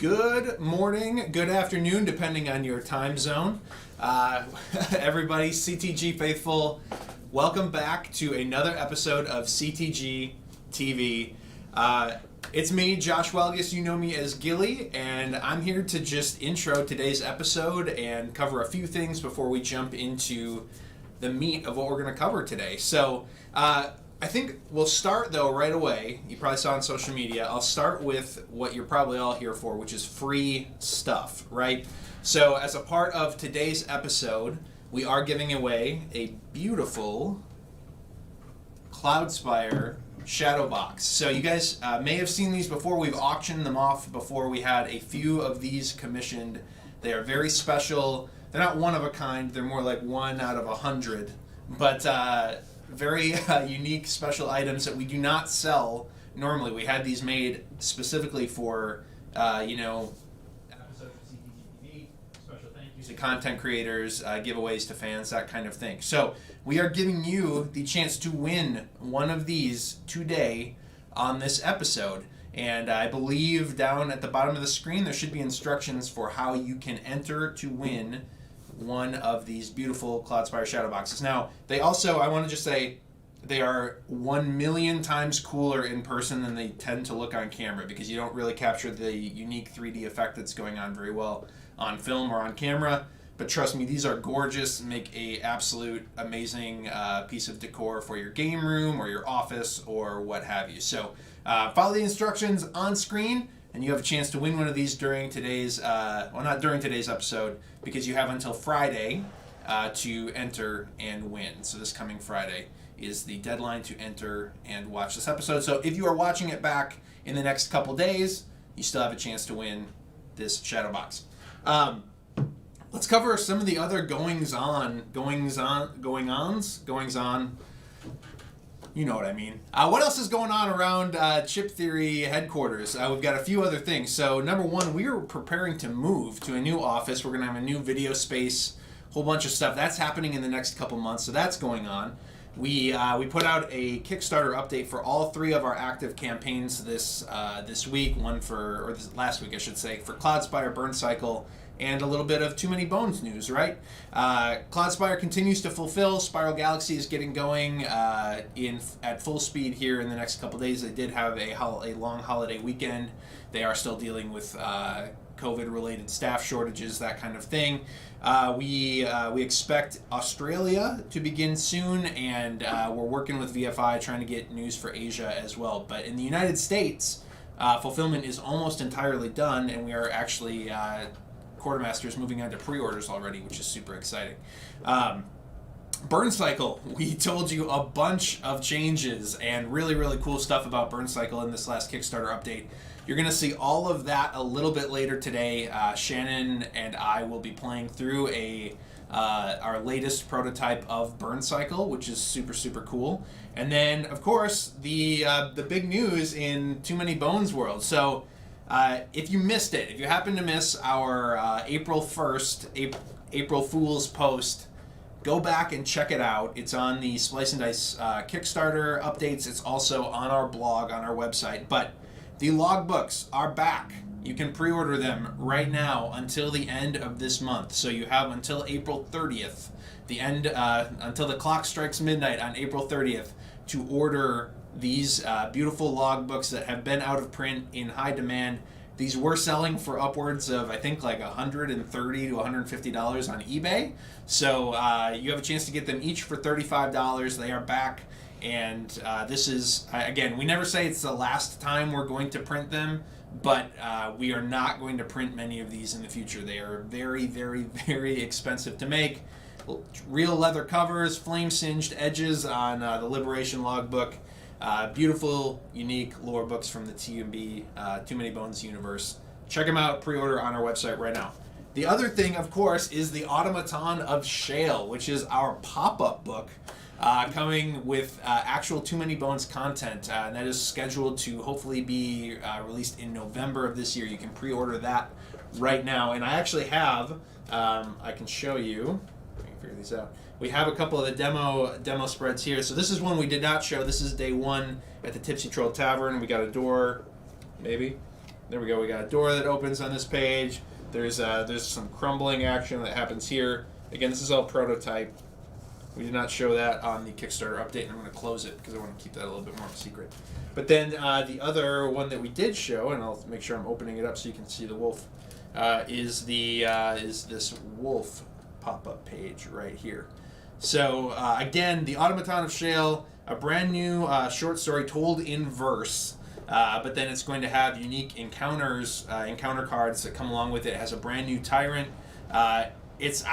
Good morning, good afternoon, depending on your time zone. Everybody, CTG faithful, welcome back to another episode of CTGTV. It's me, Josh Welgus. You know me as Gilly, and I'm here to just intro today's episode and cover a few things before we jump into the meat of what we're going to cover today. So, I think we'll start, though, right away. You probably saw on social media. I'll start with what you're probably all here for, which is free stuff, right? So as a part of today's episode, we are giving away a beautiful Cloudspire shadow box. So you guys may have seen these before. We've auctioned them off before. We had a few of these commissioned. They are very special. They're not one of a kind. They're more like 1 out of 100. But very unique special items that we do not sell normally. We had these made specifically for, episodes of CTGTV, special thank yous to content creators, giveaways to fans, that kind of thing. So we are giving you the chance to win one of these today on this episode. And I believe down at the bottom of the screen there should be instructions for how you can enter to win one of these beautiful Cloudspire shadow boxes. Now, they also, I want to just say, they are 1 million times cooler in person than they tend to look on camera, because you don't really capture the unique 3D effect that's going on very well on film or on camera. But trust me, these are gorgeous, make a absolute amazing piece of decor for your game room or your office or what have you. So follow the instructions on screen, and you have a chance to win one of these during today's, not during today's episode, because you have until Friday to enter and win. So this coming Friday is the deadline to enter and watch this episode. So if you are watching it back in the next couple days, you still have a chance to win this shadow box. Let's cover some of the other goings on. You know what I mean. What else is going on around Chip Theory headquarters? We've got a few other things. So number one, we are preparing to move to a new office. We're going to have a new video space, a whole bunch of stuff. That's happening in the next couple months, so that's going on. We put out a Kickstarter update for all 3 of our active campaigns this week. Last week, I should say, for Cloudspire, Burncycle, and a little bit of Too Many Bones news, right? Cloudspire continues to fulfill. Spiral Galaxy is getting going at full speed here in the next couple days. They did have a long holiday weekend. They are still dealing with COVID-related staff shortages, that kind of thing. We expect Australia to begin soon, and we're working with VFI trying to get news for Asia as well. But in the United States, fulfillment is almost entirely done, and we are actually Quartermaster's moving on to pre-orders already, which is super exciting. Burncycle, we told you a bunch of changes and really, really cool stuff about Burncycle in this last Kickstarter update. You're going to see all of that a little bit later today. Shannon and I will be playing through our latest prototype of Burncycle, which is super, super cool. And then, of course, the big news in Too Many Bones world. So, if you missed it, if you happen to miss our April 1st, April Fool's post, go back and check it out. It's on the Splice and Dice Kickstarter updates. It's also on our blog, on our website. But the logbooks are back. You can pre-order them right now until the end of this month. So you have until April 30th, until the clock strikes midnight on April 30th, to order these beautiful logbooks that have been out of print in high demand. These were selling for upwards of, I think, like $130 to $150 on eBay. So you have a chance to get them each for $35. They are back. And this is, again, we never say it's the last time we're going to print them, but we are not going to print many of these in the future. They are very, very, very expensive to make. Real leather covers, flame-singed edges on the Liberation logbook. Beautiful, unique lore books from the T&B, Too Many Bones universe. Check them out, pre-order on our website right now. The other thing, of course, is the Automaton of Shale, which is our pop-up book coming with actual Too Many Bones content. And that is scheduled to hopefully be released in November of this year. You can pre-order that right now. And I actually have, I can show you, I can figure these out. We have a couple of the demo spreads here. So this is one we did not show. This is day 1 at the Tipsy Troll Tavern. We got a door, maybe. There we go. We got a door that opens on this page. There's some crumbling action that happens here. Again, this is all prototype. We did not show that on the Kickstarter update, and I'm going to close it because I want to keep that a little bit more of a secret. But then the other one that we did show, and I'll make sure I'm opening it up so you can see the wolf, is this wolf pop-up page right here. So again, the Automaton of Shale, a brand new short story told in verse. But then it's going to have unique encounter cards that come along with it. It has a brand new tyrant. It's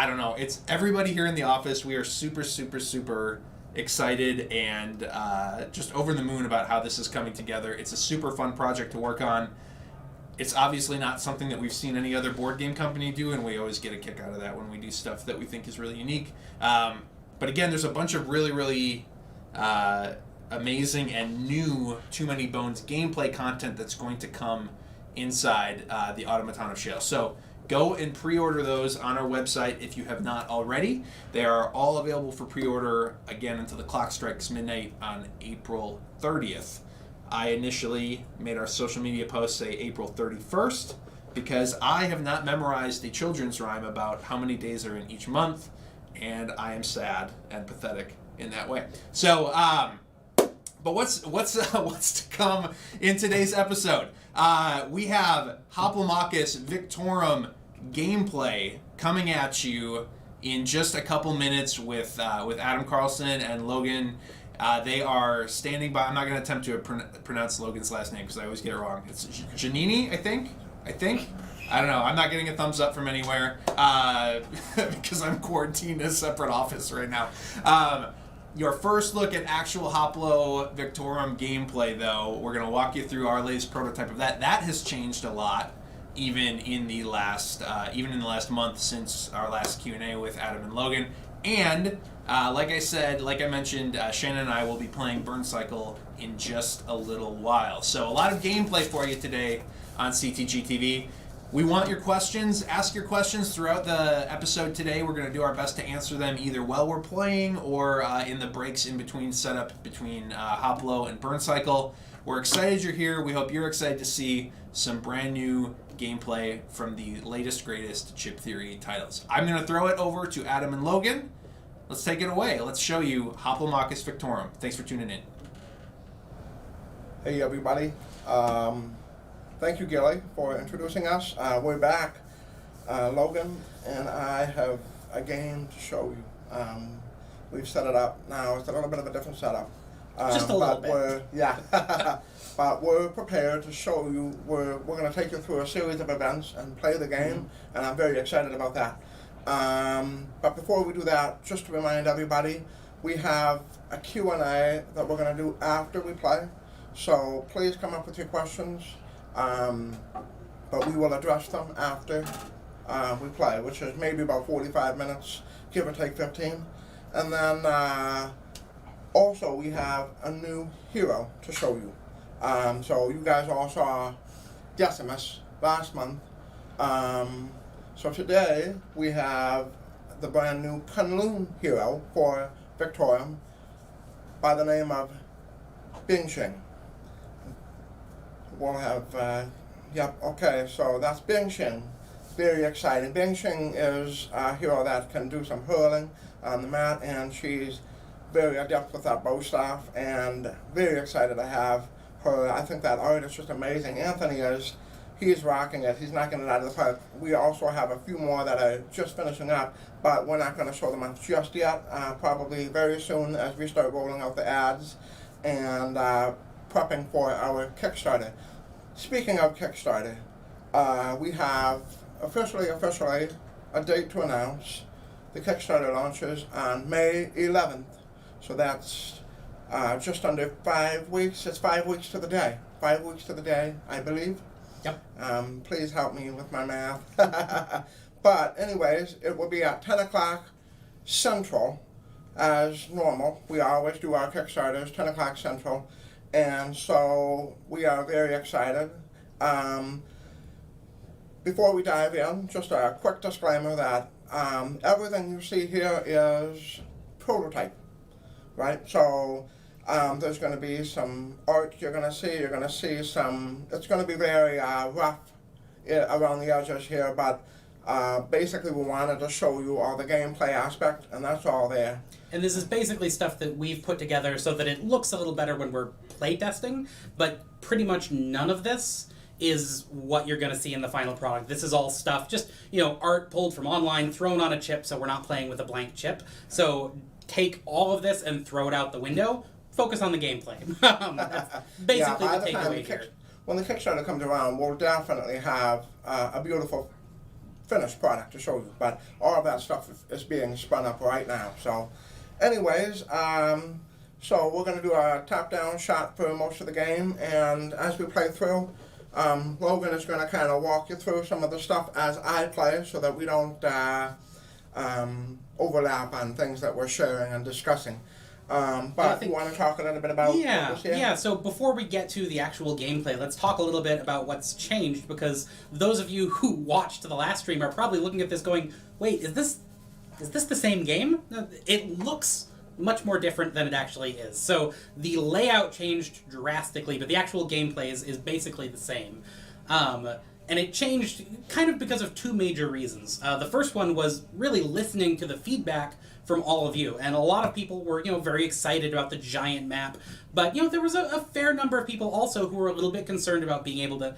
everybody here in the office. We are super, super, super excited and just over the moon about how this is coming together. It's a super fun project to work on. It's obviously not something that we've seen any other board game company do, and we always get a kick out of that when we do stuff that we think is really unique. But again, there's a bunch of really, really amazing and new Too Many Bones gameplay content that's going to come inside the Automaton of Shale. So go and pre-order those on our website if you have not already. They are all available for pre-order, again, until the clock strikes midnight on April 30th. I initially made our social media post say April 31st because I have not memorized the children's rhyme about how many days are in each month, and I am sad and pathetic in that way. So, but what's to come in today's episode? We have Hoplomachus Victorum gameplay coming at you in just a couple minutes with Adam Carlson and Logan. They are standing by. I'm not going to attempt to pronounce Logan's last name because I always get it wrong. It's Giannini, I think. I don't know. I'm not getting a thumbs up from anywhere because I'm quarantined in a separate office right now. Your first look at actual Hoplo Victorum gameplay, though, we're going to walk you through our latest prototype of that. That has changed a lot, even in the last month since our last Q&A with Adam and Logan. And like I mentioned, Shannon and I will be playing Burncycle in just a little while. So a lot of gameplay for you today on CTGTV. We want your questions. Ask your questions throughout the episode today. We're going to do our best to answer them either while we're playing or in the breaks in between setup between Hoplo and Burncycle. We're excited you're here. We hope you're excited to see some brand new gameplay from the latest, greatest Chip Theory titles. I'm going to throw it over to Adam and Logan. Let's take it away. Let's show you Hoplomachus Victorum. Thanks for tuning in. Hey, everybody. Thank you, Gilly, for introducing us. We're back. Logan and I have a game to show you. We've set it up now. It's a little bit of a different setup. Just a little bit. But we're prepared to show you. We're going to take you through a series of events and play the game, and I'm very excited about that. But before we do that, just to remind everybody, we have a Q&A that we're going to do after we play. So please come up with your questions. But we will address them after we play, which is maybe about 45 minutes, give or take 15. And then also we have a new hero to show you. So you guys all saw Decimus last month. So today we have the brand new Kunlun hero for Victorium by the name of Bingxing. We'll have, so that's Bingxing. Very exciting. Bingxing is a hero that can do some hurling on the mat, and she's very adept with that bow staff, and very excited to have her. I think that art is just amazing. Anthony is. He's rocking it. He's knocking it out of the park. We also have a few more that are just finishing up, but we're not going to show them off just yet. Probably very soon as we start rolling out the ads and prepping for our Kickstarter. Speaking of Kickstarter, we have officially a date to announce. The Kickstarter launches on May 11th. So that's just under 5 weeks. It's 5 weeks to the day. 5 weeks to the day, I believe. Yep. Please help me with my math. But anyways, it will be at 10 o'clock Central as normal. We always do our Kickstarters 10 o'clock Central. And so we are very excited. Before we dive in, just a quick disclaimer that everything you see here is prototype, right? So There's going to be some art you're going to see. You're going to see some, it's going to be very rough around the edges here, but basically we wanted to show you all the gameplay aspect, and that's all there. And this is basically stuff that we've put together so that it looks a little better when we're playtesting, but pretty much none of this is what you're going to see in the final product. This is all stuff, just, art pulled from online, thrown on a chip, so we're not playing with a blank chip. So take all of this and throw it out the window. Focus on the gameplay. That's basically the takeaway here. When the Kickstarter comes around, we'll definitely have a beautiful finished product to show you. But all of that stuff is being spun up right now. So, anyways, so we're going to do a top-down shot for most of the game. And as we play through, Logan is going to kind of walk you through some of the stuff as I play so that we don't overlap on things that we're sharing and discussing. But you want to talk a little bit about this here? Yeah, so before we get to the actual gameplay, let's talk a little bit about what's changed, because those of you who watched the last stream are probably looking at this going, wait, is this the same game? It looks much more different than it actually is. So the layout changed drastically, but the actual gameplay is basically the same. And it changed kind of because of two major reasons. The first one was really listening to the feedback from all of you. And a lot of people were, very excited about the giant map. But, there was a fair number of people also who were a little bit concerned about being able to,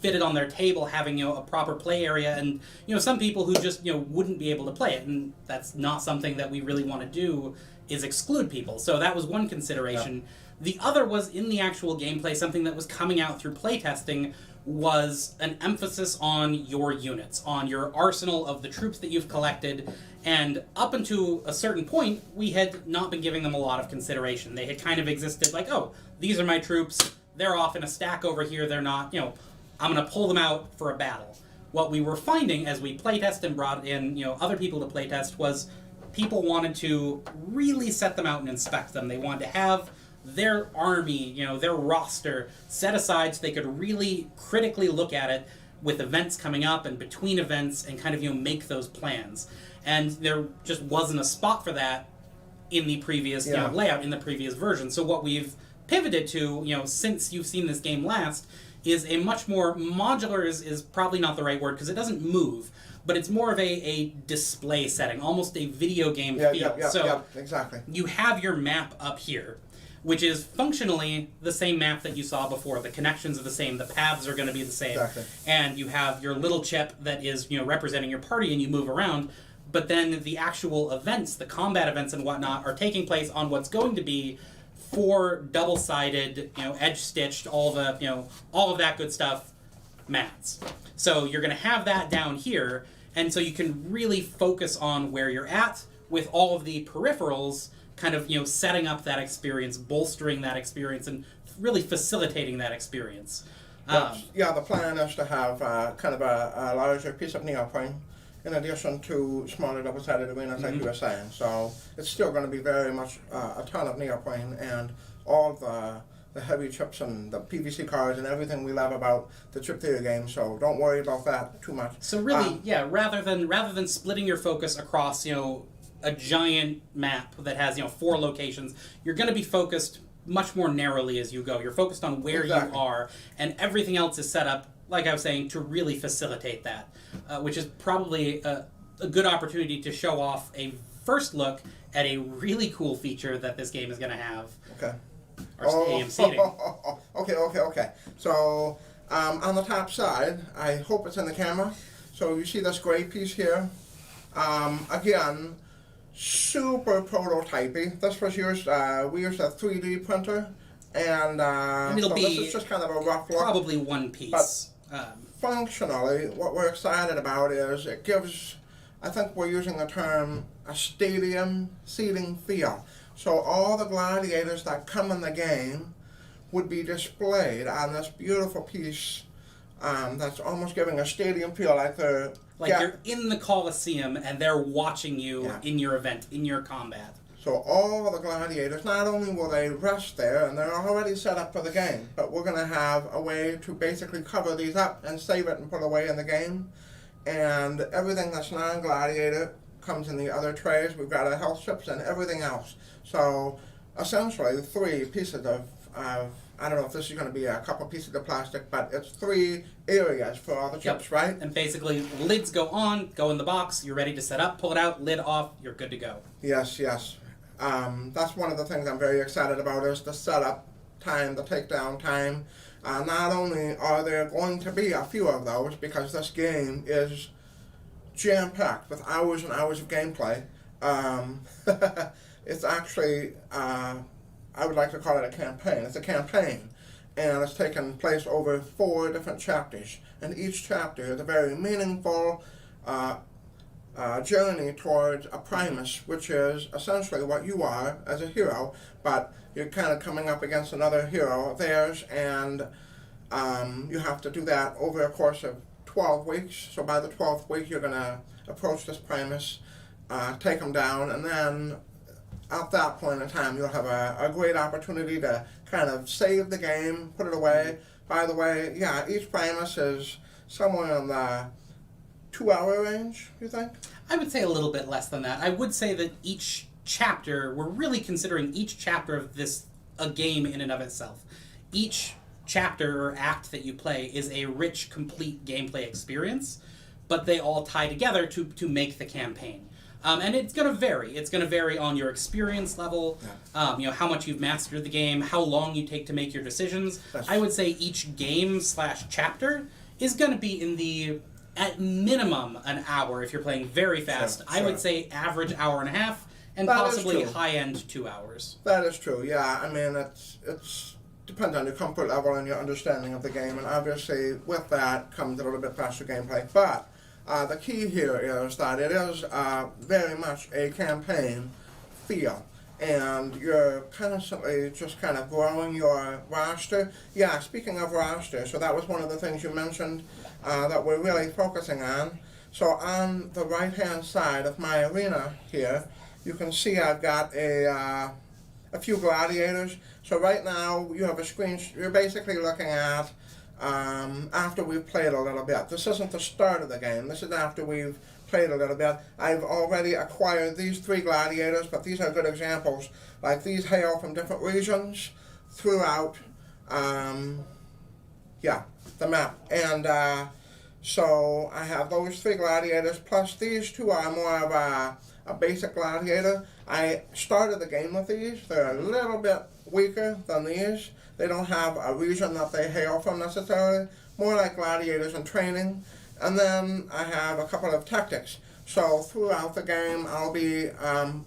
fit it on their table, having, a proper play area. And, some people who just, wouldn't be able to play it. And that's not something that we really want to do, is exclude people. So that was one consideration. Yeah. The other was in the actual gameplay, something that was coming out through playtesting was an emphasis on your units, on your arsenal of the troops that you've collected, and up until a certain point, we had not been giving them a lot of consideration. They had kind of existed like, oh, these are my troops, they're off in a stack over here, they're not, I'm going to pull them out for a battle. What we were finding as we playtest and brought in, other people to playtest was people wanted to really set them out and inspect them. They wanted to have their army, their roster set aside so they could really critically look at it with events coming up and between events and kind of, make those plans. And there just wasn't a spot for that in the previous layout, in the previous version. So what we've pivoted to, since you've seen this game last, is a much more modular is probably not the right word because it doesn't move, but it's more of a display setting, almost a video game feel. Yeah, exactly. You have your map up here, which is functionally the same map that you saw before. The connections are the same, the paths are going to be the same. Exactly. And you have your little chip that is, representing your party and you move around, but then the actual events, the combat events and whatnot, are taking place on what's going to be 4 double-sided, edge-stitched, all of that good stuff, mats. So you're going to have that down here, and so you can really focus on where you're at with all of the peripherals kind of, setting up that experience, bolstering that experience, and really facilitating that experience. The plan is to have kind of a larger piece of neoprene in addition to smaller double-sided arenas, like you were saying. So it's still going to be very much a ton of neoprene, and all the heavy chips and the PVC cards and everything we love about the chip theory game. So don't worry about that too much. So really, rather than splitting your focus across, a giant map that has 4 locations, you're going to be focused much more narrowly as you go. You're focused on where you are, and everything else is set up, like I was saying, to really facilitate that, which is probably a good opportunity to show off a first look at a really cool feature that this game is going to have. Okay. Our stadium seating. Okay. So on the top side, I hope it's in the camera. So you see this gray piece here. Again, super prototypey. This was used, we used a 3D printer, and it'll be this is just kind of a rough look. Probably one piece. But functionally, what we're excited about is it gives, I think we're using the term, a stadium seating feel. So all the gladiators that come in the game would be displayed on this beautiful piece that's almost giving a stadium feel, like they're... you're in the Colosseum and they're watching you in your event, in your combat. So all the gladiators, not only will they rest there, and they're already set up for the game, but we're going to have a way to basically cover these up and save it and put away in the game. And everything that's non-gladiator comes in the other trays. We've got our health chips and everything else. So essentially 3 pieces of I don't know if this is going to be a couple pieces of plastic, but it's 3 areas for all the chips, right? And basically, lids go on, go in the box, you're ready to set up, pull it out, lid off, you're good to go. Yes, yes. That's one of the things I'm very excited about is the setup time, the takedown time. Not only are there going to be a few of those, because this game is jam-packed with hours and hours of gameplay, it's actually, I would like to call it a campaign. It's a campaign, and it's taken place over 4 different chapters. And each chapter is a very meaningful journey towards a primus, which is essentially what you are as a hero, but you're kind of coming up against another hero of theirs, and you have to do that over a course of 12 weeks. So by the 12th week, you're going to approach this primus, take them down, and then at that point in time, you'll have a great opportunity to kind of save the game, put it away. By the way, yeah, each primus is somewhere in the 2-hour range, you think? I would say a little bit less than that. I would say that each chapter, we're really considering each chapter of this a game in and of itself. Each chapter or act that you play is a rich, complete gameplay experience, but they all tie together to make the campaign. And it's going to vary. It's going to vary on your experience level, how much you've mastered the game, how long you take to make your decisions. I would say each game/chapter is going to be in the, at minimum, an hour if you're playing very fast. Sure. I would say average hour and a half, and That is possibly true. high-end 2 hours. That is true, yeah. I mean, it's depends on your comfort level and your understanding of the game, and obviously with that comes a little bit faster gameplay. But the key here is that it is very much a campaign feel, and you're constantly just kind of growing your roster. Yeah, speaking of roster, so that was one of the things you mentioned that we're really focusing on. So on the right-hand side of my arena here, you can see I've got a few gladiators. So right now you have a screen, you're basically looking at after we've played a little bit. This isn't the start of the game, this is after we've played a little bit. I've already acquired these 3 gladiators, but these are good examples. Like these hail from different regions throughout the map. And so I have those 3 gladiators, plus these 2 are more of a basic gladiator. I started the game with these. They're a little bit weaker than these. They don't have a region that they hail from necessarily, more like gladiators in training. And then I have a couple of tactics. So throughout the game I'll be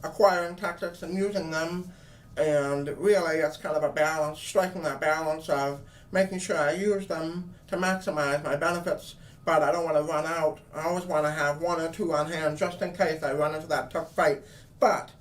acquiring tactics and using them, and really it's kind of a balance, striking that balance of making sure I use them to maximize my benefits, but I don't want to run out. I always want to have 1 or 2 on hand just in case I run into that tough fight. But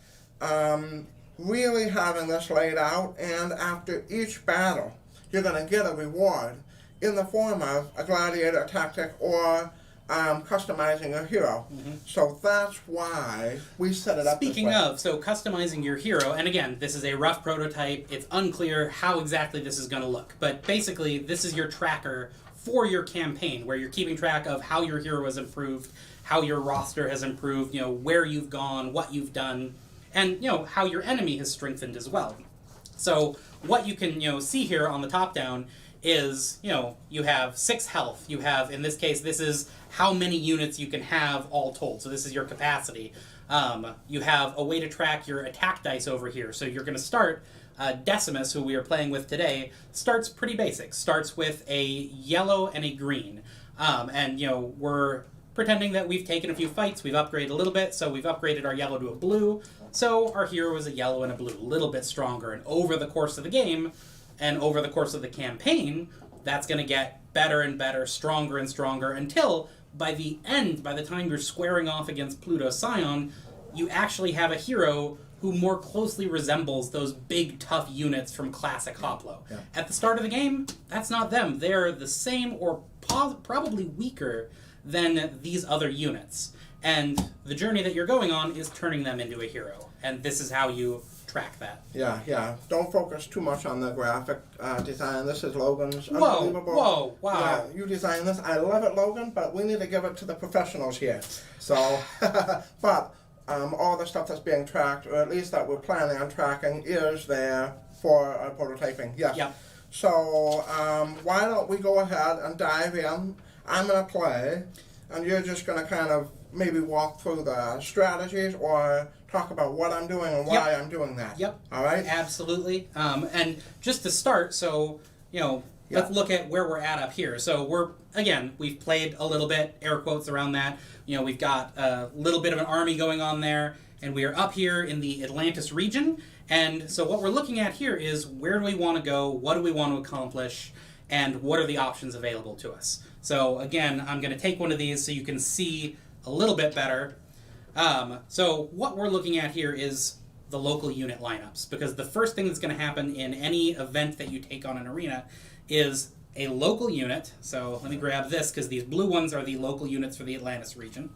really having this laid out, and after each battle you're going to get a reward in the form of a gladiator tactic or customizing a hero. Mm-hmm. So that's why we set it up Speaking this way. of, so customizing your hero, and again, this is a rough prototype. It's unclear how exactly this is going to look, but basically this is your tracker for your campaign, where you're keeping track of how your hero has improved, how your roster has improved, where you've gone, what you've done, and how your enemy has strengthened as well. So what you can see here on the top down is you have 6 health. You have, in this case, this is how many units you can have all told. So this is your capacity. You have a way to track your attack dice over here. So you're going to start. Decimus, who we are playing with today, starts pretty basic. Starts with a yellow and a green. And we're pretending that we've taken a few fights. We've upgraded a little bit. So we've upgraded our yellow to a blue. So our hero is a yellow and a blue, a little bit stronger. And over the course of the game, and over the course of the campaign, that's going to get better and better, stronger and stronger, until by the end, by the time you're squaring off against Pluto's Scion, you actually have a hero who more closely resembles those big, tough units from classic Hoplo. Yeah. At the start of the game, that's not them. They're the same or probably weaker than these other units. And the journey that you're going on is turning them into a hero. And this is how you track that. Yeah. Don't focus too much on the graphic design. This is Logan's. Whoa, wow. Yeah, you designed this. I love it, Logan, but we need to give it to the professionals here. So, but all the stuff that's being tracked, or at least that we're planning on tracking, is there for prototyping. Yes. Yep. So why don't we go ahead and dive in? I'm going to play, and you're just going to kind of maybe walk through the strategies or talk about what I'm doing and why I'm doing that. Yep. All right? Absolutely. And just to start, so, let's look at where we're at up here. So we've played a little bit, air quotes around that. We've got a little bit of an army going on there, and we are up here in the Atlantis region. And so what we're looking at here is where do we want to go, what do we want to accomplish, and what are the options available to us. So again, I'm going to take one of these so you can see a little bit better. So what we're looking at here is the local unit lineups, because the first thing that's going to happen in any event that you take on an arena is a local unit. So let me grab this, because these blue ones are the local units for the Atlantis region.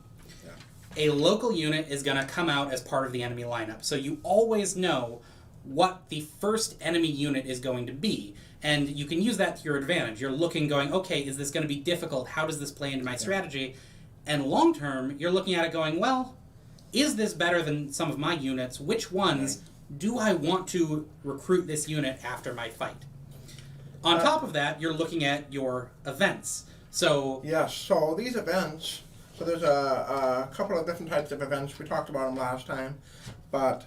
A local unit is going to come out as part of the enemy lineup. So you always know what the first enemy unit is going to be. And you can use that to your advantage. You're looking, going, okay, is this going to be difficult? How does this play into my strategy? And long term, you're looking at it going, well, is this better than some of my units? Which ones do I want to recruit this unit after my fight? On top of that, you're looking at your events. So yes, so these events, so there's a couple of different types of events. We talked about them last time, but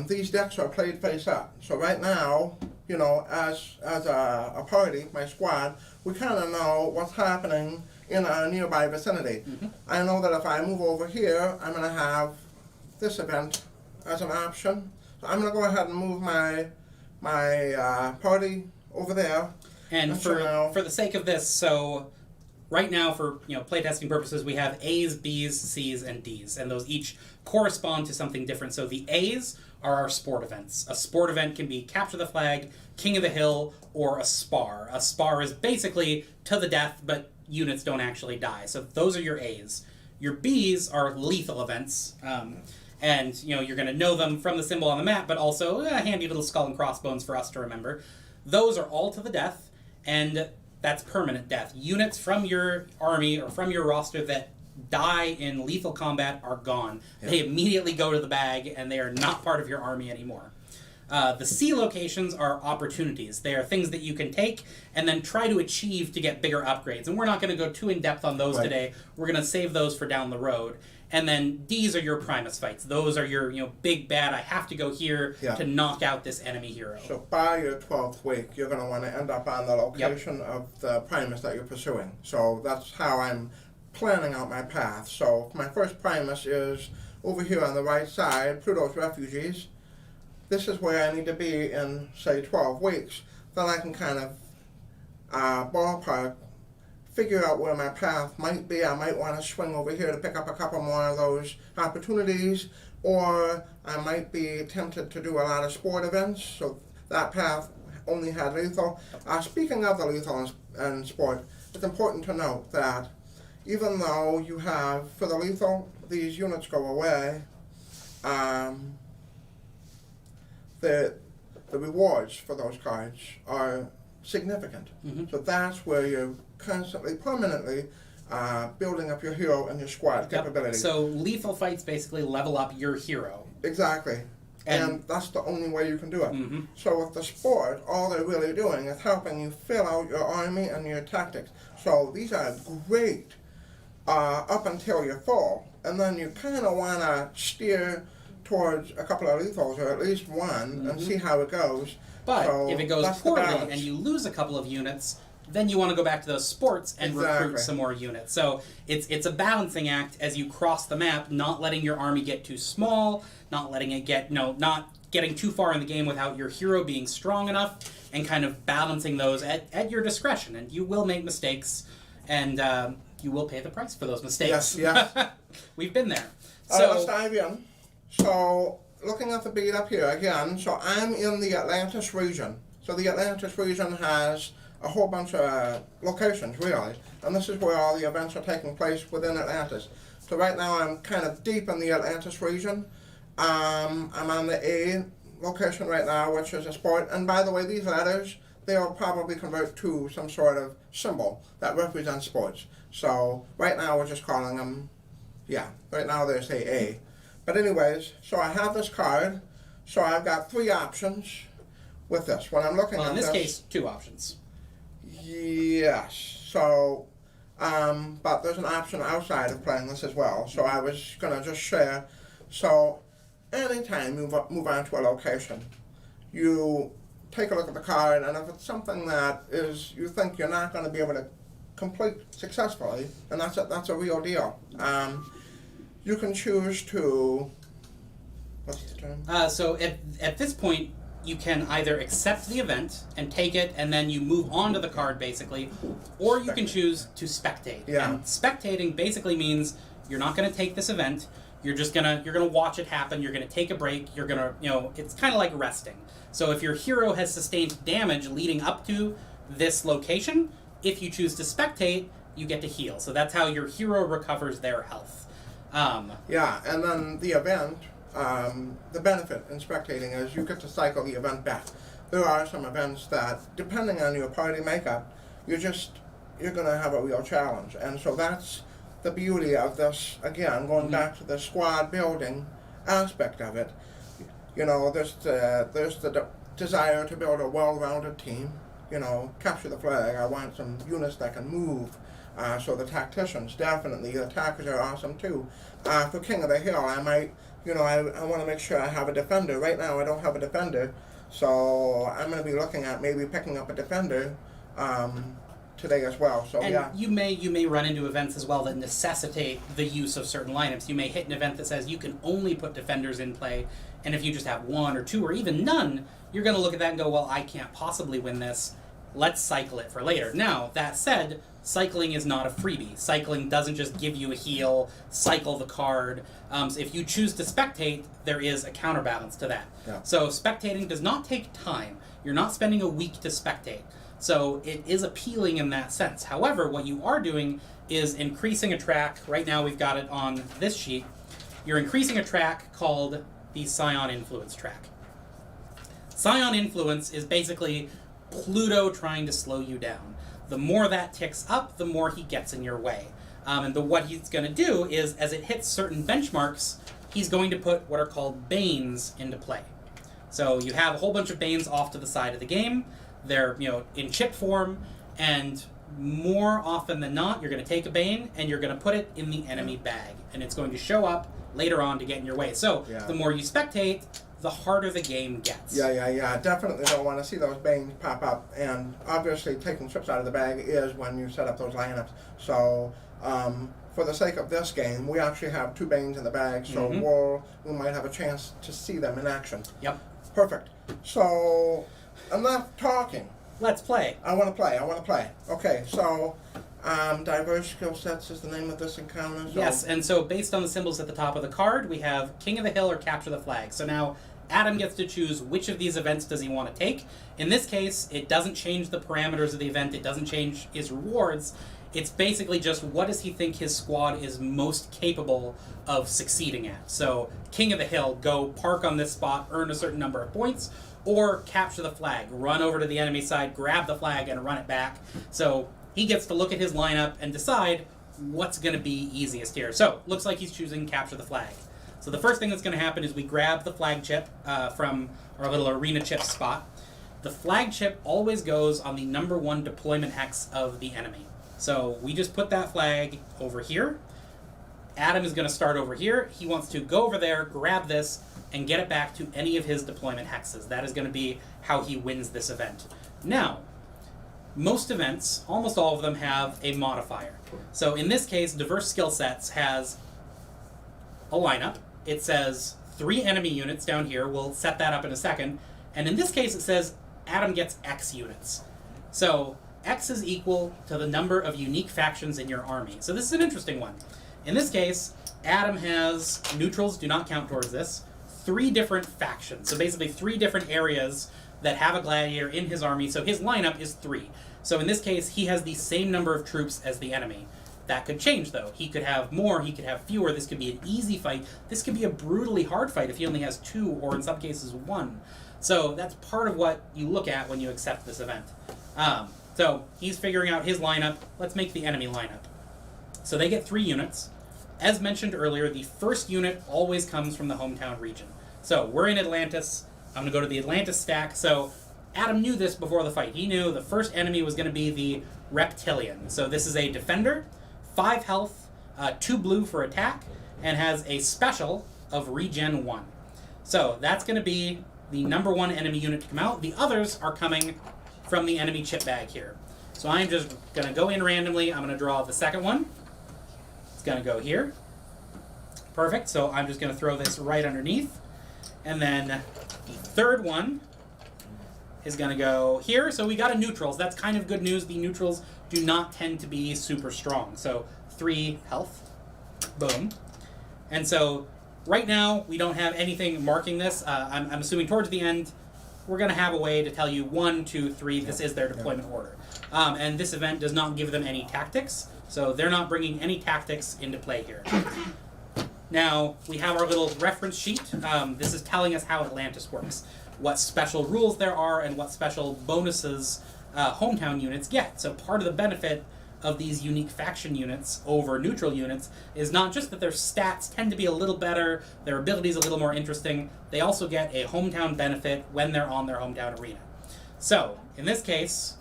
these decks are played face up. So right now, as a party, my squad, we kind of know what's happening in a nearby vicinity. I know that if I move over here, I'm going to have this event as an option. So I'm going to go ahead and move my party over there. And for the sake of this, so right now for playtesting purposes, we have A's, B's, C's, and D's, and those each correspond to something different. So the A's are our sport events. A sport event can be Capture the Flag, King of the Hill, or a spar. A spar is basically to the death, but units don't actually die. So those are your A's. Your B's are lethal events, and you're going to know them from the symbol on the map, but also a handy little skull and crossbones for us to remember. Those are all to the death, and that's permanent death. Units from your army or from your roster that die in lethal combat are gone. Yeah. They immediately go to the bag, and they are not part of your army anymore. The C locations are opportunities. They are things that you can take and then try to achieve to get bigger upgrades. And we're not going to go too in-depth on those today. We're going to save those for down the road. And then D's are your Primus fights. Those are your big bad, I have to go here to knock out this enemy hero. So by your 12th week, you're going to want to end up on the location of the Primus that you're pursuing. So that's how I'm planning out my path. So my first Primus is over here on the right side, Pluto's Refugees. This is where I need to be in, say, 12 weeks. Then I can kind of ballpark, figure out where my path might be. I might want to swing over here to pick up a couple more of those opportunities, or I might be tempted to do a lot of sport events, so that path only had lethal. Speaking of the lethal and sport, it's important to note that even though you have, for the lethal, these units go away, the rewards for those cards are significant. So that's where you're constantly, permanently building up your hero and your squad capability. So lethal fights basically level up your hero. Exactly. And that's the only way you can do it. So with the sport, all they're really doing is helping you fill out your army and your tactics. So these are great up until you're full. And then you kind of want to steer towards a couple of lethals, or at least one, and see how it goes. But so if it goes poorly and you lose a couple of units, then you want to go back to those sports and recruit some more units. So it's a balancing act as you cross the map, not letting your army get too small, not letting it get, not getting too far in the game without your hero being strong enough, and kind of balancing those at your discretion. And you will make mistakes, and you will pay the price for those mistakes. Yes. We've been there. So let's dive in. So, looking at the beat up here again, so I'm in the Atlantis region. So the Atlantis region has a whole bunch of locations, really. And this is where all the events are taking place within Atlantis. So right now I'm kind of deep in the Atlantis region. I'm on the A location right now, which is a sport. And by the way, these letters, they'll probably convert to some sort of symbol that represents sports. So right now we're just calling them, right now they say A. But anyways, so I have this card. So I've got 3 options with this. When I'm looking at in this this, case, 2 options. yes. So, but there's an option outside of playing this as well. So I was gonna just share. So, anytime you move on to a location, you take a look at the card, and if it's something that is you think you're not going to be able to complete successfully, and that's a real deal. You can choose to. What's the term? So at this point, you can either accept the event and take it, and then you move on to the card, basically, or you can choose to spectate. Yeah. And spectating basically means you're not going to take this event. You're gonna watch it happen. You're gonna take a break. You're gonna, it's kind of like resting. So if your hero has sustained damage leading up to this location, if you choose to spectate, you get to heal. So that's how your hero recovers their health. Yeah, and then the event, the benefit in spectating is you get to cycle the event back. There are some events that, depending on your party makeup, you're going to have a real challenge. And so that's the beauty of this, again, going back to the squad building aspect of it. There's the desire to build a well-rounded team. Capture the flag. I want some units that can move. So the tacticians, definitely. The attackers are awesome too. For King of the Hill, I might, I want to make sure I have a defender. Right now I don't have a defender, so I'm going to be looking at maybe picking up a defender today as well. So and yeah. you may run into events as well that necessitate the use of certain lineups. You may hit an event that says you can only put defenders in play, and if you just have 1 or 2 or even none, you're going to look at that and go, well, I can't possibly win this. Let's cycle it for later. Now, that said, cycling is not a freebie. Cycling doesn't just give you a heal, cycle the card. So if you choose to spectate, there is a counterbalance to that. Yeah. So spectating does not take time. You're not spending a week to spectate. So it is appealing in that sense. However, what you are doing is increasing a track. Right now we've got it on this sheet. You're increasing a track called the Scion Influence track. Scion Influence is basically Pluto trying to slow you down. The more that ticks up, the more he gets in your way. And what he's going to do is, as it hits certain benchmarks, he's going to put what are called Banes into play. So you have a whole bunch of Banes off to the side of the game. They're, in chip form, and more often than not, you're going to take a Bane and you're going to put it in the enemy bag, and it's going to show up later on to get in your way. So the more you spectate, the harder the game gets. Yeah. Definitely don't want to see those Banes pop up, and obviously taking chips out of the bag is when you set up those lineups. So for the sake of this game, we actually have 2 Banes in the bag, so we might have a chance to see them in action. Yep. Perfect. So enough talking. Let's play. I want to play. Okay, so diverse skill sets is the name of this encounter. So Yes, and so based on the symbols at the top of the card, we have King of the Hill or Capture the Flag. So now Adam gets to choose which of these events does he want to take. In this case, it doesn't change the parameters of the event. It doesn't change his rewards. It's basically just what does he think his squad is most capable of succeeding at. So King of the Hill, go park on this spot, earn a certain number of points, or Capture the Flag, run over to the enemy side, grab the flag, and run it back. So he gets to look at his lineup and decide what's going to be easiest here. So looks like he's choosing Capture the Flag. So the first thing that's going to happen is we grab the flag chip from our little arena chip spot. The flag chip always goes on the number 1 deployment hex of the enemy. So we just put that flag over here. Adam is going to start over here. He wants to go over there, grab this, and get it back to any of his deployment hexes. That is going to be how he wins this event. Now, most events, almost all of them, have a modifier. So in this case, diverse skill sets has a lineup. It says 3 enemy units down here. We'll set that up in a second. And in this case, it says Adam gets X units. So X is equal to the number of unique factions in your army. So this is an interesting one. In this case, Adam has, neutrals do not count towards this, 3 different factions. So basically 3 different areas that have a gladiator in his army. So his lineup is 3. So in this case, he has the same number of troops as the enemy. That could change, though. He could have more, he could have fewer. This could be an easy fight. This could be a brutally hard fight if he only has 2, or in some cases 1. So that's part of what you look at when you accept this event. So he's figuring out his lineup. Let's make the enemy lineup. So they get 3 units. as mentioned earlier, the first unit always comes from the hometown region. So we're in Atlantis. I'm going to go to the Atlantis stack. So Adam knew this before the fight. He knew the first enemy was going to be the Reptilian. So this is a defender, 5 health, 2 blue for attack, and has a special of regen 1. So that's going to be the number 1 enemy unit to come out. The others are coming from the enemy chip bag here. So I'm just going to go in randomly. I'm going to draw the second one. It's going to go here. Perfect. So I'm just going to throw this right underneath. And then the third one is going to go here. So we got a neutrals. That's kind of good news. The neutrals do not tend to be super strong. So 3 health. Boom. And so right now we don't have anything marking this. I'm assuming towards the end we're going to have a way to tell you 1, 2, 3. This is their deployment order. And this event does not give them any tactics. So they're not bringing any tactics into play here. Now, we have our little reference sheet. This is telling us how Atlantis works, what special rules there are, and what special bonuses hometown units get. So part of the benefit of these unique faction units over neutral units is not just that their stats tend to be a little better, their abilities a little more interesting, they also get a hometown benefit when they're on their hometown arena. So, in this case,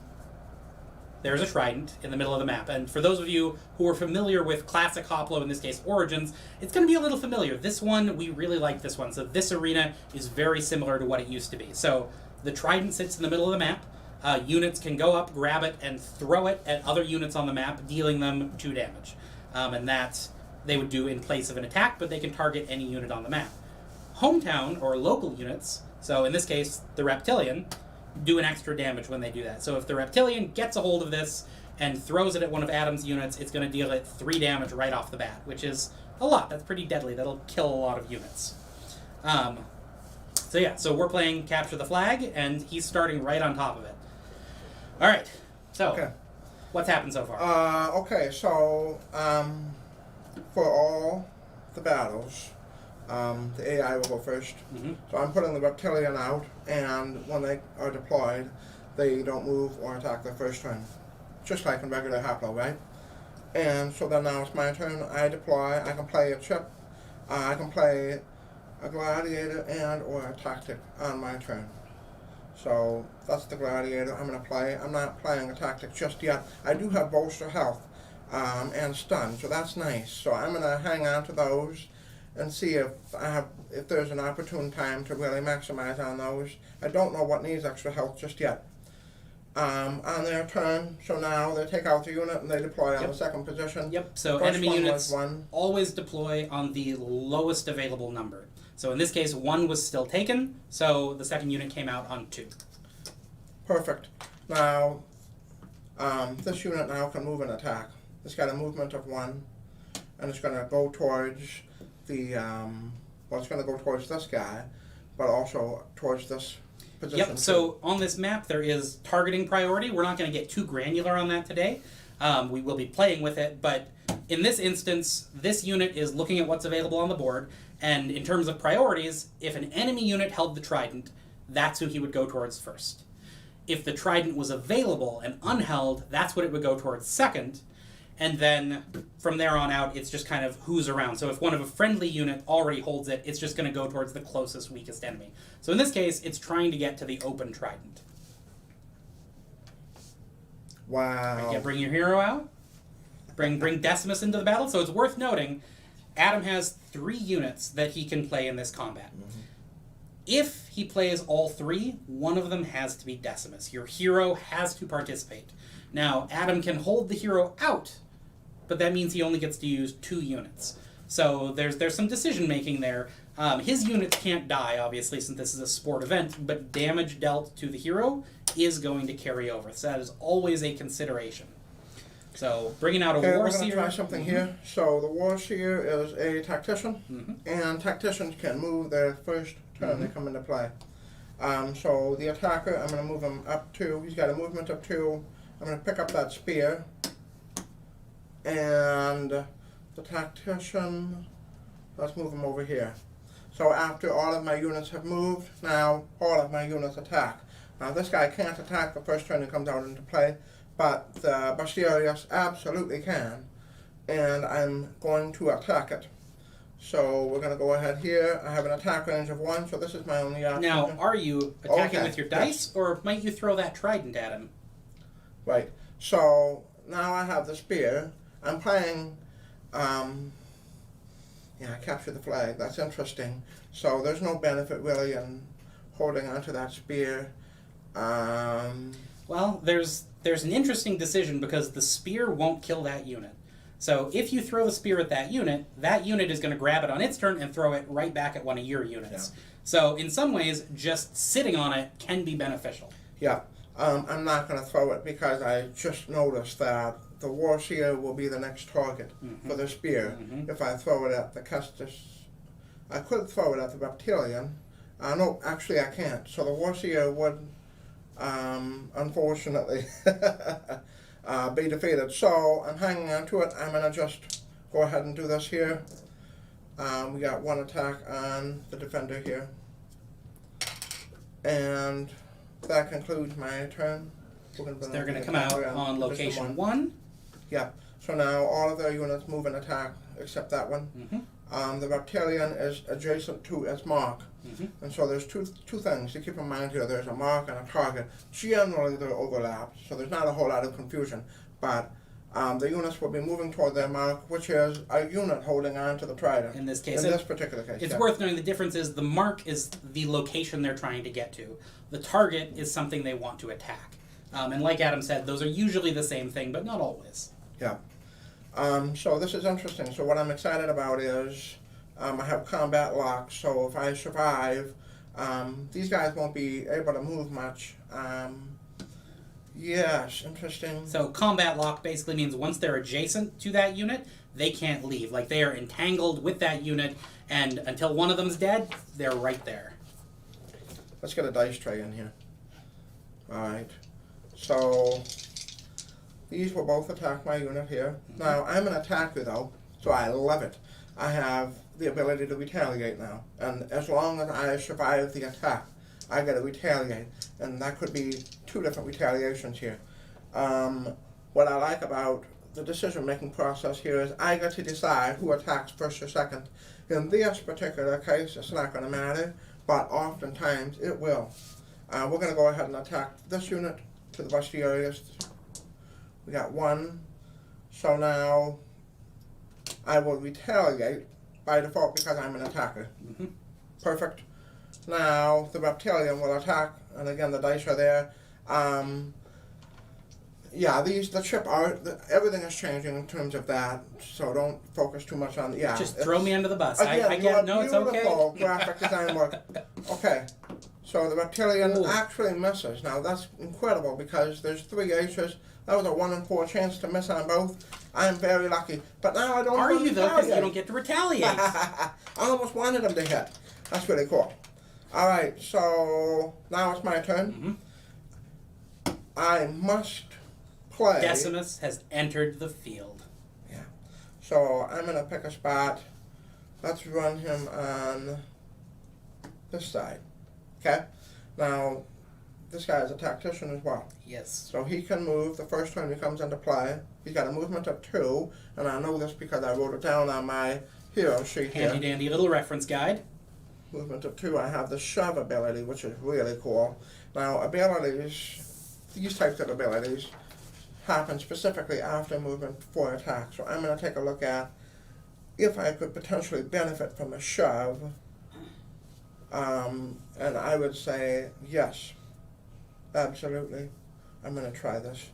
there's a trident in the middle of the map. And for those of you who are familiar with classic Hoplo, in this case Origins, it's going to be a little familiar. This one, we really like this one. So this arena is very similar to what it used to be. So the trident sits in the middle of the map. Units can go up, grab it, and throw it at other units on the map, dealing them 2 damage. And that they would do in place of an attack, but they can target any unit on the map. Hometown, or local units, so in this case, the Reptilian, do an extra damage when they do that. So if the Reptilian gets a hold of this and throws it at one of Adam's units, it's going to deal it 3 damage right off the bat, which is a lot. That's pretty deadly. That'll kill a lot of units. So yeah, so we're playing Capture the Flag, and he's starting right on top of it. All right, so Okay. what's happened so far? Okay, so for all the battles, the AI will go first. Mm-hmm. So I'm putting the Reptilian out, and when they are deployed, they don't move or attack the first turn. Just like in regular Hoplo, right? And so then now it's my turn. I deploy. I can play a chip. I can play a gladiator and or a tactic on my turn. So that's the gladiator I'm going to play. I'm not playing a tactic just yet. I do have bolster health and stun, so that's nice. So I'm going to hang on to those and see if there's an opportune time to really maximize on those. I don't know what needs extra health just yet. On their turn, so now they take out the unit and they deploy on the second position. Yep, so First enemy one units was 1. always deploy on the lowest available number. So in this case, 1 was still taken, so the second unit came out on 2. Perfect. Now, this unit now can move and attack. It's got a movement of 1, and it's going to go towards the, well, it's going to go towards this guy, but also towards this position. Yep, so on this map there is targeting priority. We're not going to get too granular on that today. We will be playing with it, but in this instance, this unit is looking at what's available on the board, and in terms of priorities, if an enemy unit held the trident, that's who he would go towards first. If the trident was available and unheld, that's what it would go towards second, and then from there on out, it's just kind of who's around. So if one of a friendly unit already holds it, it's just going to go towards the closest, weakest enemy. So in this case, it's trying to get to the open trident. Wow. Yeah, bring your hero out. Bring Decimus into the battle. So it's worth noting, Adam has 3 units that he can play in this combat. Mm-hmm. If he plays all 3, one of them has to be Decimus. Your hero has to participate. Now, Adam can hold the hero out, but that means he only gets to use 2 units. So there's some decision making there. His units can't die, obviously, since this is a sport event, but damage dealt to the hero is going to carry over. So that is always a consideration. So bringing out a Warseer. We're going to try something here. So the Warseer is a tactician, and tacticians can move their first turn they come into play. So the attacker, I'm going to move him up 2. He's got a movement of 2. I'm going to pick up that spear, and the tactician, let's move him over here. So after all of my units have moved, now all of my units attack. Now this guy can't attack the first turn he comes out into play, but the Basterius absolutely can. and I'm going to attack it. So we're going to go ahead here. I have an attack range of 1, so this is my only action. Now, are you attacking Okay, with your dice, or might you throw that trident at him? Right. So now I have the spear. I'm playing. Yeah, I captured the flag. That's interesting. So there's no benefit really in holding onto that spear. Well, there's an interesting decision because the spear won't kill that unit. So if you throw the spear at that unit is going to grab it on its turn and throw it right back at one of your units. Yeah. So in some ways, just sitting on it can be beneficial. Yeah. I'm not going to throw it because I just noticed that the Warseer will be the next target for the spear. If I throw it at the Kestis, I could throw it at the Reptilian. No, actually I can't. So the Warseer would, unfortunately, be defeated. So I'm hanging on to it. I'm going to just go ahead and do this here. We got 1 attack on the defender here. And that concludes my turn. They're going to come out on location 1. Yeah. So now all of their units move and attack except that one. The Reptilian is adjacent to its mark. And so there's two things to keep in mind here. There's a mark and a target. Generally they're overlapped, so there's not a whole lot of confusion. But the units will be moving toward their mark, which is a unit holding on to the trident. In this case, this particular case, it's worth knowing the difference is the mark is the location they're trying to get to. The target is something they want to attack. And like Adam said, those are usually the same thing, but not always. Yeah. So this is interesting. So what I'm excited about is I have combat lock, so if I survive, these guys won't be able to move much. Yes, interesting. So combat lock basically means once they're adjacent to that unit, they can't leave. Like they are entangled with that unit, and until one of them's dead, they're right there. Let's get a dice tray in here. Alright. So these will both attack my unit here. Now I'm an attacker though, so I love it. I have the ability to retaliate now, and as long as I survive the attack, I get to retaliate, and that could be 2 different retaliations here. What I like about the decision-making process here is I get to decide who attacks first or second. In this particular case, it's not going to matter, but oftentimes it will. We're going to go ahead and attack this unit to the bestiarius. We got 1, so now I will retaliate by default because I'm an attacker. Perfect. Now the Reptilian will attack, and again the dice are there. Yeah, the chip art, everything is changing in terms of that, so don't focus too much on. Yeah, just throw me under the bus. Again, I get no, it's okay. Beautiful graphic design work. Okay, so the Reptilian actually misses. Now that's incredible because there's 3 H's. That was a 1 in 4 chance to miss on both. I'm very lucky, but now I don't. Are you though? Because you don't get to retaliate. I almost wanted him to hit. That's really cool. All right, so now it's my turn. I must play. Decimus has entered the field. Yeah. So I'm going to pick a spot. Let's run him on this side. Okay? Now, this guy is a tactician as well. Yes. So he can move the first time he comes into play. He's got a movement of 2, and I know this because I wrote it down on my hero sheet here. Handy dandy little reference guide. Movement of 2, I have the shove ability, which is really cool. Now, abilities, these types of abilities, happen specifically after movement for attack. So I'm going to take a look at if I could potentially benefit from a shove. And I would say yes, absolutely. I'm going to try this.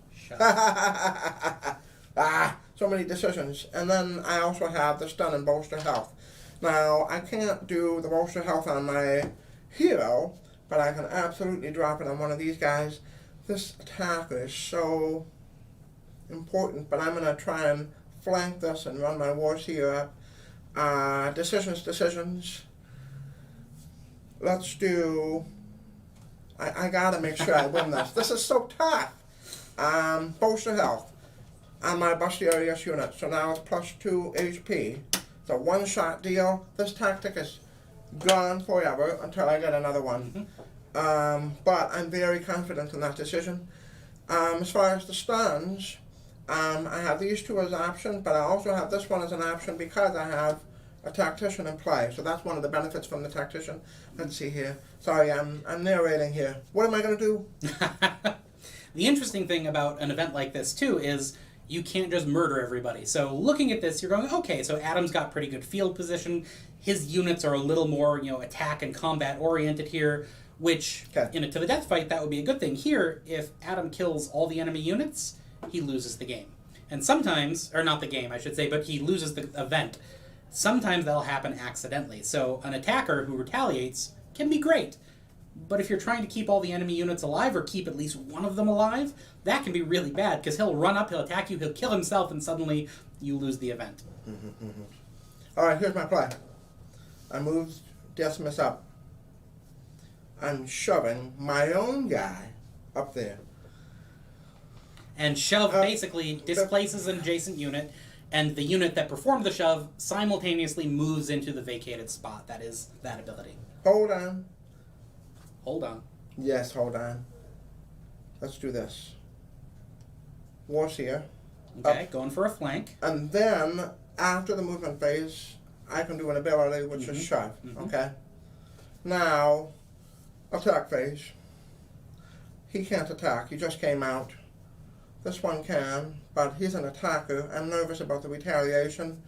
So many decisions. And then I also have the stun and bolster health. Now, I can't do the bolster health on my hero, but I can absolutely drop it on one of these guys. This attack is so important, but I'm going to try and flank this and run my wars here up. Decisions. Let's do... I got to make sure I win this. This is so tough. Bolster health on my bestiarius unit. So now it's +2 HP. It's a one-shot deal. This tactic is gone forever until I get another one. But I'm very confident in that decision. As far as the stuns, I have these two as options, but I also have this one as an option because I have a tactician in play. So that's one of the benefits from the tactician. Let's see here. Sorry, I'm narrating here. What am I going to do? The interesting thing about an event like this, too, is you can't just murder everybody. So looking at this, you're going, okay, so Adam's got pretty good field position. His units are a little more, attack and combat oriented here, which, in a to the death fight, that would be a good thing. Here, if Adam kills all the enemy units, he loses the game. And sometimes, or not the game, I should say, but he loses the event. Sometimes that'll happen accidentally. So an attacker who retaliates can be great. But if you're trying to keep all the enemy units alive, or keep at least one of them alive, that can be really bad, because he'll run up, he'll attack you, he'll kill himself, and suddenly you lose the event. All right, here's my play. I moved Decimus up. I'm shoving my own guy up there. And shove basically displaces an adjacent unit, and the unit that performed the shove simultaneously moves into the vacated spot. That is that ability. Hold on. Hold on. Yes, hold on. Let's do this. Warseer. Okay, going for a flank. And then, after the movement phase, I can do an ability which is shove. Okay? Now, attack phase. He can't attack. He just came out. This one can, but he's an attacker. I'm nervous about the retaliation.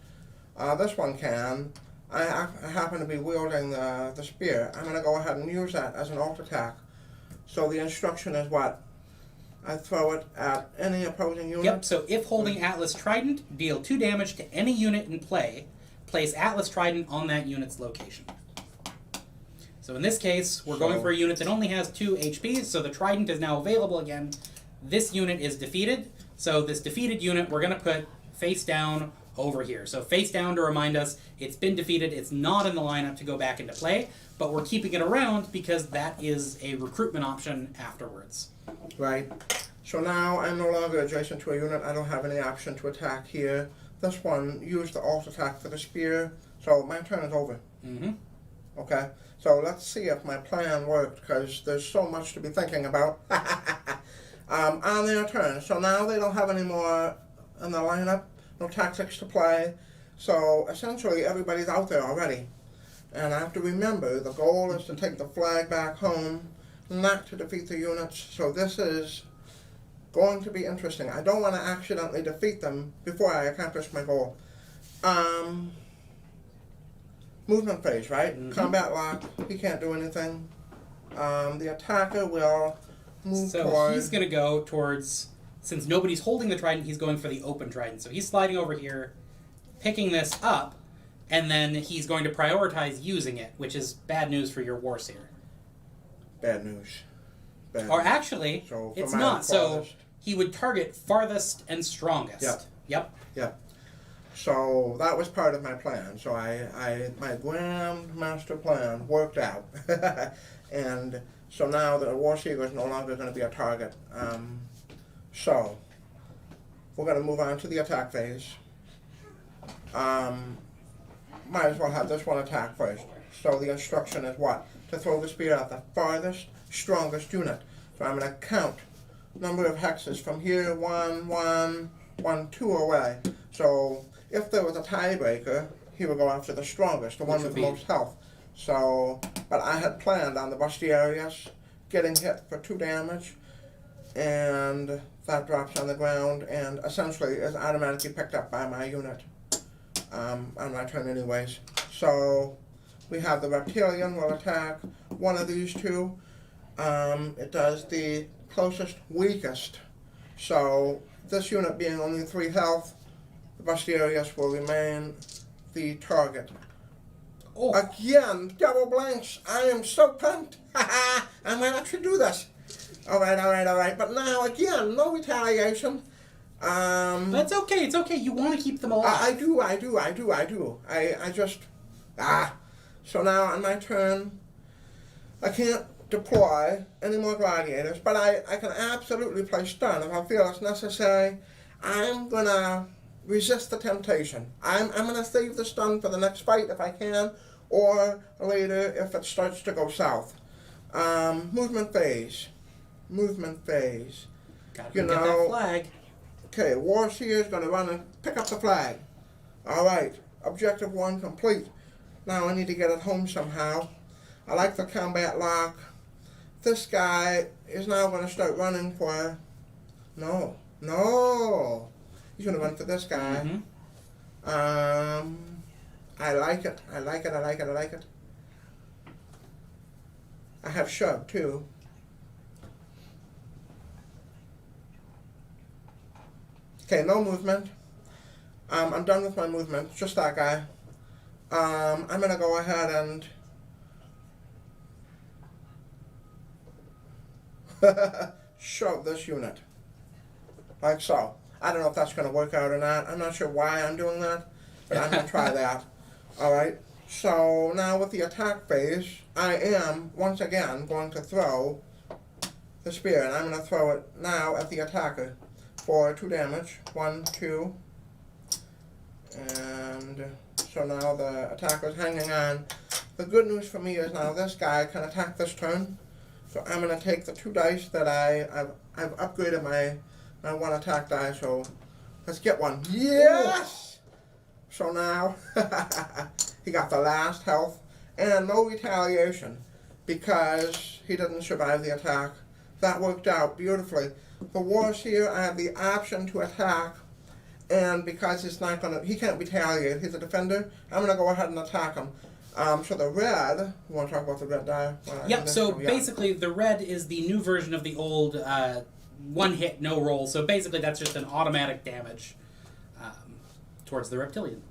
This one can. I happen to be wielding the spear. I'm going to go ahead and use that as an alt attack. So the instruction is what? I throw it at any opposing unit? Yep, so if holding Atlas Trident, deal 2 damage to any unit in play. Place Atlas Trident on that unit's location. So in this case, we're going for a unit that only has 2 HP, so the Trident is now available again. This unit is defeated, so this defeated unit we're going to put face down over here. So face down to remind us it's been defeated, it's not in the lineup to go back into play, but we're keeping it around because that is a recruitment option afterwards. Right. So now I'm no longer adjacent to a unit. I don't have any option to attack here. This one used the alt attack for the spear, so my turn is over. Okay. So let's see if my plan worked, because there's so much to be thinking about. On their turn. So now they don't have any more in the lineup, no tactics to play. So essentially everybody's out there already. And I have to remember the goal is to take the flag back home, not to defeat the units. So this is going to be interesting. I don't want to accidentally defeat them before I accomplish my goal. Movement phase, right? Combat lock. He can't do anything. The attacker will move so he's going to go towards, since nobody's holding the Trident, he's going for the open Trident. So he's sliding over here, picking this up, and then he's going to prioritize using it, which is bad news for your Warseer. Bad news. Or actually, so it's not. So he would target farthest and strongest. Yep. So that was part of my plan. So my grand master plan worked out. And so now the Warseer is no longer going to be a target. So we're going to move on to the attack phase. Might as well have this one attack first. So the instruction is what? To throw the spear at the farthest, strongest unit. So I'm going to count number of hexes from here, 1, 1, 1, 2 away. So if there was a tiebreaker, he would go after the strongest, the one with the most health. So, but I had planned on the Bustarius getting hit for 2 damage, and that drops on the ground and essentially is automatically picked up by my unit on my turn anyways. So we have the Reptilian will attack one of these two. It does the closest, weakest. So this unit being only 3 health, the Bustarius will remain the target. Oh. Again, double blanks. I am so pumped. I might actually do this. All right. But now, again, no retaliation. That's okay. It's okay. You want to keep them alive. I do. I just... So now, on my turn, I can't deploy any more gladiators, but I can absolutely play stun if I feel it's necessary. I'm going to resist the temptation. I'm going to save the stun for the next fight if I can, or later if it starts to go south. Movement phase. Gotta get that flag. Okay, Warseer is going to run and pick up the flag. Alright, objective 1 complete. Now I need to get it home somehow. I like the combat lock. This guy is now going to start running for... No. He's going to run for this guy. I like it. I like it. I have shove too. Okay, no movement. I'm done with my movement. Just that guy. I'm gonna go ahead and shove this unit. Like so. I don't know if that's gonna work out or not. I'm not sure why I'm doing that, but I'm gonna try that. Alright. So now with the attack phase, I am once again going to throw the spear, and I'm gonna throw it now at the attacker for 2 damage. 1, 2. And so now the attacker's hanging on. The good news for me is now this guy can attack this turn. So I'm going to take the 2 dice that I've upgraded my 1 attack die. So let's get one. Yes! So now he got the last health and no retaliation because he didn't survive the attack. That worked out beautifully. The Warseer, I have the option to attack, and because it's not gonna, he can't retaliate. He's a defender. I'm gonna go ahead and attack him. So the red. You want to talk about the red die? Yep. So basically, the red is the new version of the old 1 hit, no roll. So basically, that's just an automatic damage towards the reptilian.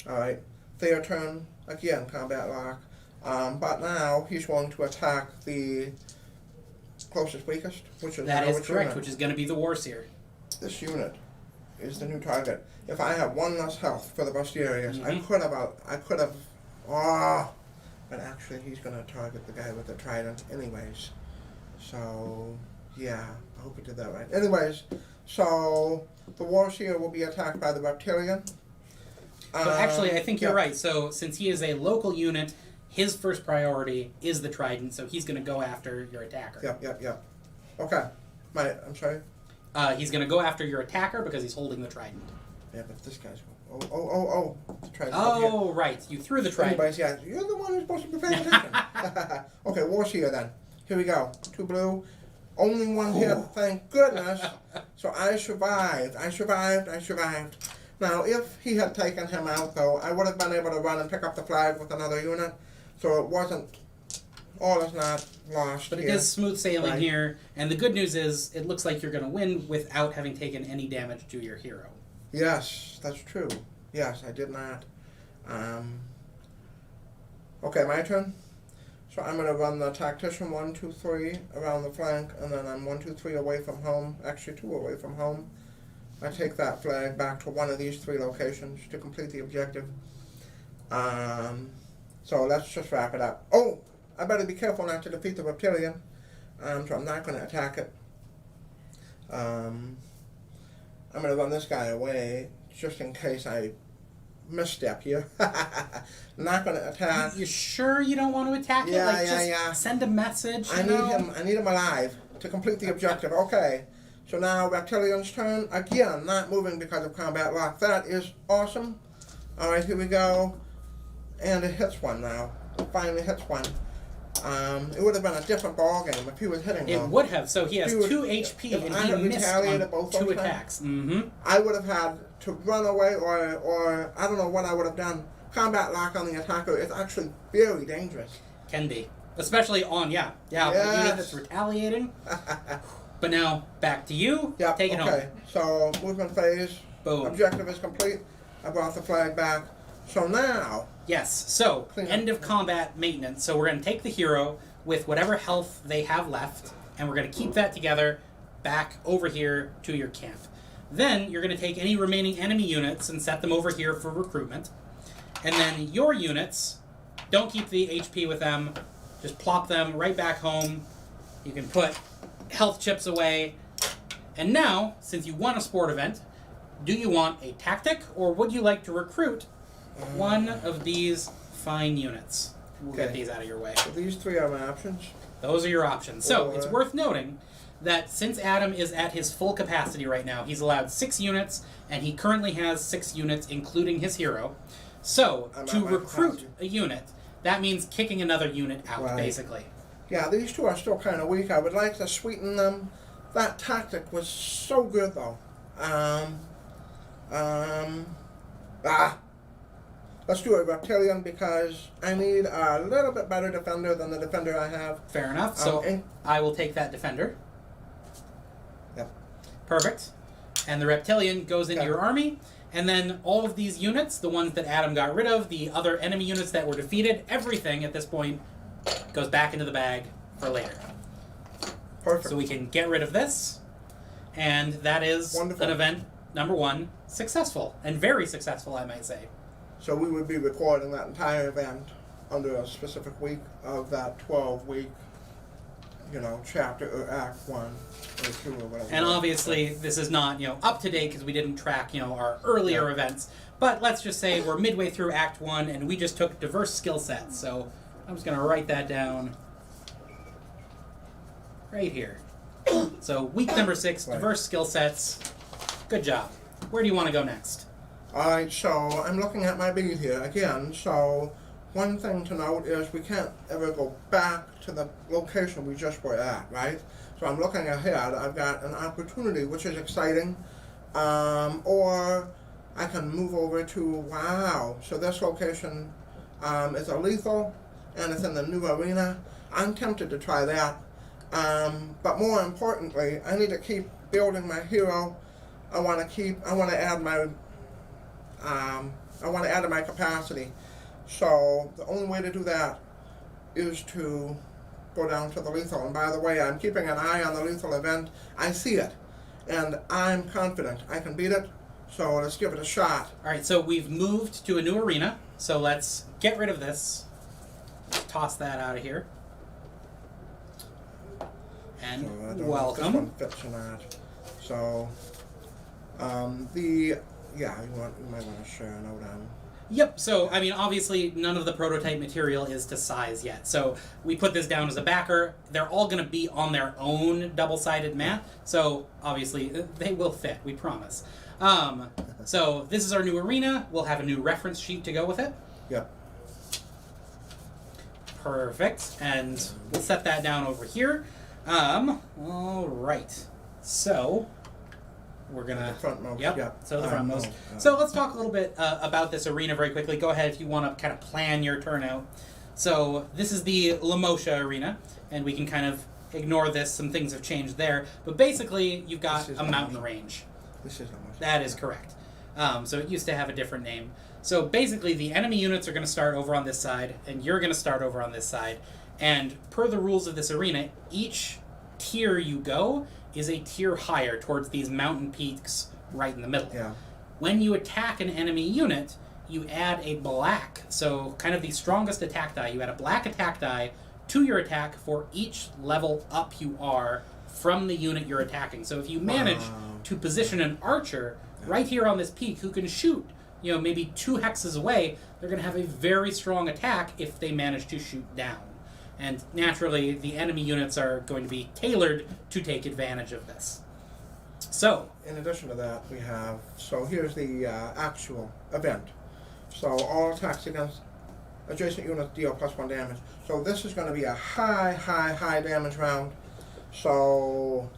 All right. Their turn again. Combat lock. But now he's going to attack the closest weakest, which is that is correct, unit. which is going to be the Warseer. This unit is the new target. If I have 1 less health for the Bestiarius, I could have, but actually he's going to target the guy with the trident anyways. So, yeah, I hope he did that right. Anyways, so the Warseer will be attacked by the reptilian. So actually, I think you're right. So since he is a local unit, his first priority is the trident, so he's going to go after your attacker. Yep. Okay. I'm sorry? He's going to go after your attacker because he's holding the trident. Yeah, but this guy's... Oh. The trident. Oh, right. You threw the trident. Anyways, yeah, you're the one who's supposed to be paying attention. Okay, Warseer then. Here we go. 2 blue. Only 1 hit, thank goodness. So I survived. Now, if he had taken him out, though, I would have been able to run and pick up the flag with another unit. So it wasn't, all is not lost. But it is smooth sailing here, and the good news is it looks like you're going to win without having taken any damage to your hero. Yes, that's true. Yes, I did not. Okay, my turn. So I'm going to run the tactician 1, 2, 3 around the flank, and then I'm 1, 2, 3 away from home. Actually, 2 away from home. I take that flag back to one of these 3 locations to complete the objective. So let's just wrap it up. Oh, I better be careful not to defeat the reptilian. So I'm not going to attack it. I'm going to run this guy away just in case I misstep here. Not going to attack. You sure you don't want to attack it? Like, just send a message. I need him alive to complete the objective. Okay. So now reptilian's turn. Again, not moving because of combat lock. That is awesome. All right, here we go. And it hits one now. It finally hits one. It would have been a different ball game if he was hitting it. Though. Would have. So he has 2 HP and he missed on both 2 attacks. I would have had to run away or I don't know what I would have done. Combat lock on the attacker is actually very dangerous. Can be. Especially on, yes. the unit that's retaliating. But now, back to you. Yep, Take it home. Okay, so movement phase. Boom. Objective is complete. I brought the flag back. So now... Yes, so end of combat maintenance. So we're going to take the hero with whatever health they have left, and we're going to keep that together back over here to your camp. Then you're going to take any remaining enemy units and set them over here for recruitment. And then your units, don't keep the HP with them, just plop them right back home. You can put health chips away. And now, since you won a sport event, do you want a tactic, or would you like to recruit one of these fine units? We'll get these out of your way. So these 3 are my options. Those are your options. So, it's worth noting that since Adam is at his full capacity right now, he's allowed 6 units, and he currently has 6 units, including his hero. So, I'm to at my recruit capacity. a unit, that means kicking another unit out, Right. basically. Yeah, these two are still kind of weak. I would like to sweeten them. That tactic was so good, though. Let's do a reptilian because I need a little bit better defender than the defender I have. Fair enough. So, I will take that defender. Yep. Perfect. And the reptilian goes into Okay. your army. And then all of these units, the ones that Adam got rid of, the other enemy units that were defeated, everything at this point goes back into the bag for later. Perfect. So we can get rid of this. And that is Wonderful. an event number 1 successful. And very successful, I might say. So we would be recording that entire event under a specific week of that 12-week, chapter or act 1 or 2 or whatever. And obviously, this is not, up to date because we didn't track, our earlier events. But let's just say we're midway through Act 1 and we just took diverse skill sets. So I'm just going to write that down right here. So week number 6, Right. diverse skill sets. Good job. Where do you want to go next? Alright, so I'm looking at my bead here again. So one thing to note is we can't ever go back to the location we just were at, right? So I'm looking ahead. I've got an opportunity, which is exciting. Or I can move over to, wow, so this location is a lethal and it's in the new arena. I'm tempted to try that. But more importantly, I need to keep building my hero. I want to add to my capacity. So the only way to do that is to go down to the lethal. And by the way, I'm keeping an eye on the lethal event. I see it, and I'm confident I can beat it. So let's give it a shot. All right, so we've moved to a new arena. So let's get rid of this. Toss that out of here. And So I don't know if welcome. this one fits or not. So you might want to share a note on. Yep, so, obviously, none of the prototype material is to size yet. So, we put this down as a backer. They're all going to be on their own double-sided mat. So, obviously, they will fit, we promise. So, this is our new arena. We'll have a new reference sheet to go with it. Yep. Perfect. And we'll set that down over here. All right. So, we're going The to... frontmost. Yep, Yep. so the frontmost. Oh, So let's talk a little bit about this arena very quickly. Go ahead if you want to kind of plan your turnout. So this is the Lamosha arena, and we can kind of ignore this. Some things have changed there. But basically, you've got This is a mountain Lamosha. range. This is almost. That is correct. So it used to have a different name. So basically, the enemy units are going to start over on this side, and you're going to start over on this side. And per the rules of this arena, each tier you go is a tier higher towards these mountain peaks right in the middle. Yeah. When you attack an enemy unit, you add a black, so kind of the strongest attack die. You add a black attack die to your attack for each level up you are from the unit you're attacking. So if you manage to position an archer right here on this peak who can shoot, maybe 2 hexes away, they're going to have a very strong attack if they manage to shoot down. And naturally, the enemy units are going to be tailored to take advantage of this. So, In addition to that, we have, so here's the actual event. So all attacks against adjacent units deal +1 damage. So this is going to be a high damage round. So,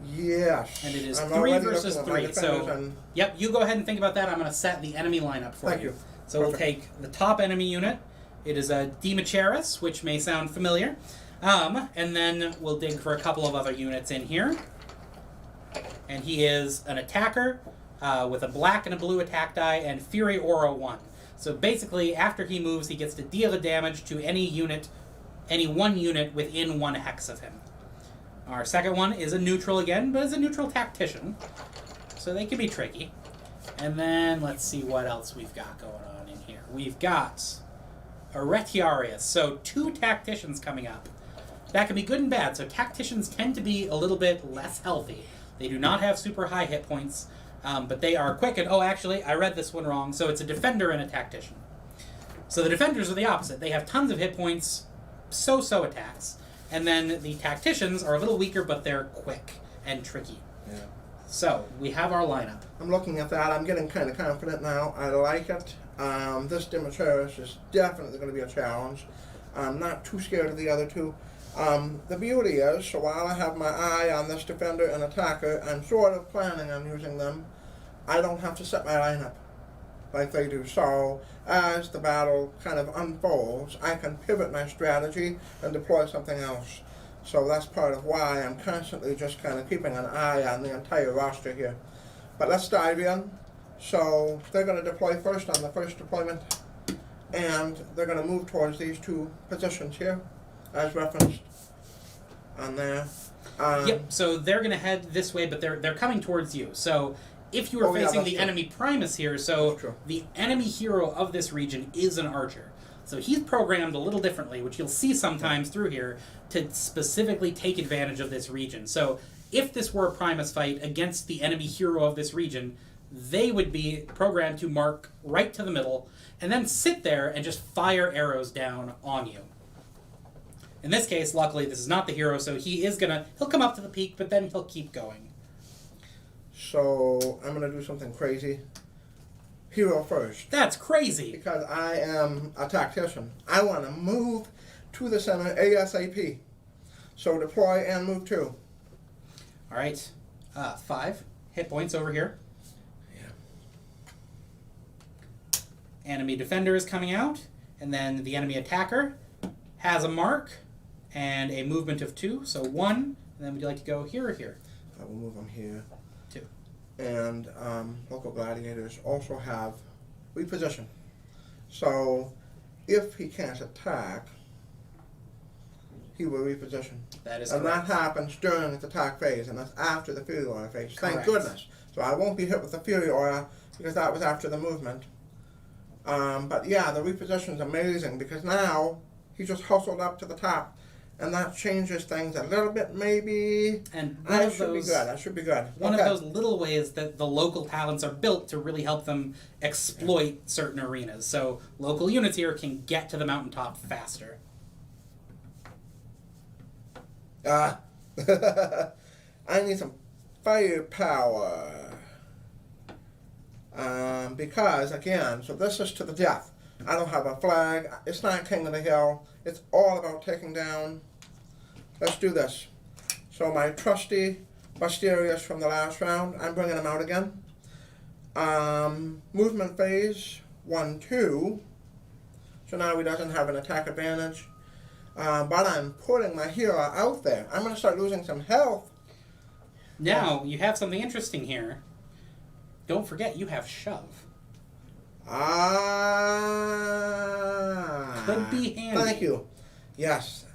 yes. and it is I'm 3 already versus looking at my 3. defenders So, and- yep, you go ahead and think about that. I'm going to set the enemy lineup for Thank you. you. So we'll Perfect. take the top enemy unit. It is a Demecharis, which may sound familiar. And then we'll dig for a couple of other units in here. And he is an attacker with a black and a blue attack die and Fury Aura 1. So basically, after he moves, he gets to deal the damage to any one unit within 1 hex of him. Our second one is a neutral again, but is a neutral tactician. So they can be tricky. And then let's see what else we've got going on in here. We've got a Retiarius, so 2 tacticians coming up. That can be good and bad. So tacticians tend to be a little bit less healthy. They do not have super high hit points, but they are quick. And oh, actually, I read this one wrong. So it's a defender and a tactician. So the defenders are the opposite. They have tons of hit points, so-so attacks. And then the tacticians are a little weaker, but they're quick and tricky. Yeah. So, we have our lineup. I'm looking at that. I'm getting kind of confident now. I like it. This Demetrius is definitely going to be a challenge. I'm not too scared of the other two. The beauty is, so while I have my eye on this defender and attacker, I'm sort of planning on using them. I don't have to set my lineup like they do. So as the battle kind of unfolds, I can pivot my strategy and deploy something else. So that's part of why I'm constantly just kind of keeping an eye on the entire roster here. But let's dive in. So they're going to deploy first on the first deployment, and they're going to move towards these two positions here, as referenced on there. Yep, so they're going to head this way, but they're coming towards you. So if you were facing the enemy Primus here, so the enemy hero of this region is an archer. So he's programmed a little differently, which you'll see sometimes through here, to specifically take advantage of this region. So if this were a Primus fight against the enemy hero of this region, they would be programmed to mark right to the middle and then sit there and just fire arrows down on you. In this case, luckily, this is not the hero, so he'll come up to the peak, but then he'll keep going. So I'm going to do something crazy. Hero first. That's crazy! Because I am a tactician. I want to move to the center ASAP. So deploy and move 2. Alright. 5 hit points over here. Yeah. Enemy defender is coming out, and then the enemy attacker has a mark and a movement of 2, so 1, and then would you like to go here or here? I will move them here. 2. And local gladiators also have reposition. So if he can't attack, he will reposition. That is and correct. that happens during its attack phase, and that's after the Fury Aura phase. Thank Correct. goodness. So I won't be hit with the Fury Aura because that was after the movement. But yeah, the reposition is amazing because now he just hustled up to the top, and that changes things a little bit, maybe. And That should be good. That should be good. One of those little ways that the local talents are built to really help them exploit certain arenas. So local units here can get to the mountaintop faster. I need some firepower. Because, again, so this is to the death. I don't have a flag. It's not King of the Hill. It's all about taking down. Let's do this. So my trusty Basterius from the last round, I'm bringing him out again. Movement phase, 1, 2. So now he doesn't have an attack advantage. But I'm putting my hero out there. I'm going to start losing some health. Now, you have something interesting here. Don't forget, you have shove. Could be handy. Thank you. Yes.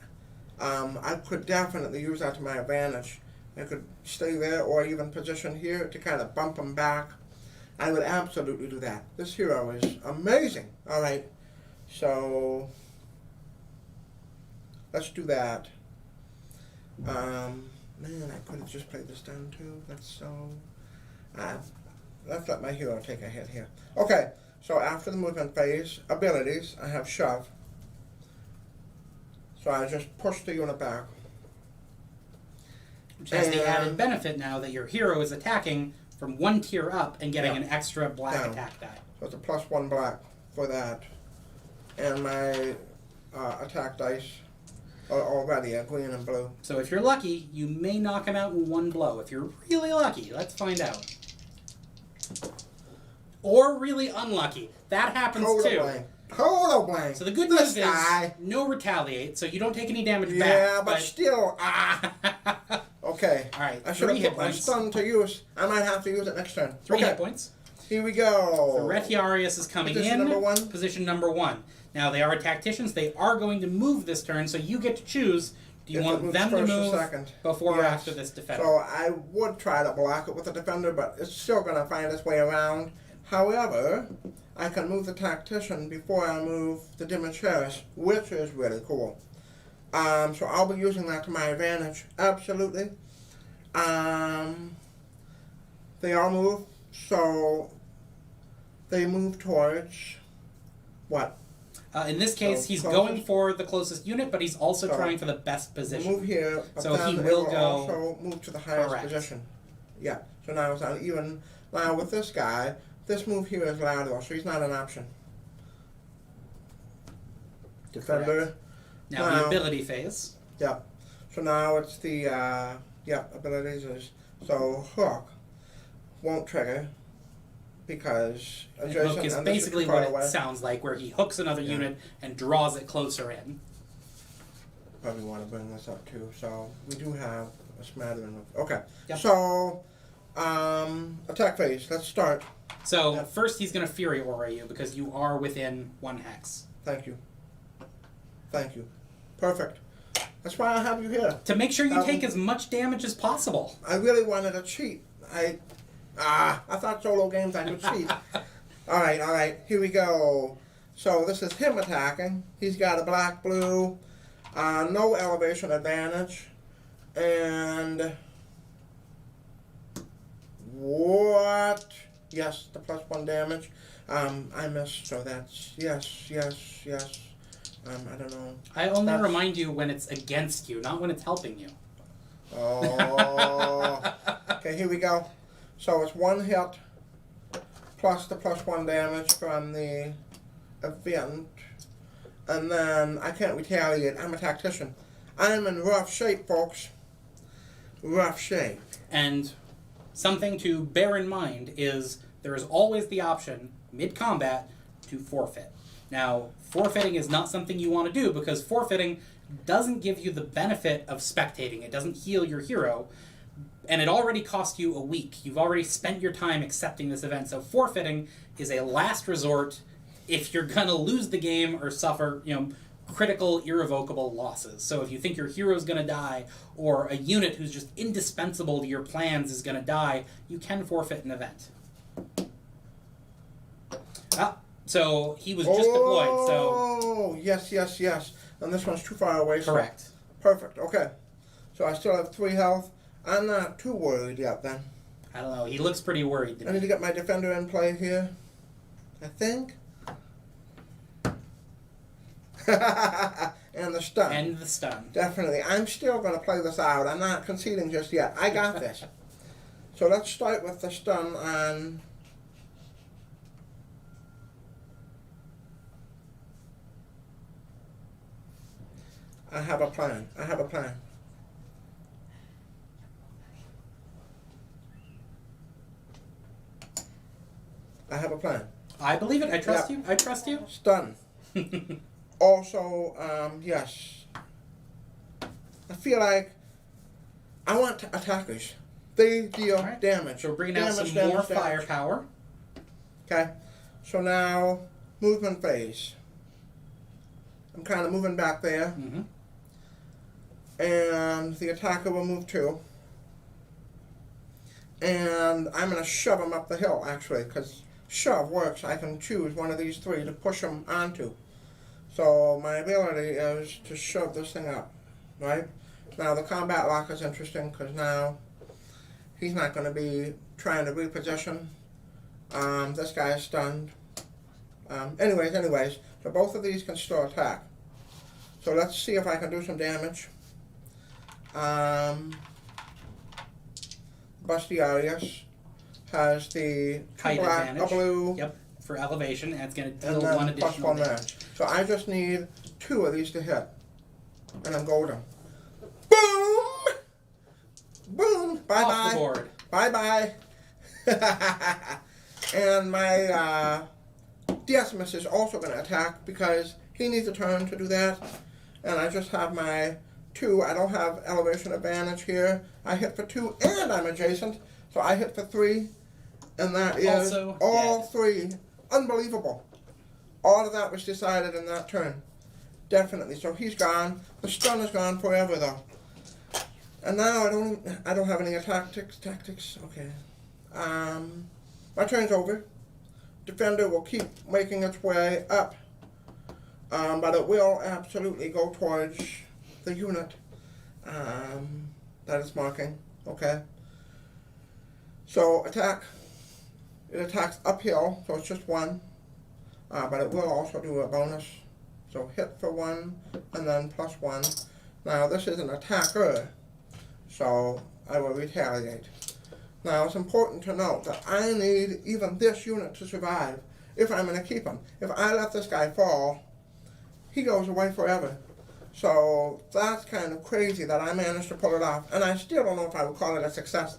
I could definitely use that to my advantage. I could stay there or even position here to kind of bump him back. I would absolutely do that. This hero is amazing. All right. So let's do that. Man, I could have just played this down too. That's so... let's let my hero take a hit here. Okay, so after the movement phase, abilities, I have shove. So I just push the unit back. Which has the added benefit now that your hero is attacking from 1 tier up and getting an extra black attack die. So it's a +1 black for that. And my attack dice are already a green and blue. So if you're lucky, you may knock him out in 1 blow. If you're really lucky, let's find out. Or really unlucky. That happens too. Blank. Total blank. So the good news is no retaliate, so you don't take any damage back. Yeah, but still. Okay. All right. I should 3 have hit put my points. stun to use. I might have to use it next turn. 3 okay. hit points. Here we go. The Retiarius is coming Position in. number 1. Position number 1. Now they are tacticians. They are going to move this turn, so you get to choose. Do you want them to move before or after this defender? So I would try to block it with the defender, but it's still going to find its way around. However, I can move the tactician before I move the Demetrius, which is really cool. So I'll be using that to my advantage. Absolutely. They all move, so they move towards what? In this case, So he's closest- going for the closest unit, but he's also So trying for the best position. Move here, but So then he it will will go- also move to the highest Correct. position. Yeah. So now it's on even. Now with this guy, this move here is lateral, so he's not an option. Defender. Now the ability phase. Yeah. So now it's the abilities is so hook won't trigger because And adjacent hook is and this basically too far what away. it sounds like, where he hooks another Yeah. unit and draws it closer in. Probably want to bring this up too. So we do have a smattering of. Okay. Yep. So attack phase. Let's start. So Yep. first he's going to Fury Aura you because you are within 1 hex. Thank you. Thank you. Perfect. That's why I have you here. To make sure you take as much damage as possible. I really wanted to cheat. I thought solo games I could cheat. All right. Here we go. So this is him attacking. He's got a black-blue, no elevation advantage, and what? Yes, the +1 damage. I missed, so that's yes. I don't know. I only That's- remind you when it's against you, not when it's helping you. Oh. Okay, here we go. So it's 1 hit plus the +1 damage from the event. And then I can't retaliate. I'm a tactician. I'm in rough shape, folks. Rough shape. And something to bear in mind is there is always the option, mid-combat, to forfeit. Now, forfeiting is not something you want to do because forfeiting doesn't give you the benefit of spectating. It doesn't heal your hero, and it already cost you a week. You've already spent your time accepting this event, so forfeiting is a last resort if you're going to lose the game or suffer, critical, irrevocable losses. So if you think your hero's going to die, or a unit who's just indispensable to your plans is going to die, you can forfeit an event. So he was just deployed, so... Oh, yes. And this one's too far away. So Correct. perfect, okay. So I still have 3 health. I'm not too worried yet then. I don't know, he looks pretty worried to I need me. to get my defender in play here. I think. And the stun. And the stun. Definitely. I'm still going to play this out. I'm not conceding just yet. I got this. So let's start with the stun on... I have a plan. I have a plan. I believe it, I trust Yeah. you, I trust you. Stun. Also, yes. I feel like I want attackers. They deal Alright. damage. So we're bringing out Damage, some more damage, damage. firepower. Okay. So now, movement phase. I'm kind of moving back there. Mm-hmm. And the attacker will move too. And I'm going to shove him up the hill, actually, because shove works. I can choose one of these 3 to push him onto. So my ability is to shove this thing up, right? Now the combat lock is interesting, because now he's not going to be trying to reposition. This guy is stunned. Anyways, so both of these can still attack. So let's see if I can do some damage. Bustiarius has the 2 Height black, advantage. a blue, Yep, for elevation, and it's going to deal and 1 then additional +1 damage. damage. So I just need 2 of these to hit. And I'm golden. Boom! Boom! Off the Bye-bye. board. Bye-bye. And my Decimus is also going to attack because he needs a turn to do that. And I just have my 2. I don't have elevation advantage here. I hit for 2 and I'm adjacent. So I hit for 3. And that is Also all dead. 3. Unbelievable. All of that was decided in that turn. Definitely. So he's gone. The stun is gone forever though. And now I don't have any tactics. Okay. My turn's over. Defender will keep making its way up. But it will absolutely go towards the unit that it's marking. Okay. So attack. It attacks uphill, so it's just 1. But it will also do a bonus So hit for 1, and then +1. Now this is an attacker, so I will retaliate. Now it's important to note that I need even this unit to survive if I'm going to keep him. If I let this guy fall, he goes away forever. So that's kind of crazy that I managed to pull it off, and I still don't know if I would call it a success.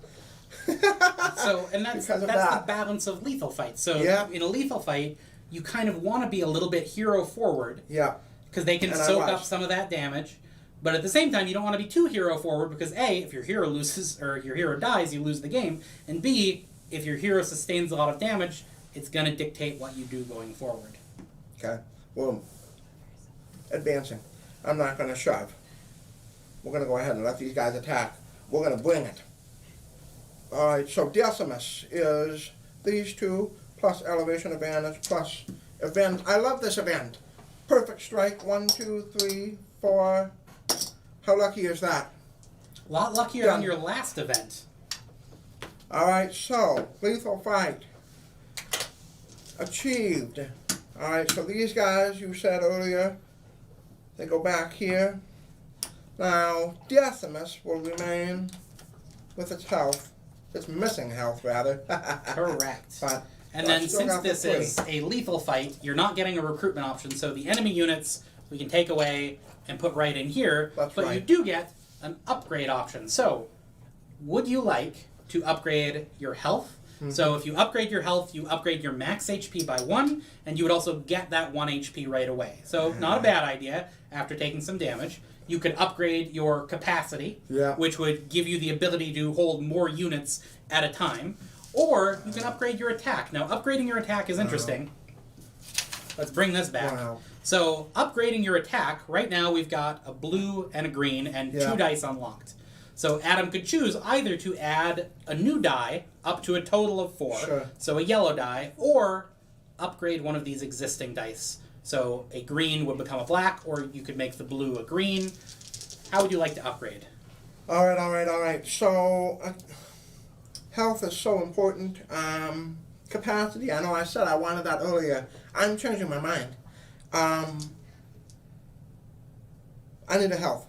So, and that's the balance of lethal fights. So yeah. In a lethal fight, you kind of want to be a little bit hero forward. Yeah. Because they can soak up some of that damage. But at the same time, you don't want to be too hero forward because A, if your hero loses or your hero dies, you lose the game. And B, if your hero sustains a lot of damage, it's going to dictate what you do going forward. Okay. Well, advancing. I'm not going to shove. We're going to go ahead and let these guys attack. We're going to bring it. Alright, so Decimus is these two, plus elevation advantage, plus event. I love this event. Perfect strike, 1, 2, 3, 4. How lucky is that? A lot luckier than your last event. Alright, so, lethal fight. Achieved. Alright, so these guys, you said earlier, they go back here. Now, Decimus will remain with its health. It's missing health, rather. Correct. But, and then since this is a lethal fight, you're not getting a recruitment option, so the enemy units we can take away and put right in here, but you do get an upgrade option. So, would you like to upgrade your health? Mm-hmm. So if you upgrade your health, you upgrade your max HP by 1, and you would also get that 1 HP right away. So, not a bad idea after taking some damage. You could upgrade your capacity, which would give you the ability to hold more units at a time. Or you can upgrade your attack. Now, upgrading your attack is interesting. Let's bring this back. Wow. So, upgrading your attack, right now we've got a blue and a green and 2 dice unlocked. So, Adam could choose either to add a new die up to a total of 4, so a yellow die, or upgrade one of these existing dice. So a green would become a black, or you could make the blue a green. How would you like to upgrade? Alright. So, health is so important. Capacity, I know I said I wanted that earlier. I'm changing my mind. I need a health.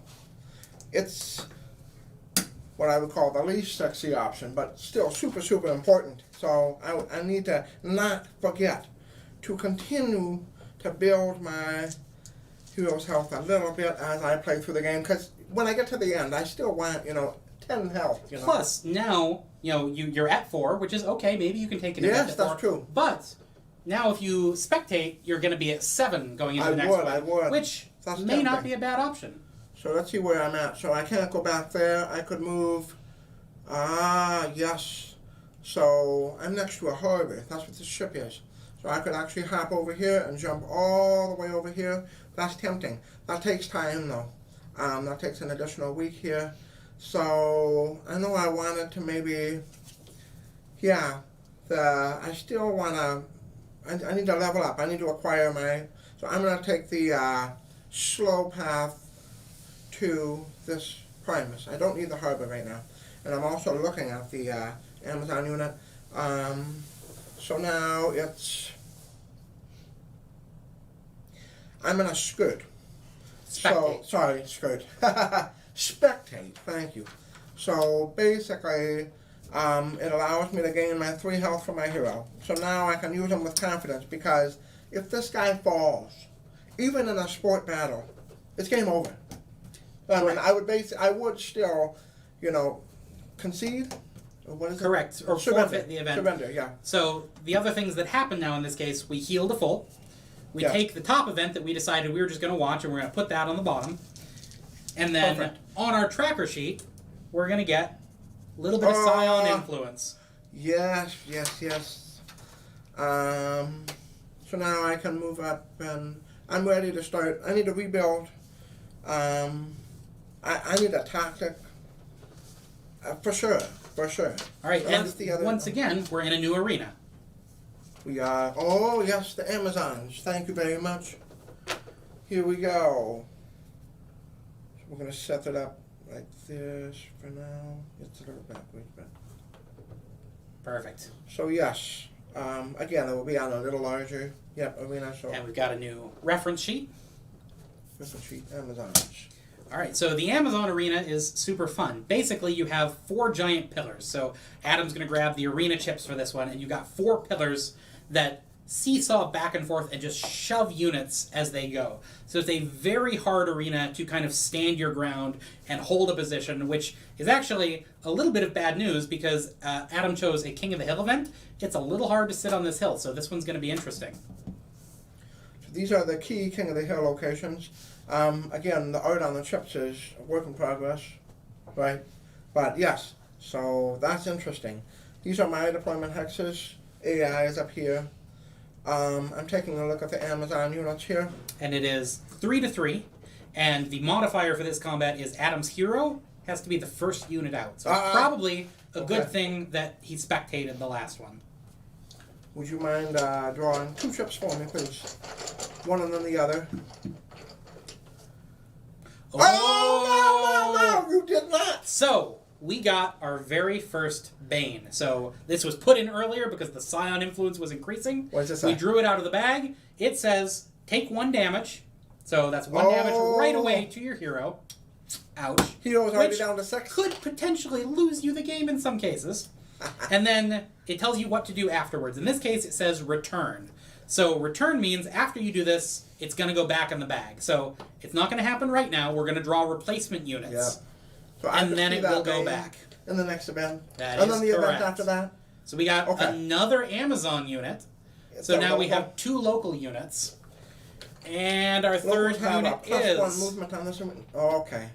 It's what I would call the least sexy option, but still super, super important. So I need to not forget to continue to build my hero's health a little bit as I play through the game, because when I get to the end, I still want, 10 health. Plus, now, you're at 4, which is okay. Maybe you can take an event at 4. Yes, that's true. But now if you spectate, you're going to be at 7 going into the next one. I would. Which may not be a bad option. So let's see where I'm at. So I can't go back there. I could move. Yes. So I'm next to a harbor. That's what this ship is. So I could actually hop over here and jump all the way over here. That's tempting. That takes time, though. That takes an additional week here. So I know I wanted to maybe, I still want to, I need to level up. I need to acquire so I'm going to take the slow path to this Primus. I don't need the harbor right now. And I'm also looking at the Amazon unit. So now I'm in a skirt. Spectate. Skirt. Spectate, thank you. So basically, it allows me to gain my 3 health from my hero. So now I can use them with confidence, because if this guy falls, even in a sport battle, it's game over. I mean, I would still, concede. Or what is Correct. it? Or forfeit the event. Surrender, yeah. So the other things that happen now in this case, we heal to full. We take the top event that we decided we were just going to watch, and we're going to put that on the bottom. And then on our tracker sheet, we're going to get a little bit of Scion influence. Yes. So now I can move up, and I'm ready to start. I need to rebuild. I need a tactic. For sure. All right, so and once again, we're in a new arena. We are, yes, the Amazons. Thank you very much. Here we go. So we're going to set it up like this for now. It's a little backwards, but... Perfect. So yes, again, it will be on a little larger, arena. So. And we've got a new reference sheet. Different sheet, Amazons. All right, so the Amazon arena is super fun. Basically, you have 4 giant pillars. So Adam's going to grab the arena chips for this one, and you've got 4 pillars that seesaw back and forth and just shove units as they go. So it's a very hard arena to kind of stand your ground and hold a position, which is actually a little bit of bad news because Adam chose a King of the Hill event. It's a little hard to sit on this hill, so this one's going to be interesting. So these are the key King of the Hill locations. Again, the art on the chips is a work in progress, right? But yes, so that's interesting. These are my deployment hexes. AI is up here. I'm taking a look at the Amazon units here. And it is 3-3, and the modifier for this combat is Adam's hero has to be the first unit out. So it's probably a good thing that he spectated the last one. Would you mind drawing 2 chips for me, please? One and then the other. Oh, no, you did not! So, we got our very first Bane. So, this was put in earlier because the Scion influence was increasing. What does it say? We drew it out of the bag. It says, take 1 damage. So, that's 1 damage right away to your hero. Ouch. Hero's already Which down to 6. could potentially lose you the game in some cases. And then it tells you what to do afterwards. In this case, it says return. So return means after you do this, it's going to go back in the bag. So it's not going to happen right now. We're going to draw replacement units. Yeah. So and then it will go back. In the next event. That and is then the correct. event after that. So we got another Amazon unit. So now we have 2 local units. And our third unit is +1 movement on this one. Oh, okay.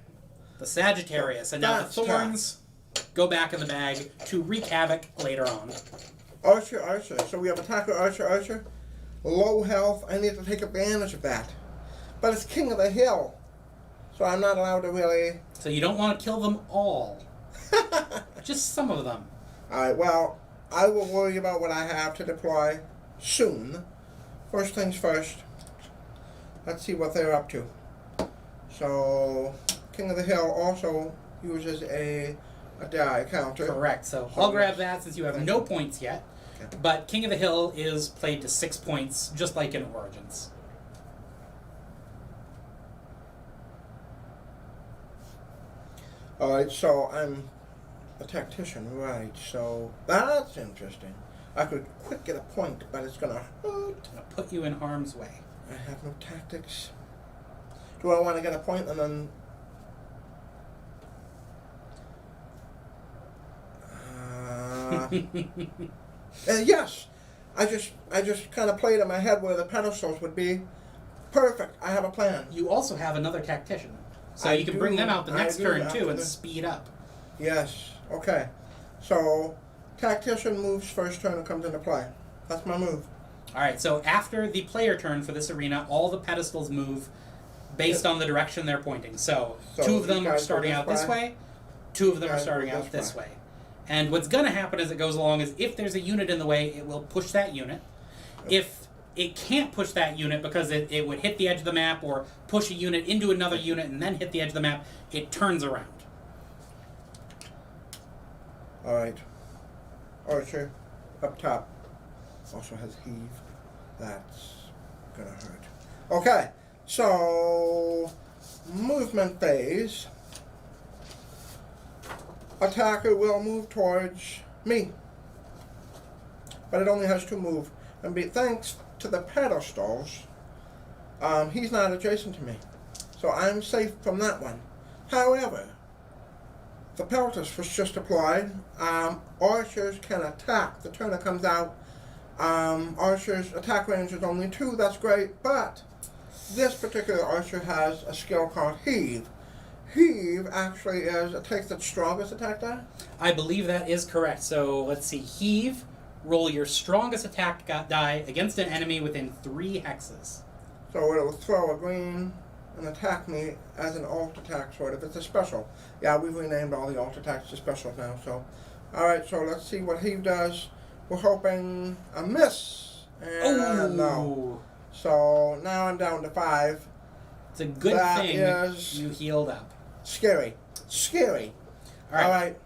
the Sagittarius. And now the Thorns go back in the bag to wreak havoc later on. Archer. So we have attacker, archer. Low health. I need to take advantage of that. But it's King of the Hill. So I'm not allowed to really... So you don't want to kill them all. Just some of them. Alright, well, I will worry about what I have to deploy soon. First things first. Let's see what they're up to. So, King of the Hill also uses a die counter. Correct. So I'll grab that since you have no points yet. Okay. But King of the Hill is played to 6 points, just like in Origins. Alright, so I'm a tactician, right, so that's interesting. I could quick get a point, but it's gonna hurt. Gonna put you in harm's way. I have no tactics. Do I want to get a point and then... yes! I just kind of played in my head where the pedestals would be. Perfect, I have a plan. You also have another tactician. So I you can bring them out the next turn too and the... speed up. Yes, okay. So, tactician moves first turn and comes into play. That's my move. Alright, so after the player turn for this arena, all the pedestals move based on the direction they're pointing. So 2 of them are starting out this way, 2 of them are starting out this way. And what's going to happen as it goes along is if there's a unit in the way, it will push that unit. If it can't push that unit because it would hit the edge of the map or push a unit into another unit and then hit the edge of the map, it turns around. Alright. Archer, up top. Also has heave. That's gonna hurt. Okay, so movement phase. Attacker will move towards me. But it only has to move. And thanks to the pedestals, he's not adjacent to me. So I'm safe from that one. However, the peltus was just applied. Archers can attack. The turner comes out. Archer's attack range is only 2. That's great. But this particular archer has a skill called heave. Heave actually is, it takes its strongest attack die? I believe that is correct. So let's see. Heave, roll your strongest attack die against an enemy within 3 hexes. So it'll throw a green and attack me as an alt attack, sort of. It's a special. Yeah, we've renamed all the alt attacks to specials now. So, alright, so let's see what Heave does. We're hoping a miss. And no. So now I'm down to 5. It's a good thing you healed up. Scary. Scary. Alright.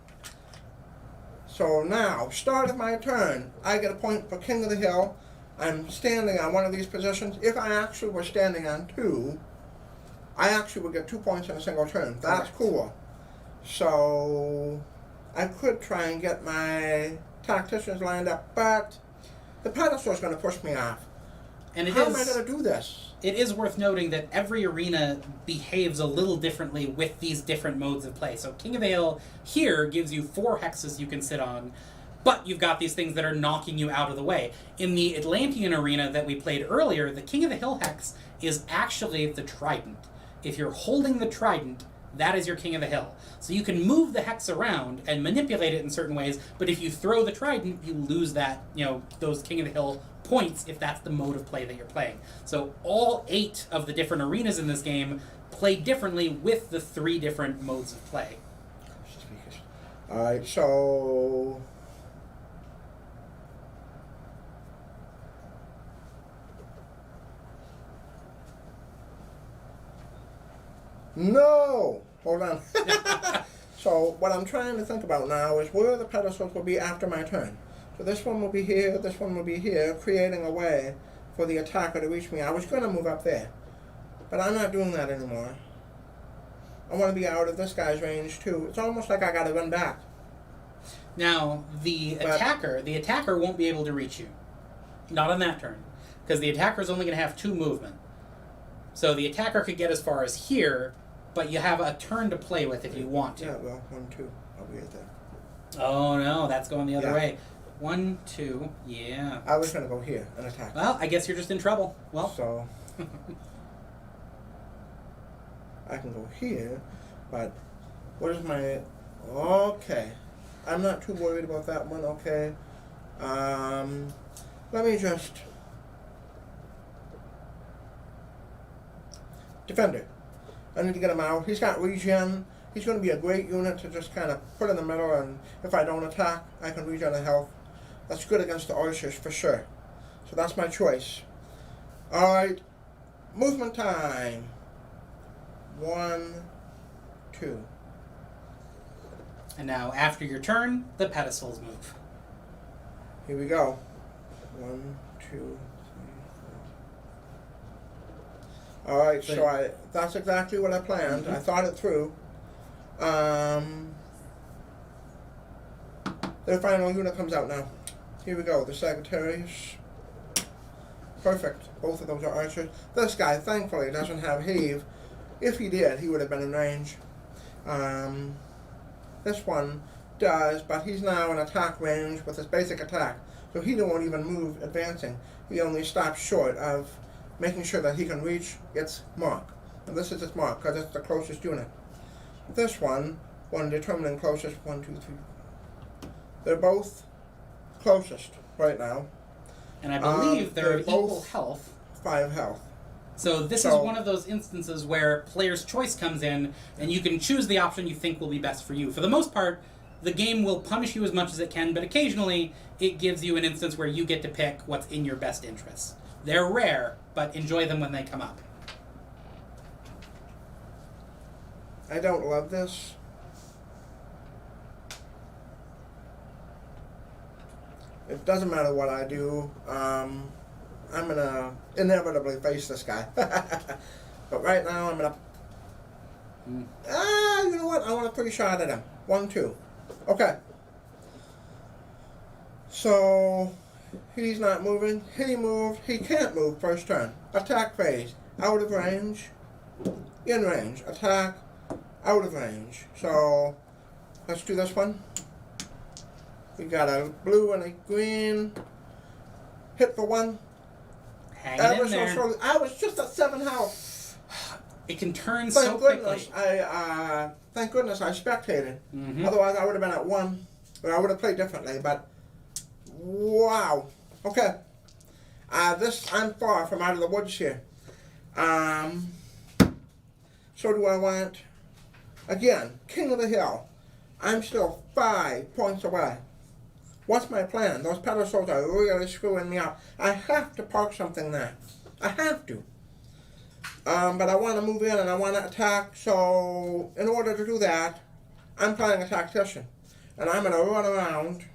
So now, start of my turn. I get a point for King of the Hill. I'm standing on one of these positions. If I actually were standing on 2, I actually would get 2 points in a single turn. That's Correct. cool. So I could try and get my tacticians lined up, but the pedestal's going to push me off. And How am I going to do this? It is worth noting that every arena behaves a little differently with these different modes of play. So King of the Hill here gives you 4 hexes you can sit on, but you've got these things that are knocking you out of the way. In the Atlantean arena that we played earlier, the King of the Hill hex is actually the trident. If you're holding the trident, that is your King of the Hill. So you can move the hex around and manipulate it in certain ways, but if you throw the trident, you lose that, those King of the Hill points if that's the mode of play that you're playing. So all 8 of the different arenas in this game play differently with the 3 different modes of play. Alright, so... No! Hold on. So what I'm trying to think about now is where the pedestals will be after my turn. So this one will be here, this one will be here, creating a way for the attacker to reach me. I was going to move up there, but I'm not doing that anymore. I want to be out of this guy's range too. It's almost like I got to run back. Now, the attacker won't be able to reach you. Not on that turn. Because the attacker is only going to have 2 movement. So the attacker could get as far as here, but you have a turn to play with if you want to. Yeah, well, 1, 2. I'll be right there. Oh no, that's going the other way. 1, 2, yeah. I was going to go here and attack. Well, I guess you're just in trouble. Well. So, I can go here, but what is my... Okay. I'm not too worried about that one, okay. Let me just... Defender. I need to get him out. He's got regen. He's going to be a great unit to just kind of put in the middle, and if I don't attack, I can regen the health. That's good against the archers for sure. So that's my choice. Alright. Movement time. 1, 2. And now, after your turn, the pedestals move. Here we go. 1, 2, 3, 4. Alright, so that's exactly what I planned. Mm-hmm. I thought it through. Their final unit comes out now. Here we go, the Sagittarius. Perfect. Both of those are archers. This guy, thankfully, doesn't have heave. If he did, he would have been in range. This one does, but he's now in attack range with his basic attack. So he won't even move advancing. He only stops short of making sure that he can reach its mark. And this is its mark, because it's the closest unit. This one determining closest, 1, 2, 3. They're both closest right now. And I believe they're equal both health. 5 health. So this is one of those instances where player's choice comes in, and you can choose the option you think will be best for you. For the most part, the game will punish you as much as it can, but occasionally it gives you an instance where you get to pick what's in your best interests. They're rare, but enjoy them when they come up. I don't love this. It doesn't matter what I do. I'm gonna inevitably face this guy. But right now I'm gonna... you know what? I want a 3 shot at him. 1, 2. Okay. So, he's not moving. He moved. He can't move first turn. Attack phase. Out of range. In range. Attack. Out of range. So, let's do this one. We got a blue and a green. Hit for 1. Hang in there. I was just at 7 health. It can turn so quickly. Thank goodness I spectated. Mm-hmm. Otherwise I would have been at 1. But I would have played differently. But wow. Okay. I'm far from out of the woods here. So do I want, again, King of the Hill. I'm still 5 points away. What's my plan? Those pedestals are really screwing me up. I have to park something there. I have to. But I want to move in and I want to attack, so in order to do that, I'm playing a tactician. And I'm going to run around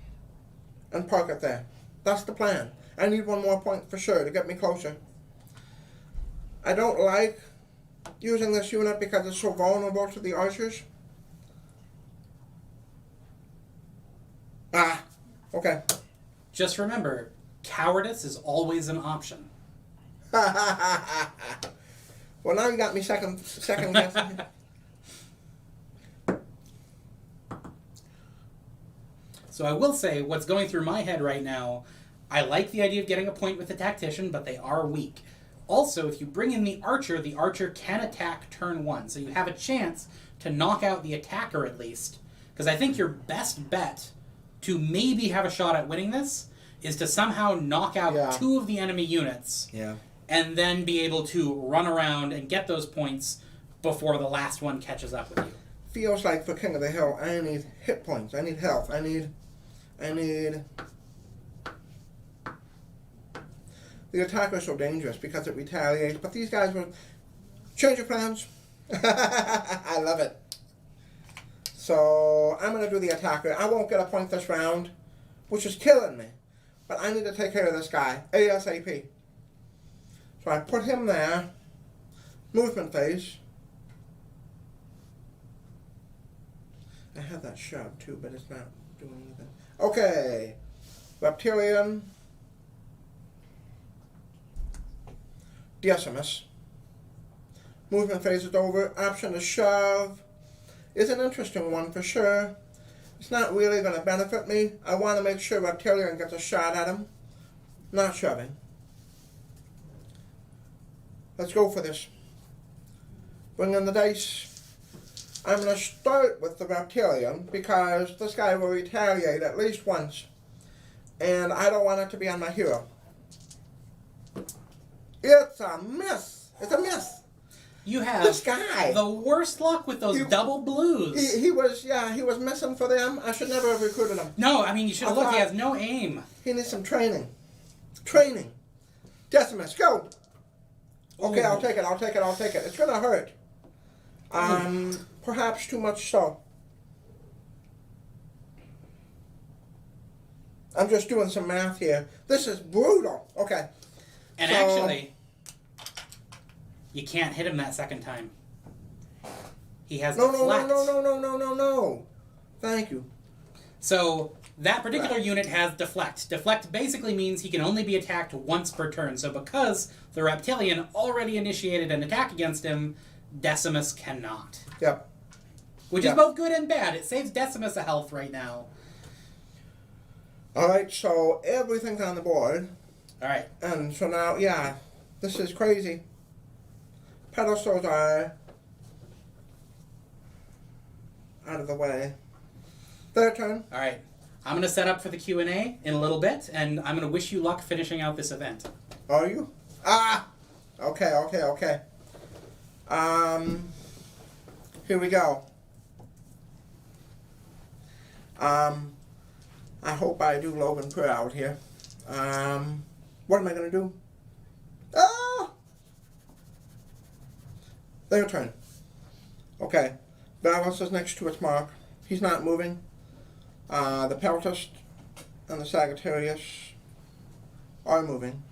and park it there. That's the plan. I need 1 more point for sure to get me closer. I don't like using this unit because it's so vulnerable to the archers. Ah, okay. Just remember, cowardice is always an option. Well, now you got me second guessing. So I will say, what's going through my head right now, I like the idea of getting a point with the tactician, but they are weak. Also, if you bring in the archer can attack turn 1, so you have a chance to knock out the attacker at least. Because I think your best bet to maybe have a shot at winning this is to somehow knock out 2 of the enemy units. Yeah. And then be able to run around and get those points before the last one catches up with you. Feels like for King of the Hill, I need hit points. I need health. I need. The attacker is so dangerous because it retaliates. But these guys will change your plans. I love it. So I'm going to do the attacker. I won't get a point this round, which is killing me. But I need to take care of this guy ASAP. So I put him there. Movement phase. I have that shove too, but it's not doing anything. Okay. Reptilian. Decimus. Movement phase is over. Option to shove is an interesting one for sure. It's not really going to benefit me. I want to make sure Reptilian gets a shot at him. Not shoving. Let's go for this. Bring in the dice. I'm going to start with the Reptilian because this guy will retaliate at least once. And I don't want it to be on my hero. It's a miss. It's a miss. You have this guy. The worst luck with those double blues. He was missing for them. I should never have recruited him. No, I mean, you should have looked. He has no aim. He needs some training. Training. Decimus, go. Okay, I'll take it. It's going to hurt. Perhaps too much so. I'm just doing some math here. This is brutal. Okay. And actually, you can't hit him that second time. He has deflect. No. Thank you. So that particular unit has deflect. Deflect basically means he can only be attacked once per turn. So because the Reptilian already initiated an attack against him, Decimus cannot. Yep. Which is both good and bad. It saves Decimus a health right now. Alright, so everything's on the board. Alright. And so now, this is crazy. Pedestals are out of the way. Their turn. Alright. I'm going to set up for the Q&A in a little bit, and I'm going to wish you luck finishing out this event. Are you? Okay. Here we go. I hope I do Logan proud here. What am I going to do? Their turn. Okay. Balance is next to its mark. He's not moving. The Peltist and the Sagittarius are moving.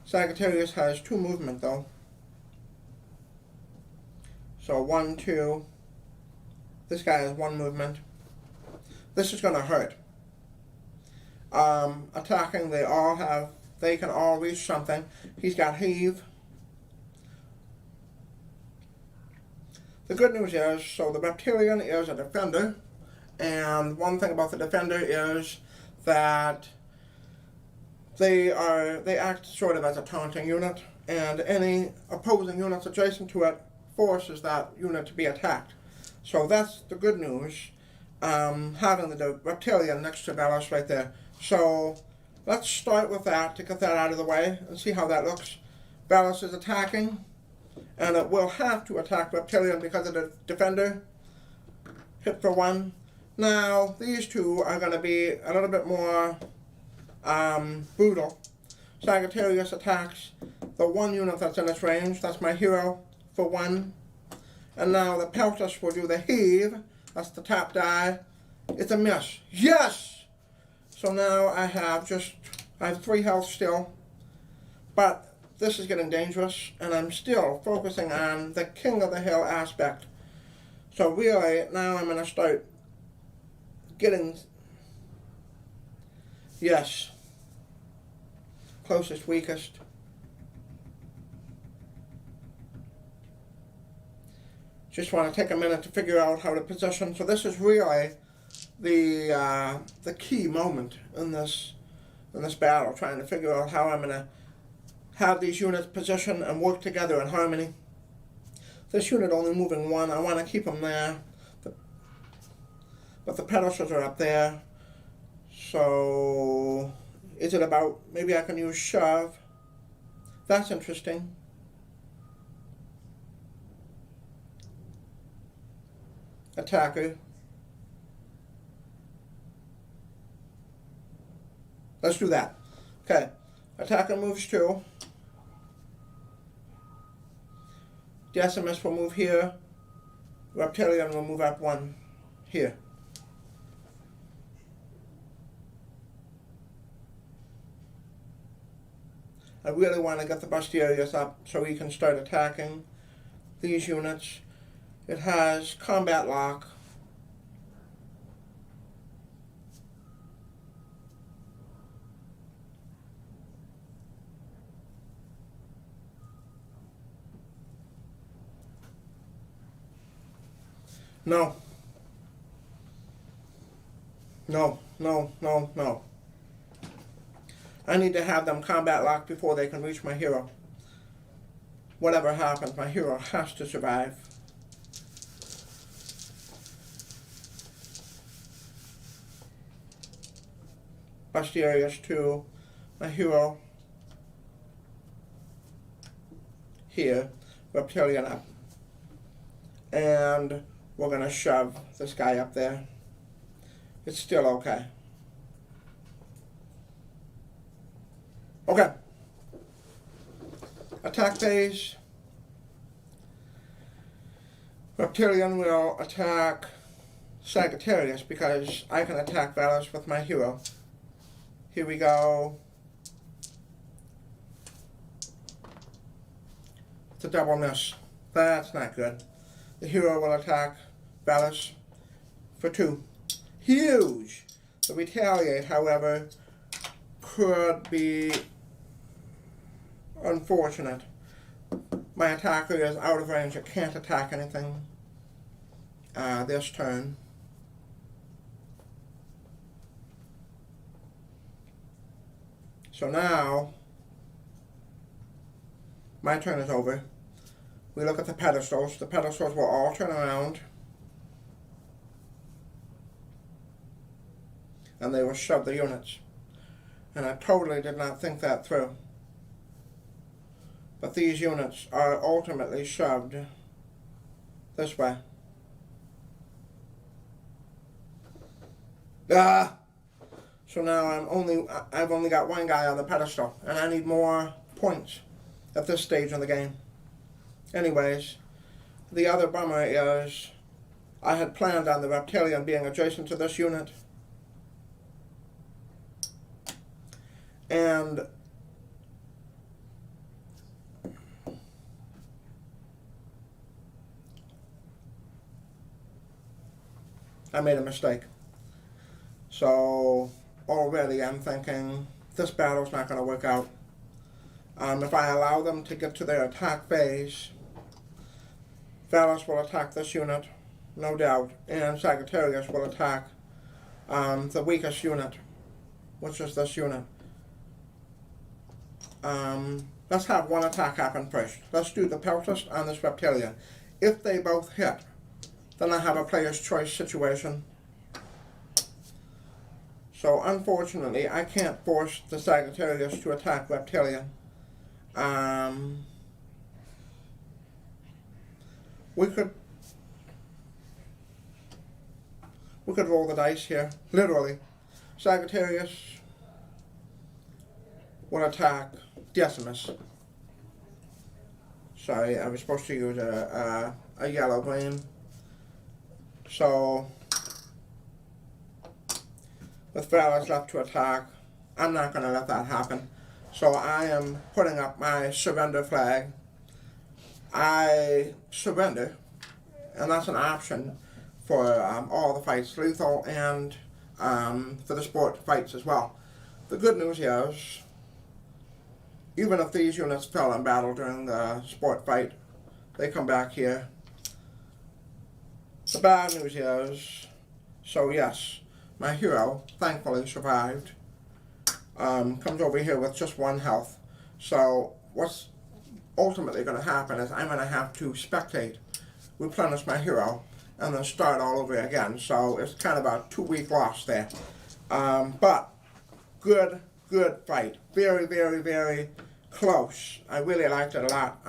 Sagittarius has 2 movement though. So 1, 2. This guy has 1 movement. This is going to hurt. Attacking, they can all reach something. He's got heave. The good news is, so the Reptilian is a defender, and one thing about the defender is that they act sort of as a taunting unit, and any opposing units adjacent to it forces that unit to be attacked. So that's the good news, having the Reptilian next to Valis right there. So let's start with that to get that out of the way and see how that looks. Valis is attacking, and it will have to attack Reptilian because of the defender. Hit for 1. Now, these two are going to be a little bit more brutal. Sagittarius attacks the 1 unit that's in its range. That's my hero for 1. And now the Peltist will do the heave. That's the top die. It's a miss. Yes! So now I have 3 health still. But this is getting dangerous, and I'm still focusing on the king of the hill aspect. So really, now I'm going to start getting, yes, closest, weakest. Just want to take a minute to figure out how to position. So this is really the key moment in this battle, trying to figure out how I'm going to have these units position and work together in harmony. This unit only moving one, I want to keep them there, but the pedestals are up there. So is it about, maybe I can use shove? That's interesting. Attacker. Let's do that. Okay, attacker moves 2. Decimus will move here. Reptilian will move up 1 here. I really want to get the Busterius up so he can start attacking these units. It has combat lock. No. No, no, no, no. I need to have them combat locked before they can reach my hero. Whatever happens, my hero has to survive. Busterius to my hero here, Reptilian up. And we're going to shove this guy up there. It's still okay. Okay. Attack phase. Reptilian will attack Sagittarius because I can attack Valus with my hero. Here we go. It's a double miss. That's not good. The hero will attack Valus for 2. Huge! The retaliate, however, could be unfortunate. My attacker is out of range. It can't attack anything this turn. So now, my turn is over. We look at the pedestals. The pedestals will all turn around. And they will shove the units. And I totally did not think that through. But these units are ultimately shoved this way. So now I've only got 1 guy on the pedestal, and I need more points at this stage in the game. Anyways, the other bummer is I had planned on the Reptilian being adjacent to this unit. And I made a mistake. So already I'm thinking this battle's not going to work out. If I allow them to get to their attack phase, Valus will attack this unit, no doubt, and Sagittarius will attack the weakest unit, which is this unit. Let's have 1 attack happen first. Let's do the Peltist on this Reptilian. If they both hit, then I have a player's choice situation. So unfortunately, I can't force the Sagittarius to attack Reptilian. We could roll the dice here, literally. Sagittarius will attack Decimus. Sorry, I was supposed to use a yellow green. So with Valus left to attack, I'm not going to let that happen. So I am putting up my surrender flag. I surrender, and that's an option for all the fights, lethal and for the sport fights as well. The good news is, even if these units fell in battle during the sport fight, they come back here. The bad news is, so yes, my hero thankfully survived. Comes over here with just 1 health. So what's ultimately going to happen is I'm going to have to spectate, replenish my hero, and then start all over again. So it's kind of a 2-week loss there. But good fight. Very, very, very close. I really liked it a lot.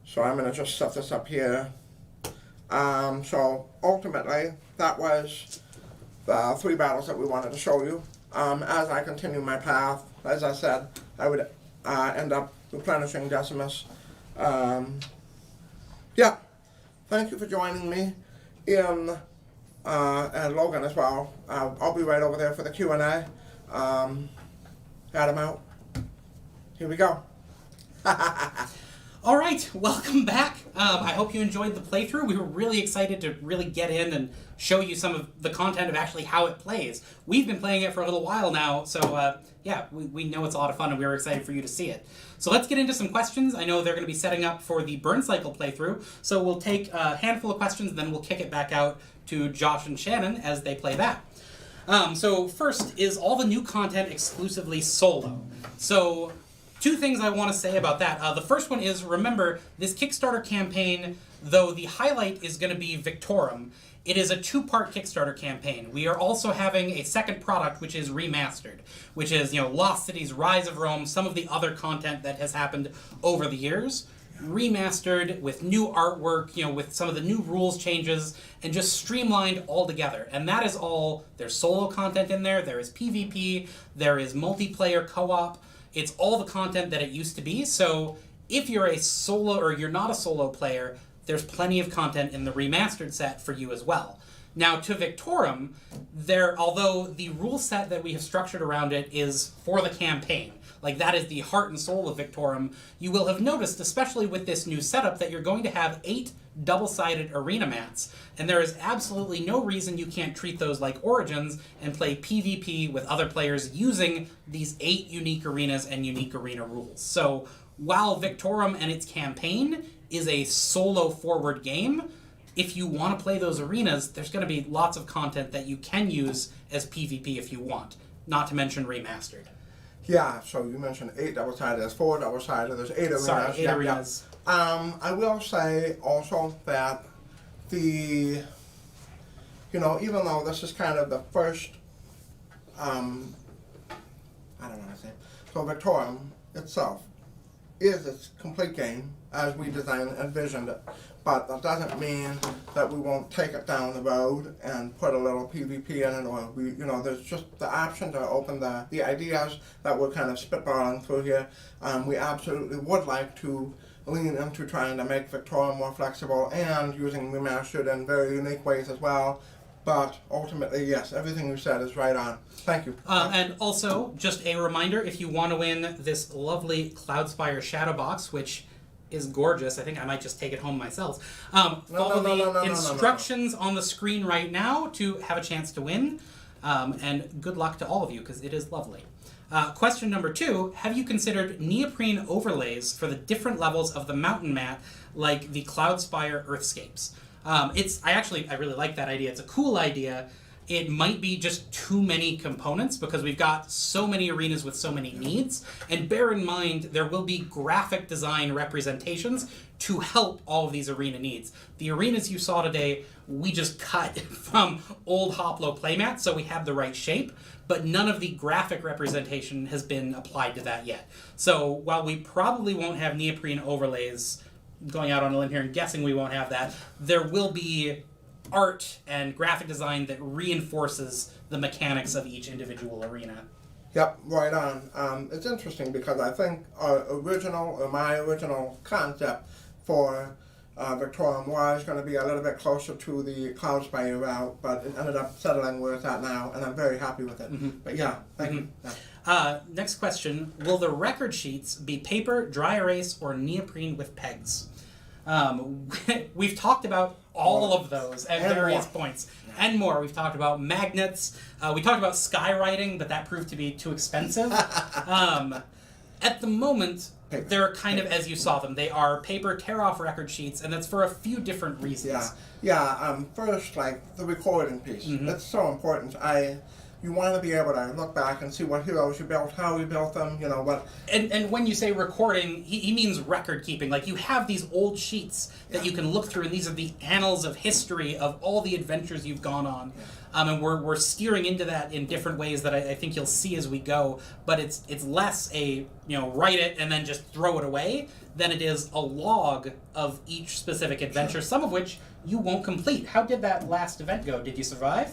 So I'm going to just set this up here. So ultimately, that was the 3 battles that we wanted to show you. As I continue my path, as I said, I would end up replenishing Decimus. Yeah, thank you for joining me in, and Logan as well. I'll be right over there for the Q&A. Adam out. Here we go. All right, welcome back. I hope you enjoyed the playthrough. We were really excited to really get in and show you some of the content of actually how it plays. We've been playing it for a little while now, so yeah, we know it's a lot of fun and we were excited for you to see it. So let's get into some questions. I know they're going to be setting up for the Burncycle playthrough, so we'll take a handful of questions and then we'll kick it back out to Josh and Shannon as they play that. So first, is all the new content exclusively solo? So 2 things I want to say about that. The first one is, remember, this Kickstarter campaign, though the highlight is going to be Victorum, it is a 2-part Kickstarter campaign. We are also having a second product, which is remastered, which is, Lost Cities, Rise of Rome, some of the other content that has happened over the years, remastered with new artwork, with some of the new rules changes, and just streamlined all together. And that is all. There's solo content in there, there is PvP, there is multiplayer co-op. It's all the content that it used to be. So if you're a solo or you're not a solo player, there's plenty of content in the remastered set for you as well. Now to Victorum, although the rule set that we have structured around it is for the campaign, like that is the heart and soul of Victorum, you will have noticed, especially with this new setup, that you're going to have 8 double-sided arena mats, and there is absolutely no reason you can't treat those like Origins and play PvP with other players using these 8 unique arenas and unique arena rules. So while Victorum and its campaign is a solo-forward game, if you want to play those arenas, there's going to be lots of content that you can use as PvP if you want, not to mention remastered. Yeah, so you mentioned 8 double-sided, there's 4 double-sided, there's 8 arenas. Sorry, 8 arenas. I will say also that even though this is kind of the first, I don't want to say, so Victorum itself is its complete game as we designed and envisioned it. But that doesn't mean that we won't take it down the road and put a little PvP in it, or there's just the option to open the ideas that we're kind of spitballing through here. We absolutely would like to lean into trying to make Victorum more flexible and using remastered in very unique ways as well. But ultimately, yes, everything you said is right on. Thank you. And also, just a reminder, if you want to win this lovely Cloudspire Shadow Box, which is gorgeous. I think I might just take it home myself. Follow the instructions on the screen right now to have a chance to win. And good luck to all of you, because it is lovely. Question number 2, have you considered neoprene overlays for the different levels of the mountain mat, like the Cloudspire Earthscapes? I really like that idea. It's a cool idea. It might be just too many components because we've got so many arenas with so many needs. And bear in mind, there will be graphic design representations to help all of these arena needs. The arenas you saw today, we just cut from old Hoplo playmats, so we have the right shape, but none of the graphic representation has been applied to that yet. So while we probably won't have neoprene overlays, going out on a limb here and guessing we won't have that, there will be art and graphic design that reinforces the mechanics of each individual arena. Yep, right on. It's interesting because I think my original concept for Victorum was going to be a little bit closer to the Cloud Spire route, but it ended up settling where it's at now, and I'm very happy with it. But yeah, thank you. Yeah. Next question. Will the record sheets be paper, dry erase, or neoprene with pegs? We've talked about all of those at various points. And more. We've talked about magnets. We talked about skywriting, but that proved to be too expensive. At the moment, they're kind of as you saw them. They are paper tear-off record sheets, and that's for a few different reasons. First, like the recording piece. That's so important. You want to be able to look back and see what heroes you built, how you built them, you know, what... And when you say recording, he means record keeping. Like, you have these old sheets that you can look through, and these are the annals of history of all the adventures you've gone on. And we're steering into that in different ways that I think you'll see as we go. But it's less a, write it and then just throw it away than it is a log of each specific adventure, some of which you won't complete. How did that last event go? Did you survive?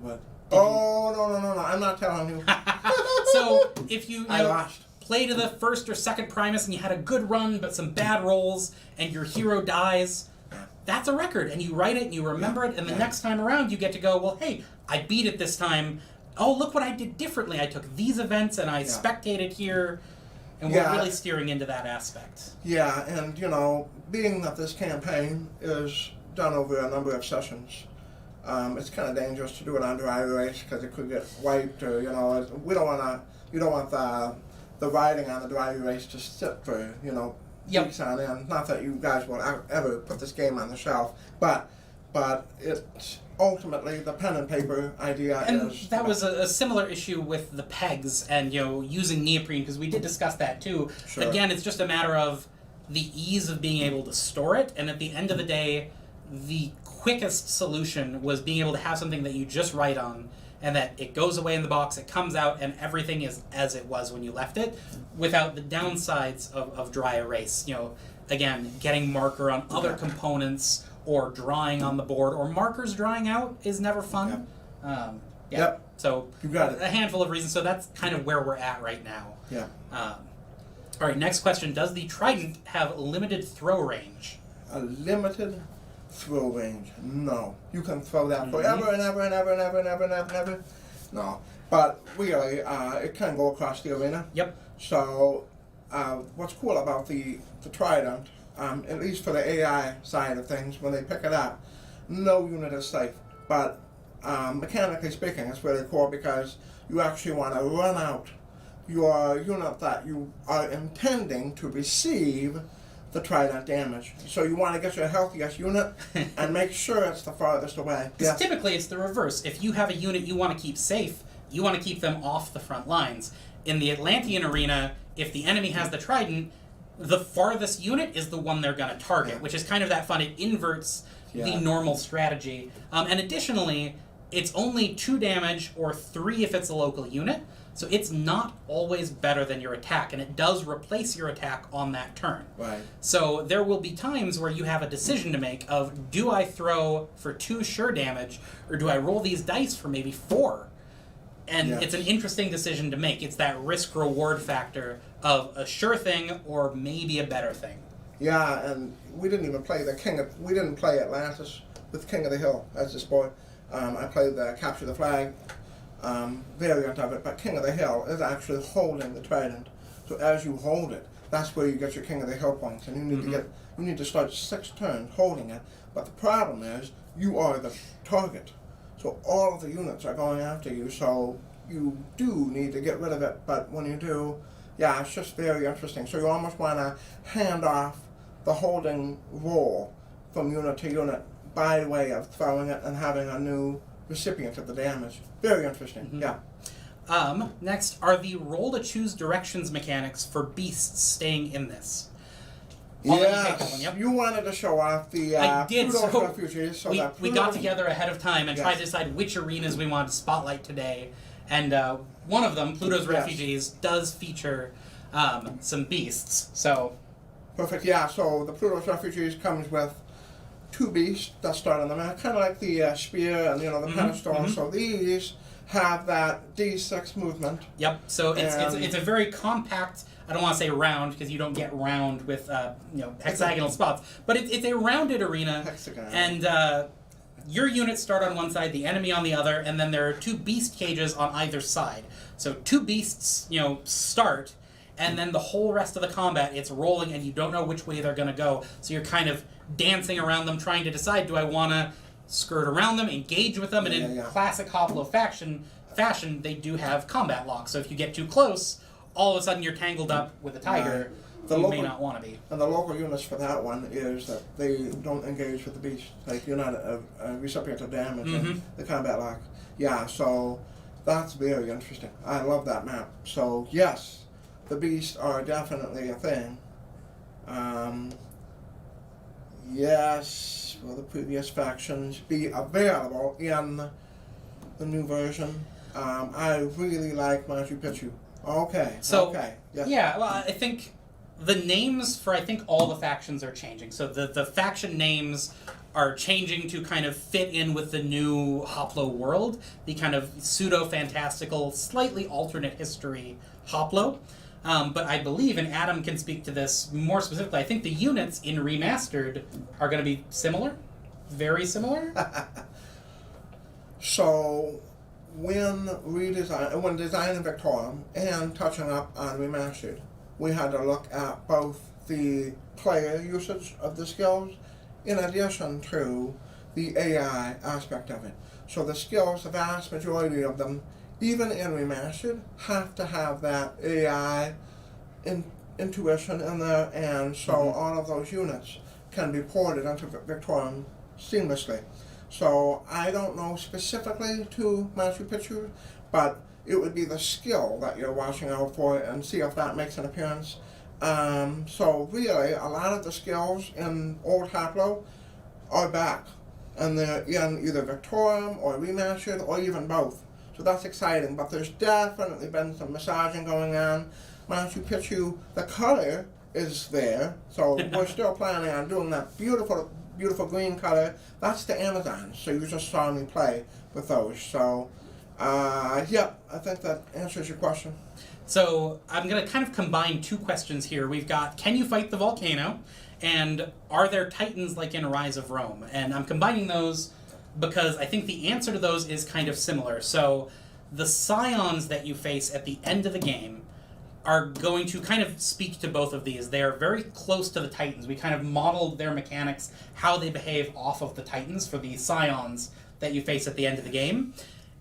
What? No, I'm not telling you. So, if you lost. Play to the first or second Primus and you had a good run but some bad rolls and your hero dies, that's a record. And you write it and you remember it, and the next time around you get to go, well, hey, I beat it this time. Oh, look what I did differently. I took these events and I spectated here. And we're really steering into that aspect. Yeah, and, being that this campaign is done over a number of sessions, it's kind of dangerous to do it on dry erase because it could get wiped, or we don't want to. You don't want the writing on the dry erase to sit for weeks on end. Not that you guys will ever put this game on the shelf, but it's ultimately the pen and paper idea. And that was a similar issue with the pegs and using neoprene, because we did discuss that too. Sure. Again, it's just a matter of the ease of being able to store it, and at the end of the day, the quickest solution was being able to have something that you just write on and that it goes away in the box, it comes out, and everything is as it was when you left it, without the downsides of dry erase. Again, getting marker on other components or drawing on the board, or markers drying out is never fun. So you got it. A handful of reasons. So that's kind of where we're at right now. All right, next question. Does the Trident have limited throw range? A limited throw range? No. You can throw that forever and ever and ever and ever and ever and ever and ever. No. But really, it can go across the arena. Yep. So, what's cool about the Trident, at least for the AI side of things, when they pick it up, no unit is safe. But mechanically speaking, it's really cool because you actually want to run out your unit that you are intending to receive the Trident damage. So you want to get your healthiest unit and make sure it's the farthest away. Because typically it's the reverse. If you have a unit you want to keep safe, you want to keep them off the front lines. In the Atlantean arena, if the enemy has the Trident, the farthest unit is the one they're going to target, which is kind of that fun. It inverts the normal strategy. And additionally, it's only 2 damage or 3 if it's a local unit. So it's not always better than your attack, and it does replace your attack on that turn. Right. So there will be times where you have a decision to make of, do I throw for 2 sure damage, or do I roll these dice for maybe 4? And it's an interesting decision to make. It's that risk-reward factor of a sure thing or maybe a better thing. Yeah, and we didn't even play we didn't play Atlantis with King of the Hill as this boy. I played the Capture the Flag variant of it, but King of the Hill is actually holding the Trident. So as you hold it, that's where you get your King of the Hill points, and you need to start 6 turns holding it. But the problem is you are the target, so all of the units are going after you. So you do need to get rid of it. But when you do, it's just very interesting. So you almost want to hand off the holding role from unit to unit by way of throwing it and having a new recipient of the damage. Very interesting. Next, are the roll to choose directions mechanics for beasts staying in this? You wanted to show off the I did. Pluto's So refugees. we got together ahead of time and tried to decide which arenas we wanted to spotlight today. And one of them, Pluto's refugees, does feature some beasts. So perfect. So the Pluto's refugees comes with 2 beasts that start on the map, kind of like the spear and the pedestal. So these have that D6 movement. Yep. So it's a very compact. I don't want to say round because you don't get round with hexagonal spots, but it's a rounded arena. Hexagon. And your units start on one side, the enemy on the other, and then there are 2 beast cages on either side. So 2 beasts, start, and then the whole rest of the combat, it's rolling, and you don't know which way they're going to go. So you're kind of dancing around them, trying to decide, do I want to skirt around them, engage with them, and in classic Hoplo fashion, they do have combat locks. So if you get too close, all of a sudden you're tangled up with a tiger. You may not want to be. And the local units for that one is that they don't engage with the beast. Like, you're not a recipient of damage in the combat lock. Yeah, so that's very interesting. I love that map. So, yes, the beasts are definitely a thing. Yes, will the previous factions be available in the new version? I really like Machu Picchu. Okay. Yes. Yeah, well, I think the names for all the factions are changing. So the faction names are changing to kind of fit in with the new Hoplo world, the kind of pseudo-fantastical, slightly alternate history Hoplo. But I believe, and Adam can speak to this more specifically, I think the units in Remastered are going to be similar. Very similar. So, when designing Victorum and touching up on Remastered, we had to look at both the player usage of the skills in addition to the AI aspect of it. So the skills, the vast majority of them, even in Remastered, have to have that AI intuition in there, and so all of those units can be ported into Victorum seamlessly. So I don't know specifically to Machu Picchu, but it would be the skill that you're watching out for and see if that makes an appearance. So really, a lot of the skills in old Hoplo are back, and they're in either Victorum or Remastered or even both. So that's exciting, but there's definitely been some massaging going on. Machu Picchu, the color is there, so we're still planning on doing that beautiful green color. That's the Amazons, so you just saw me play with those. So, yeah, I think that answers your question. So I'm going to kind of combine 2 questions here. We've got, can you fight the volcano? And are there titans like in Rise of Rome? And I'm combining those because I think the answer to those is kind of similar. So the scions that you face at the end of the game are going to kind of speak to both of these. They are very close to the titans. We kind of modeled their mechanics, how they behave off of the titans for the scions that you face at the end of the game.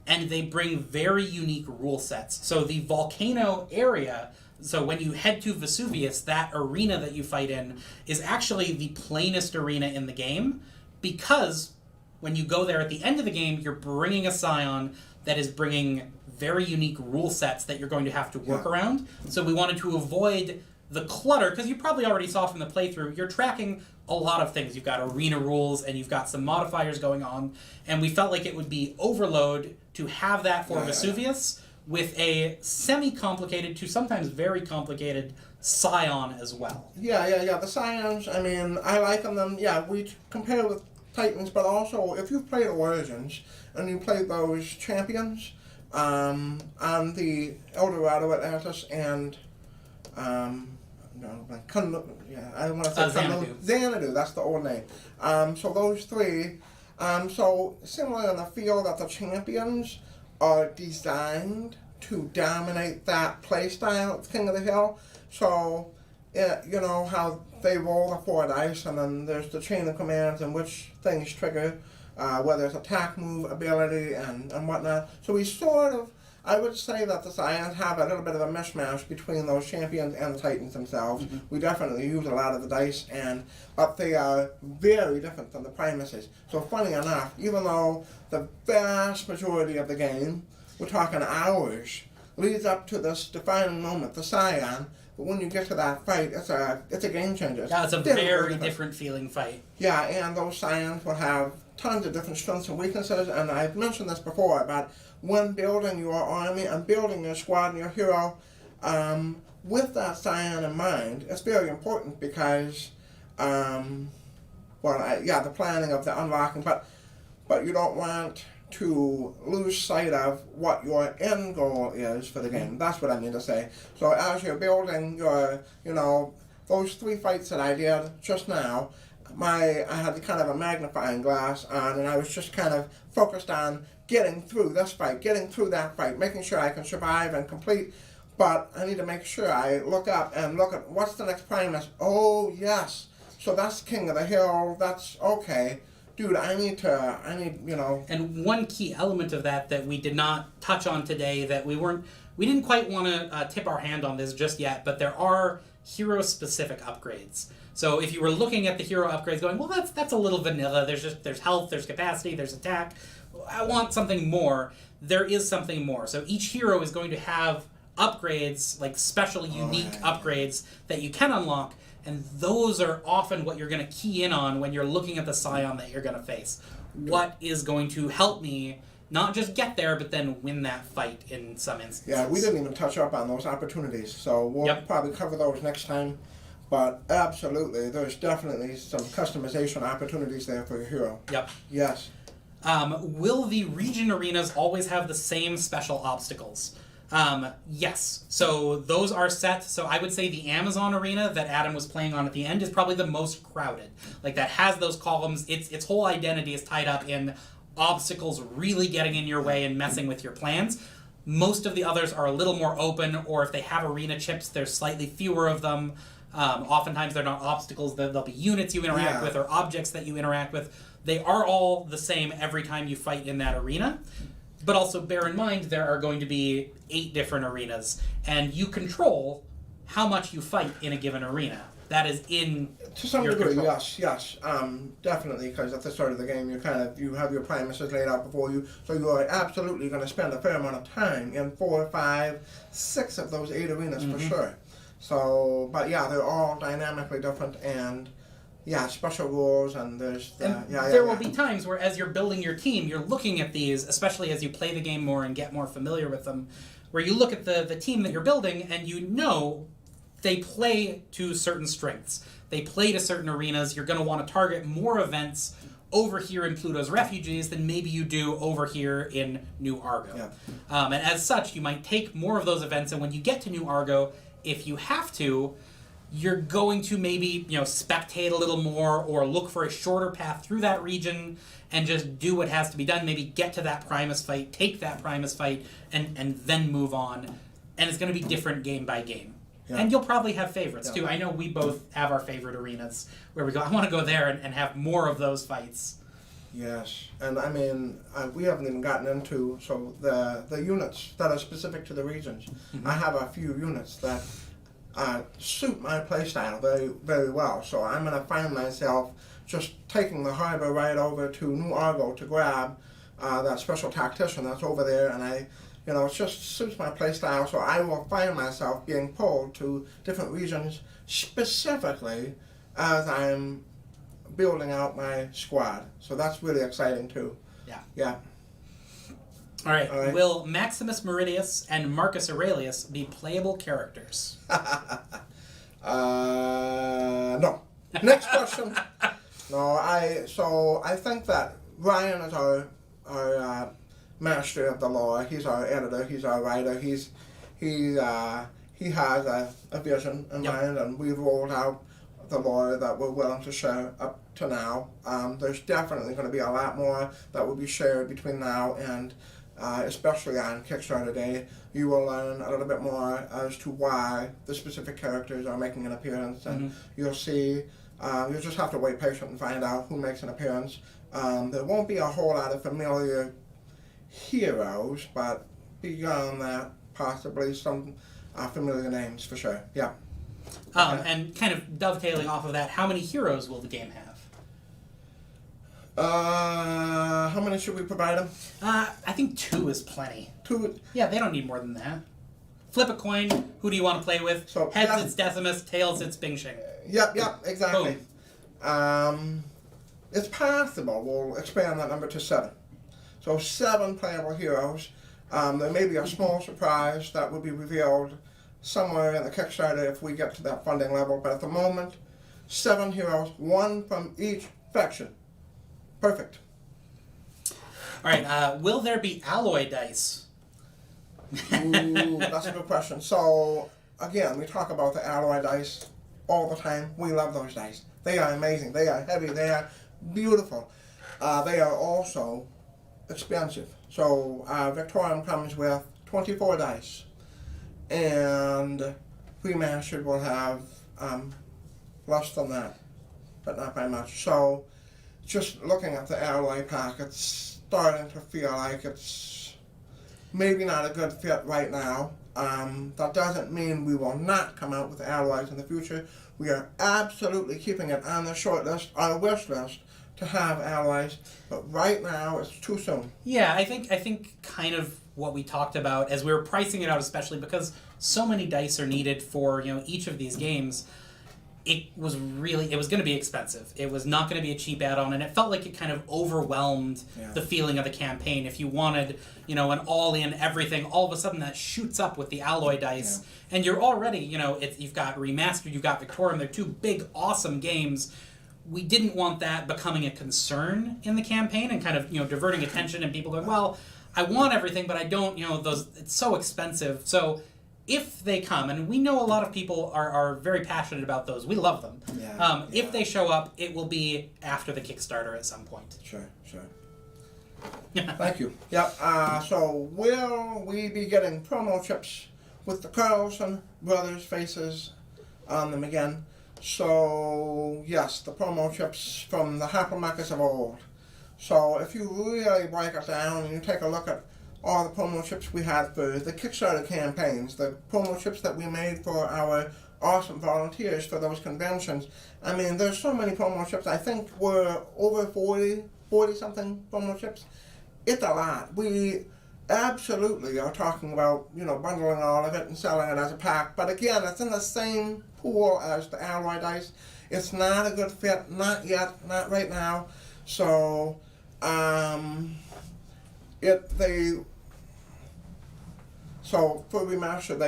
And they bring very unique rule sets. So the volcano area, so when you head to Vesuvius, that arena that you fight in is actually the plainest arena in the game, because when you go there at the end of the game, you're bringing a scion that is bringing very unique rule sets that you're going to have to work around. So we wanted to avoid the clutter, because you probably already saw from the playthrough, you're tracking a lot of things. You've got arena rules, and you've got some modifiers going on, and we felt like it would be overload to have that for Vesuvius with a semi-complicated to sometimes very complicated scion as well. Yeah. The scions, I mean, I like them. Yeah, we compare with Titans, but also if you've played Origins and you played those champions on the Eldorado Atlantis and I don't want to say Xanadu, that's the old name. So those 3, so similar in the feel that the champions are designed to dominate that playstyle, King of the Hill. So, you know how they roll the 4 dice, and then there's the chain of commands and which things trigger, whether it's attack, move, ability, and whatnot. So we sort of, I would say that the Scions have a little bit of a mishmash between those champions and the Titans themselves. We definitely use a lot of the dice, but they are very different than the Primuses. So funny enough, even though the vast majority of the game, we're talking hours, leads up to this defining moment, the Scion, but when you get to that fight, it's a game changer. Yeah, it's a very different feeling fight. Yeah, and those Scions will have tons of different strengths and weaknesses, and I've mentioned this before about when building your army and building your squad and your hero, with that Scion in mind, it's very important because, the planning of the unlocking, but you don't want to lose sight of what your end goal is for the game. That's what I mean to say. So as you're building your, those 3 fights that I did just now, I had kind of a magnifying glass on, and I was just kind of focused on getting through this fight, getting through that fight, making sure I can survive and complete. But I need to make sure I look up and look at what's the next Primus. Oh, yes. So that's King of the Hill. That's okay. Dude, I need, And one key element of that we did not touch on today, that we didn't quite want to tip our hand on this just yet, but there are hero-specific upgrades. So if you were looking at the hero upgrades going, well, that's a little vanilla. There's health, there's capacity, there's attack. I want something more. There is something more. So each hero is going to have upgrades, like special, unique upgrades that you can unlock, and those are often what you're going to key in on when you're looking at the scion that you're going to face. What is going to help me not just get there, but then win that fight in some instances. Yeah, we didn't even touch up on those opportunities, so we'll probably cover those next time. But absolutely, there's definitely some customization opportunities there for your hero. Yep. Yes. Will the region arenas always have the same special obstacles? Yes. So those are set. So I would say the Amazon arena that Adam was playing on at the end is probably the most crowded. Like, that has those columns. Its whole identity is tied up in obstacles really getting in your way and messing with your plans. Most of the others are a little more open, or if they have arena chips, there's slightly fewer of them. Oftentimes they're not obstacles, they'll be units you interact with or objects that you interact with. They are all the same every time you fight in that arena. But also bear in mind there are going to be 8 different arenas, and you control how much you fight in a given arena. That is in to some your degree, control. yes, definitely, because at the start of the game you have your Primuses laid out before you, so you are absolutely going to spend a fair amount of time in 4, 5, 6 of those 8 arenas for sure. So, but yeah, they're all dynamically different, and special rules, and there's there will be times where, as you're building your team, you're looking at these, especially as you play the game more and get more familiar with them, where you look at the team that you're building and they play to certain strengths. They play to certain arenas. You're going to want to target more events over here in Pluto's Refugees than maybe you do over here in New Argo. Yeah. And as such, you might take more of those events, and when you get to New Argo, if you have to, you're going to maybe, spectate a little more or look for a shorter path through that region and just do what has to be done. Maybe get to that Primus fight, take that Primus fight, and then move on. And it's going to be different game by game. Yeah. And you'll probably have favorites, too. I know we both have our favorite arenas where we go, I want to go there and have more of those fights. Yes, and I mean, we haven't even gotten into the units that are specific to the regions. I have a few units that suit my playstyle very, very well. So I'm going to find myself just taking the harbor right over to New Argo to grab that special tactician that's over there, and it just suits my playstyle. So I will find myself being pulled to different regions specifically as I'm building out my squad. So that's really exciting too. Yeah. All right. Will Maximus Meridius and Marcus Aurelius be playable characters? No. Next question. No, I think that Ryan is our master of the lore. He's our editor. He's our writer. He has a vision in mind, and we've rolled out the lore that we're willing to share up to now. There's definitely going to be a lot more that will be shared between now and especially on Kickstarter Day. You will learn a little bit more as to why the specific characters are making an appearance, and you'll see, you'll just have to wait patient and find out who makes an appearance. There won't be a whole lot of familiar heroes, but beyond that, possibly some familiar names for sure. Yeah. And kind of dovetailing off of that, how many heroes will the game have? How many should we provide them? I think 2 is plenty. 2? Yeah, they don't need more than that. Flip a coin. Who do you want to play with? So, Heads, it's Decimus. Tails, it's Bingsheng. Yep, exactly. Boom. It's possible we'll expand that number to 7. So 7 playable heroes. There may be a small surprise that will be revealed somewhere in the Kickstarter if we get to that funding level, but at the moment, 7 heroes, 1 from each faction. Perfect. All right, will there be alloy dice? Ooh, that's a good question. So, again, we talk about the alloy dice all the time. We love those dice. They are amazing. They are heavy. They are beautiful. They are also expensive. So, Victorum comes with 24 dice. And Remastered will have less than that, but not by much. So, just looking at the alloy pack, it's starting to feel like it's maybe not a good fit right now. That doesn't mean we will not come out with alloys in the future. We are absolutely keeping it on the short list, our wish list, to have alloys, but right now it's too soon. Yeah, I think kind of what we talked about as we were pricing it out, especially because so many dice are needed for each of these games. It was going to be expensive. It was not going to be a cheap add-on, and it felt like it kind of overwhelmed the feeling of the campaign. If you wanted, an all-in everything, all of a sudden that shoots up with the alloy dice, and you're already, you've got Remastered, you've got Victorum. They're two big, awesome games. We didn't want that becoming a concern in the campaign and kind of, diverting attention and people going, well, I want everything, but I don't, it's so expensive. So if they come, and we know a lot of people are very passionate about those. We love them. If they show up, it will be after the Kickstarter at some point. Sure. Thank you. Yep. So will we be getting promo chips with the Carlson brothers' faces on them again? So yes, the promo chips from the Hoplomachus of old. So if you really break it down and you take a look at all the promo chips we had for the Kickstarter campaigns, the promo chips that we made for our awesome volunteers for those conventions, I mean, there's so many promo chips. I think we're over 40 something promo chips. It's a lot. We absolutely are talking about, bundling all of it and selling it as a pack. But again, it's in the same pool as the alloy dice. It's not a good fit, not yet, not right now. So, So for Remastered,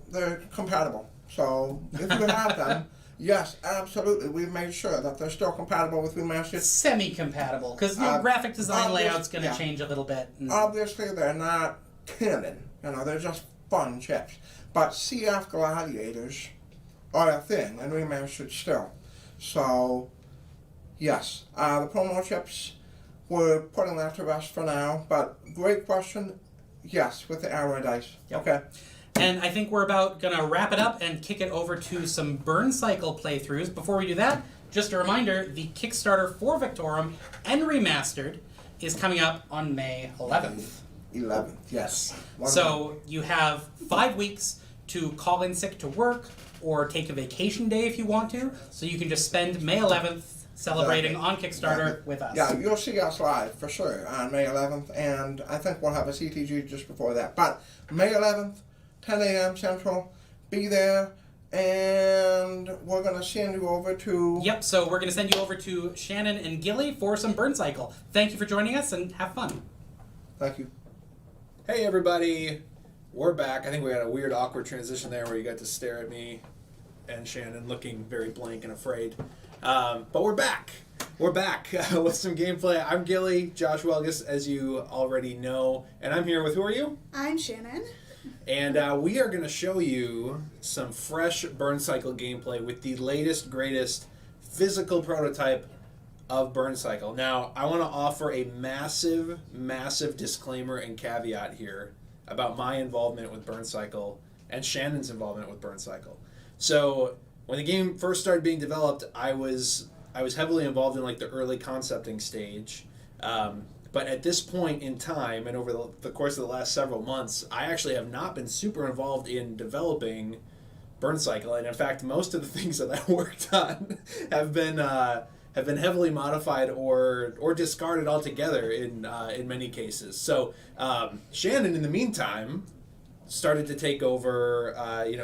they're compatible. So if you have them, yes, absolutely, we've made sure that they're still compatible with Remastered. Semi-compatible, because graphic design layout's going to change a little bit. Obviously, they're not canon. They're just fun chips. But CF Gladiators are a thing, and Remastered still. So, yes, the promo chips, we're putting that to rest for now. But great question. Yes, with the alloy dice. Yep. Okay. And I think we're about going to wrap it up and kick it over to some Burncycle playthroughs. Before we do that, just a reminder, the Kickstarter for Victorum and Remastered is coming up on May 11th. 11th, yes. So you have 5 weeks to call in sick to work or take a vacation day if you want to. So you can just spend May 11th celebrating on Kickstarter with us. Yeah, you'll see us live for sure on May 11th, and I think we'll have a CTG just before that. But May 11th, 10 a.m. Central, be there, and we're going to send you over to... Yep, so we're going to send you over to Shannon and Gilly for some Burncycle. Thank you for joining us, and have fun. Thank you. Hey everybody, we're back. I think we had a weird, awkward transition there where you got to stare at me and Shannon looking very blank and afraid. But we're back. We're back with some gameplay. I'm Gilly, Josh Welgus, as you already know, and I'm here with, who are you? I'm Shannon. And we are going to show you some fresh Burncycle gameplay with the latest, greatest physical prototype of Burncycle. Now, I want to offer a massive, massive disclaimer and caveat here about my involvement with Burncycle and Shannon's involvement with Burncycle. So, when the game first started being developed, I was heavily involved in like the early concepting stage. But at this point in time, and over the course of the last several months, I actually have not been super involved in developing Burncycle. And in fact, most of the things that I worked on have been heavily modified or discarded altogether in many cases. So Shannon, in the meantime, started to take over,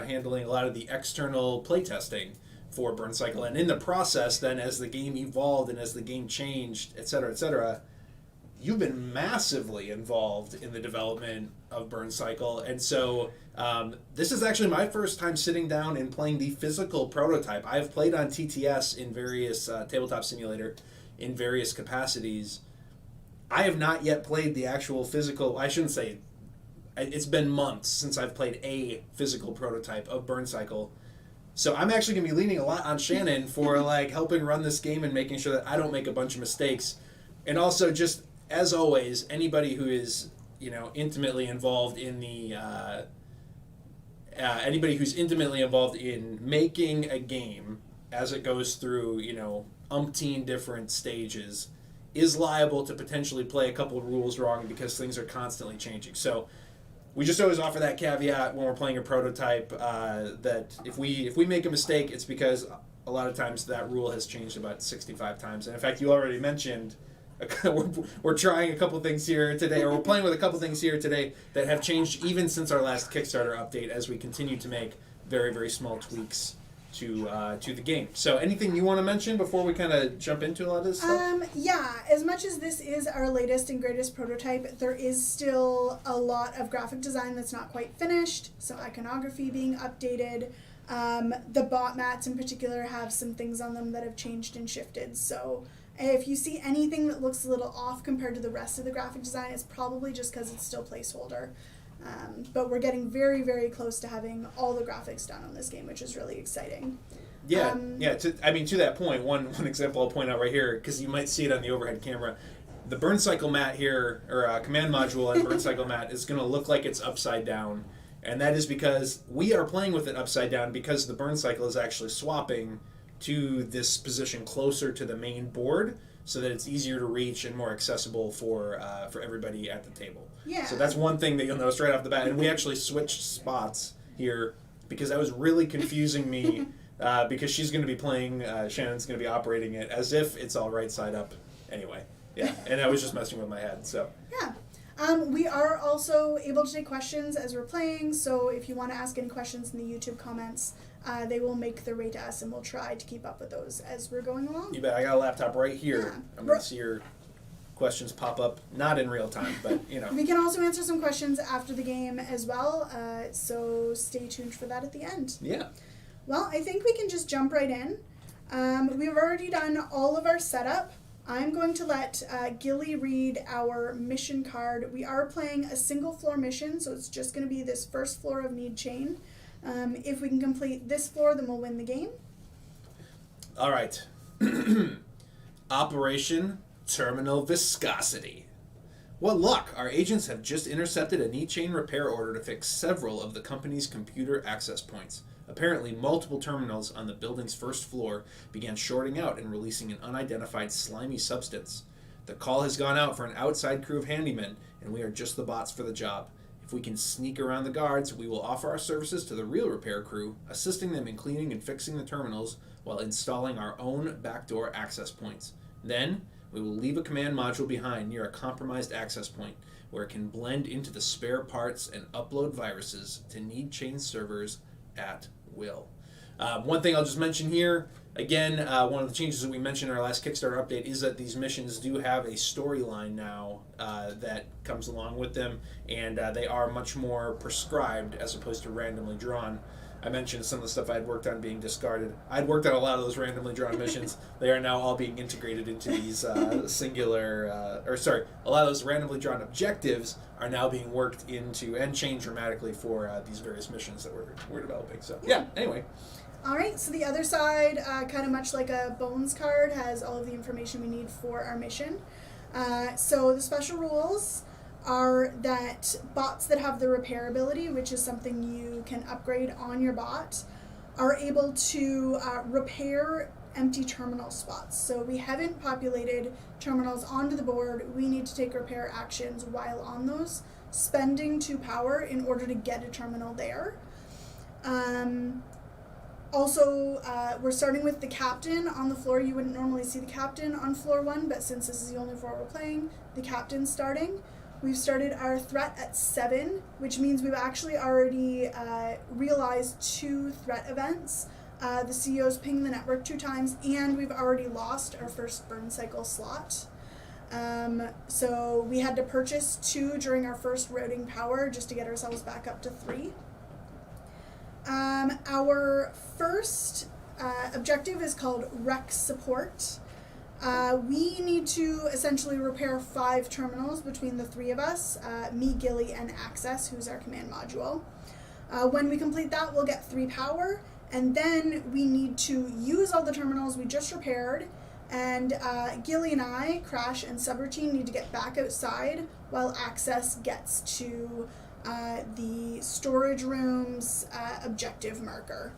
handling a lot of the external playtesting for Burncycle. And in the process, then, as the game evolved and as the game changed, et cetera, you've been massively involved in the development of Burncycle. And so this is actually my first time sitting down and playing the physical prototype. I have played on TTS in various tabletop simulator in various capacities. I have not yet played the actual physical. I shouldn't say. It's been months since I've played a physical prototype of Burncycle. So I'm actually going to be leaning a lot on Shannon for like helping run this game and making sure that I don't make a bunch of mistakes. And also, just as always, anybody who is intimately involved in the anybody who's intimately involved in making a game as it goes through umpteen different stages is liable to potentially play a couple of rules wrong because things are constantly changing. So we just always offer that caveat when we're playing a prototype that if we make a mistake, it's because a lot of times that rule has changed about 65 times. And in fact, you already mentioned we're trying a couple things here today, or we're playing with a couple things here today that have changed even since our last Kickstarter update as we continue to make very, very small tweaks to the game. So anything you want to mention before we kind of jump into a lot of this stuff? Yeah, as much as this is our latest and greatest prototype, there is still a lot of graphic design that's not quite finished, some iconography being updated. The bot mats in particular have some things on them that have changed and shifted. So if you see anything that looks a little off compared to the rest of the graphic design, it's probably just because it's still placeholder. But we're getting very, very close to having all the graphics done on this game, which is really exciting. Yeah. To that point, one example I'll point out right here, because you might see it on the overhead camera, the Burncycle mat here, or command module and Burncycle mat, is going to look like it's upside down. And that is because we are playing with it upside down because the Burncycle is actually swapping to this position closer to the main board so that it's easier to reach and more accessible for everybody at the table. Yeah. So that's one thing that you'll notice right off the bat. And we actually switched spots here because that was really confusing me because she's going to be playing, Shannon's going to be operating it as if it's all right side up anyway. Yeah, and I was just messing with my head, so. Yeah. We are also able to take questions as we're playing, so if you want to ask any questions in the YouTube comments, they will make their way to us, and we'll try to keep up with those as we're going along. You bet. I got a laptop right here. Yeah. I'm going to see your questions pop up, not in real time, but, We can also answer some questions after the game as well, so stay tuned for that at the end. Yeah. Well, I think we can just jump right in. We've already done all of our setup. I'm going to let Gilly read our mission card. We are playing a single floor mission, so it's just going to be this first floor of Need Chain. If we can complete this floor, then we'll win the game. All right. Operation Terminal Viscosity. What luck! Our agents have just intercepted a Need Chain repair order to fix several of the company's computer access points. Apparently, multiple terminals on the building's first floor began shorting out and releasing an unidentified slimy substance. The call has gone out for an outside crew of handymen, and we are just the bots for the job. If we can sneak around the guards, we will offer our services to the real repair crew, assisting them in cleaning and fixing the terminals while installing our own backdoor access points. Then, we will leave a command module behind near a compromised access point, where it can blend into the spare parts and upload viruses to Need Chain servers at will. One thing I'll just mention here, again, one of the changes that we mentioned in our last Kickstarter update is that these missions do have a storyline now that comes along with them, and they are much more prescribed as opposed to randomly drawn. I mentioned some of the stuff I'd worked on being discarded. I'd worked on a lot of those randomly drawn missions. They are now all being integrated into these a lot of those randomly drawn objectives are now being worked into and changed dramatically for these various missions that we're developing. So, yeah, anyway. All right, so the other side, kind of much like a Bones card, has all of the information we need for our mission. So the special rules are that bots that have the repair ability, which is something you can upgrade on your bot, are able to repair empty terminal spots. So we haven't populated terminals onto the board. We need to take repair actions while on those, spending 2 power in order to get a terminal there. Also, we're starting with the captain on the floor. You wouldn't normally see the captain on floor 1, but since this is the only floor we're playing, the captain's starting. We've started our threat at 7, which means we've actually already realized 2 threat events. The CEO's pinged the network 2 times, and we've already lost our first Burncycle slot. So we had to purchase 2 during our first routing power just to get ourselves back up to 3. Our first objective is called Rec Support. We need to essentially repair 5 terminals between the 3 of us, me, Gilly, and Access, who's our command module. When we complete that, we'll get 3 power, and then we need to use all the terminals we just repaired, and Gilly and I, Crash and Subroutine, need to get back outside while Access gets to the storage room's objective marker.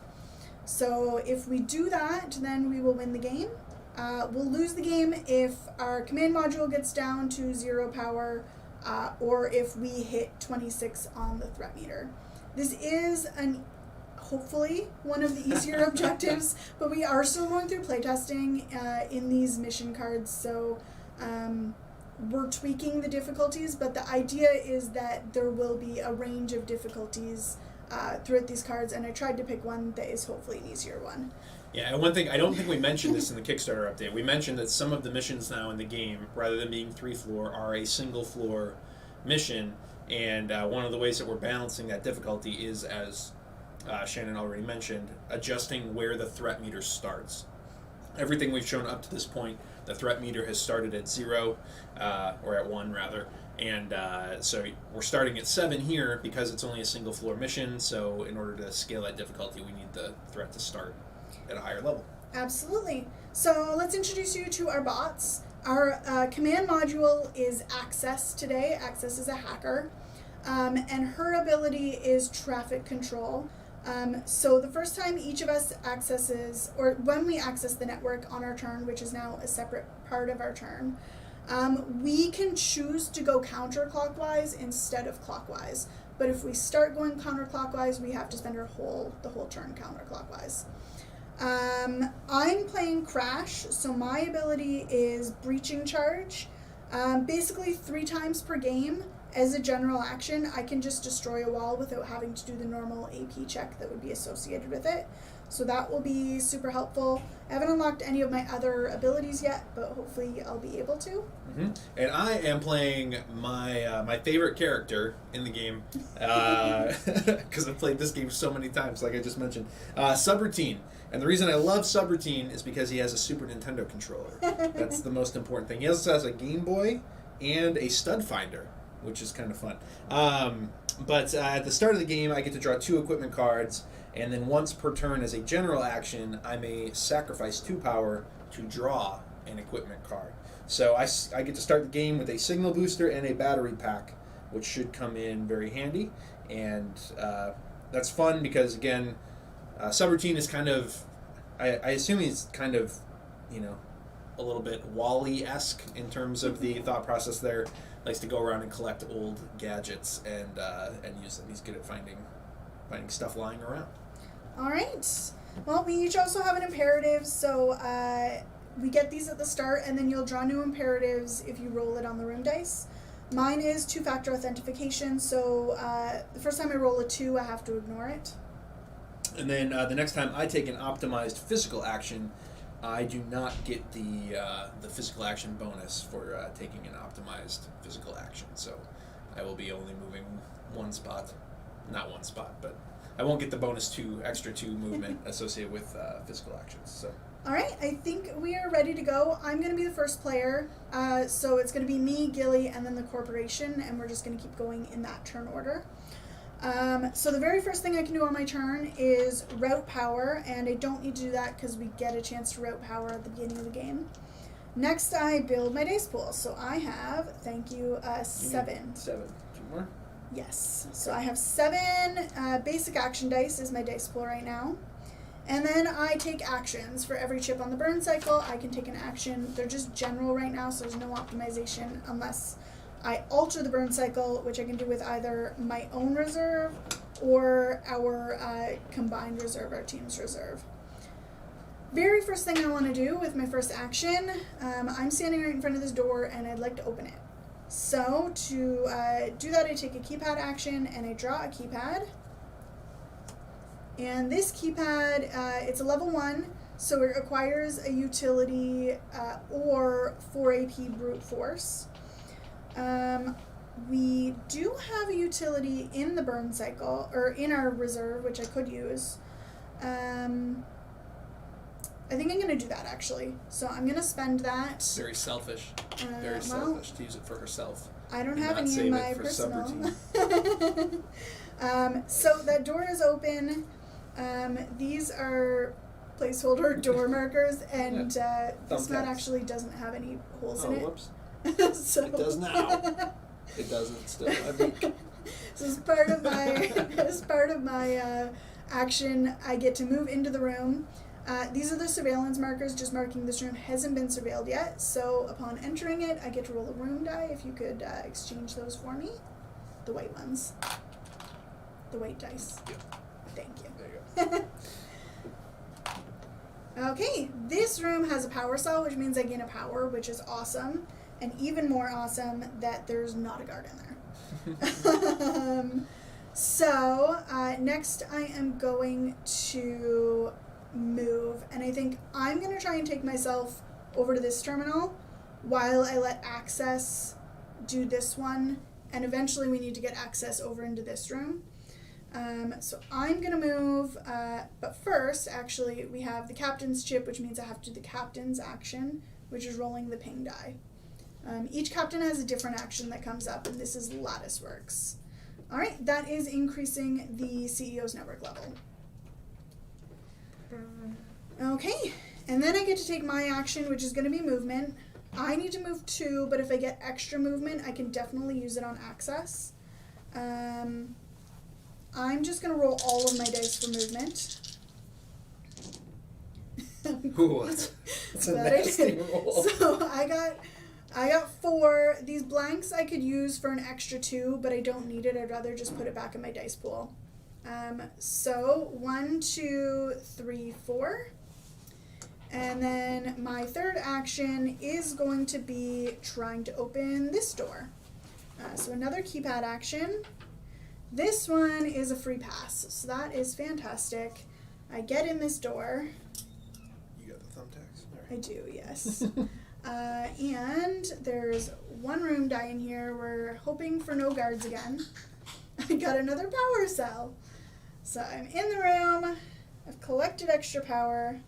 So if we do that, then we will win the game. We'll lose the game if our command module gets down to 0 power, or if we hit 26 on the threat meter. This is hopefully one of the easier objectives, but we are still going through playtesting in these mission cards, so we're tweaking the difficulties, but the idea is that there will be a range of difficulties throughout these cards, and I tried to pick one that is hopefully an easier one. Yeah, and one thing, I don't think we mentioned this in the Kickstarter update. We mentioned that some of the missions now in the game, rather than being 3 floor, are a single floor mission, and one of the ways that we're balancing that difficulty is, as Shannon already mentioned, adjusting where the threat meter starts. Everything we've shown up to this point, the threat meter has started at 0, or at 1 rather, and so we're starting at 7 here because it's only a single floor mission, so in order to scale that difficulty, we need the threat to start at a higher level. Absolutely. So let's introduce you to our bots. Our command module is Access today. Access is a hacker, and her ability is traffic control. So the first time each of us accesses, or when we access the network on our turn, which is now a separate part of our turn, we can choose to go counterclockwise instead of clockwise. But if we start going counterclockwise, we have to spend the whole turn counterclockwise. I'm playing Crash, so my ability is Breaching Charge. Basically 3 times per game, as a general action, I can just destroy a wall without having to do the normal AP check that would be associated with it. So that will be super helpful. I haven't unlocked any of my other abilities yet, but hopefully I'll be able to. Mm-hmm. And I am playing my favorite character in the game, because I've played this game so many times, like I just mentioned, Subroutine. And the reason I love Subroutine is because he has a Super Nintendo controller. That's the most important thing. He also has a Game Boy and a stud finder, which is kind of fun. But at the start of the game, I get to draw 2 equipment cards, and then once per turn as a general action, I may sacrifice 2 power to draw an equipment card. So I get to start the game with a signal booster and a battery pack, which should come in very handy. And that's fun because, again, Subroutine is kind of, I assume he's kind of, a little bit Wall-E-esque in terms of the thought process there. Likes to go around and collect old gadgets and use them. He's good at finding stuff lying around. All right. Well, we each also have an imperative, so we get these at the start, and then you'll draw new imperatives if you roll it on the room dice. Mine is 2-factor authentication, so the first time I roll a 2, I have to ignore it. And then the next time I take an optimized physical action, I do not get the physical action bonus for taking an optimized physical action. So I will be only moving 1 spot. Not 1 spot, but I won't get the bonus 2, extra 2 movement associated with physical actions. So. All right, I think we are ready to go. I'm going to be the first player, so it's going to be me, Gilly, and then the corporation, and we're just going to keep going in that turn order. So the very first thing I can do on my turn is route power, and I don't need to do that because we get a chance to route power at the beginning of the game. Next, I build my dice pool. So I have, 7. 7. 2 more? Yes. So I have 7 basic action dice is my dice pool right now. And then I take actions. For every chip on the Burncycle, I can take an action. They're just general right now, so there's no optimization unless I alter the Burncycle, which I can do with either my own reserve or our combined reserve, our team's reserve. Very first thing I want to do with my first action, I'm standing right in front of this door and I'd like to open it. So to do that, I take a keypad action and I draw a keypad. And this keypad, it's a level 1, so it requires a utility or 4 AP brute force. We do have a utility in the Burncycle, or in our reserve, which I could use. I think I'm going to do that, actually. So I'm going to spend that. Very selfish. Very well, selfish to use it for herself. I don't and have not any save in it my for personal. subroutine. So that door is open. These are placeholder door markers, and this mat Thumbtacks. actually doesn't have any holes Oh, in it. whoops. So It does now. It doesn't still. I think. So as part of my action, I get to move into the room. These are the surveillance markers, just marking this room hasn't been surveilled yet. So upon entering it, I get to roll a room die. If you could exchange those for me, the white ones, the white dice. Yep. Thank you. There you go. Okay, this room has a power cell, which means I gain a power, which is awesome, and even more awesome that there's not a guard in there. So next I am going to move, and I think I'm going to try and take myself over to this terminal while I let Access do this one, and eventually we need to get Access over into this room. So I'm going to move, but first, actually, we have the Captain's chip, which means I have to do the Captain's action, which is rolling the ping die. Each Captain has a different action that comes up, and this is Lattice Works. All right, that is increasing the CEO's network level. Okay, and then I get to take my action, which is going to be movement. I need to move 2, but if I get extra movement, I can definitely use it on Access. I'm just going to roll all of my dice for movement. What? It's a nasty roll. So I got 4. These blanks I could use for an extra 2, but I don't need it. I'd rather just put it back in my dice pool. So 1, 2, 3, 4. And then my third action is going to be trying to open this door. So another keypad action. This one is a free pass, so that is fantastic. I get in this door. You got the thumbtacks? I do, yes. And there's one room die in here. We're hoping for no guards again. I got another power cell. So I'm in the room. I've collected extra power.